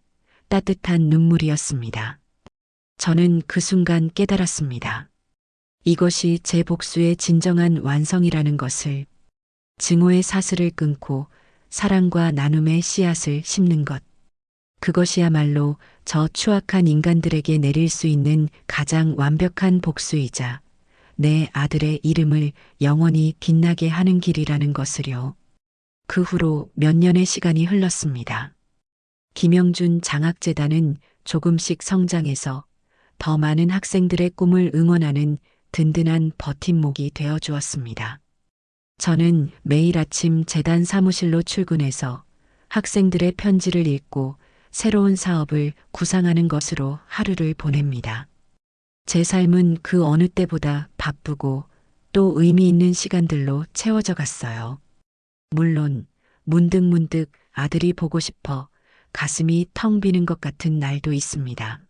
따뜻한 눈물이었습니다. 저는 그 순간 깨달았습니다. 이것이 제 복수의 진정한 완성이라는 것을, 증오의 사슬을 끊고 사랑과 나눔의 씨앗을 심는 것. 그것이야말로 저 추악한 인간들에게 내릴 수 있는 가장 완벽한 복수이자 내 아들의 이름을 영원히 빛나게 하는 길이라는 것을요. 그 후로 몇 년의 시간이 흘렀습니다. 김영준 장학재단은 조금씩 성장해서 더 많은 학생들의 꿈을 응원하는 든든한 버팀목이 되어 주었습니다. 저는 매일 아침 재단 사무실로 출근해서 학생들의 편지를 읽고 새로운 사업을 구상하는 것으로 하루를 보냅니다. 제 삶은 그 어느 때보다 바쁘고 또 의미 있는 시간들로 채워져 갔어요. 물론 문득문득 아들이 보고 싶어 가슴이 텅 비는 것 같은 날도 있습니다.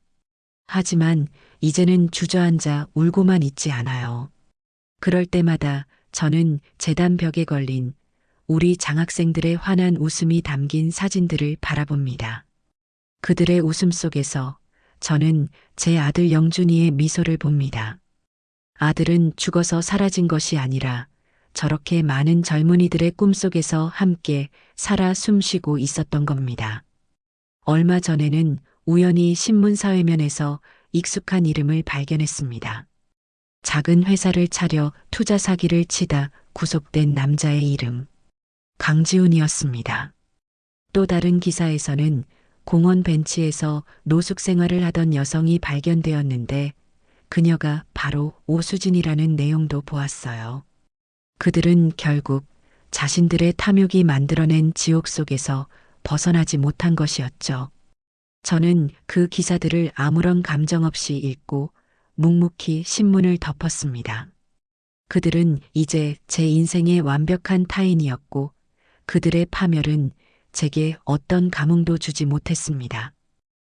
하지만 이제는 주저앉아 울고만 있지 않아요. 그럴 때마다 저는 재단 벽에 걸린 우리 장학생들의 환한 웃음이 담긴 사진들을 바라봅니다. 그들의 웃음 속에서 저는 제 아들 영준이의 미소를 봅니다. 아들은 죽어서 사라진 것이 아니라 저렇게 많은 젊은이들의 꿈속에서 함께 살아 숨쉬고 있었던 겁니다. 얼마 전에는 우연히 신문사회면에서 익숙한 이름을 발견했습니다. 작은 회사를 차려 투자 사기를 치다 구속된 남자의 이름. 강지훈이었습니다. 또 다른 기사에서는 공원 벤치에서 노숙 생활을 하던 여성이 발견되었는데 그녀가 바로 오수진이라는 내용도 보았어요. 그들은 결국 자신들의 탐욕이 만들어낸 지옥 속에서 벗어나지 못한 것이었죠. 저는 그 기사들을 아무런 감정 없이 읽고 묵묵히 신문을 덮었습니다. 그들은 이제 제 인생의 완벽한 타인이었고 그들의 파멸은 제게 어떤 감흥도 주지 못했습니다.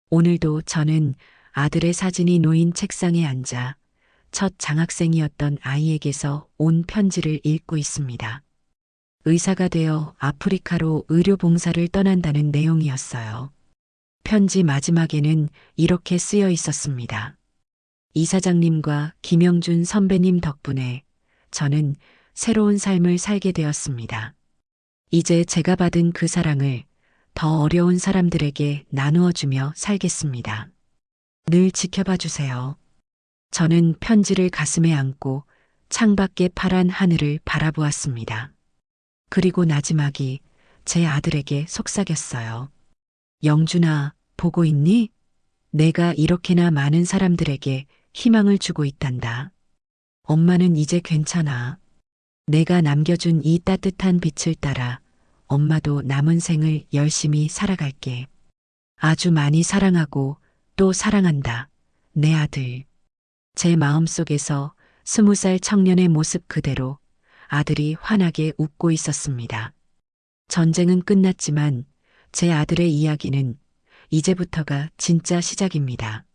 오늘도 저는 아들의 사진이 놓인 책상에 앉아 첫 장학생이었던 아이에게서 온 편지를 읽고 있습니다. 의사가 되어 아프리카로 의료 봉사를 떠난다는 내용이었어요. 편지 마지막에는 이렇게 쓰여 있었습니다. 이사장님과 김영준 선배님 덕분에 저는 새로운 삶을 살게 되었습니다. 이제 제가 받은 그 사랑을 더 어려운 사람들에게 나누어 주며 살겠습니다. 늘 지켜봐 주세요. 저는 편지를 가슴에 안고 창밖의 파란 하늘을 바라보았습니다. 그리고 나지막이 제 아들에게 속삭였어요. 영준아, 보고 있니? 내가 이렇게나 많은 사람들에게 희망을 주고 있단다. 엄마는 이제 괜찮아. 내가 남겨준 이 따뜻한 빛을 따라 엄마도 남은 생을 열심히 살아갈게. 아주 많이 사랑하고 또 사랑한다. 내 아들. 제 마음속에서 20살 청년의 모습 그대로 아들이 환하게 웃고 있었습니다. 전쟁은 끝났지만 제 아들의 이야기는 이제부터가 진짜 시작입니다.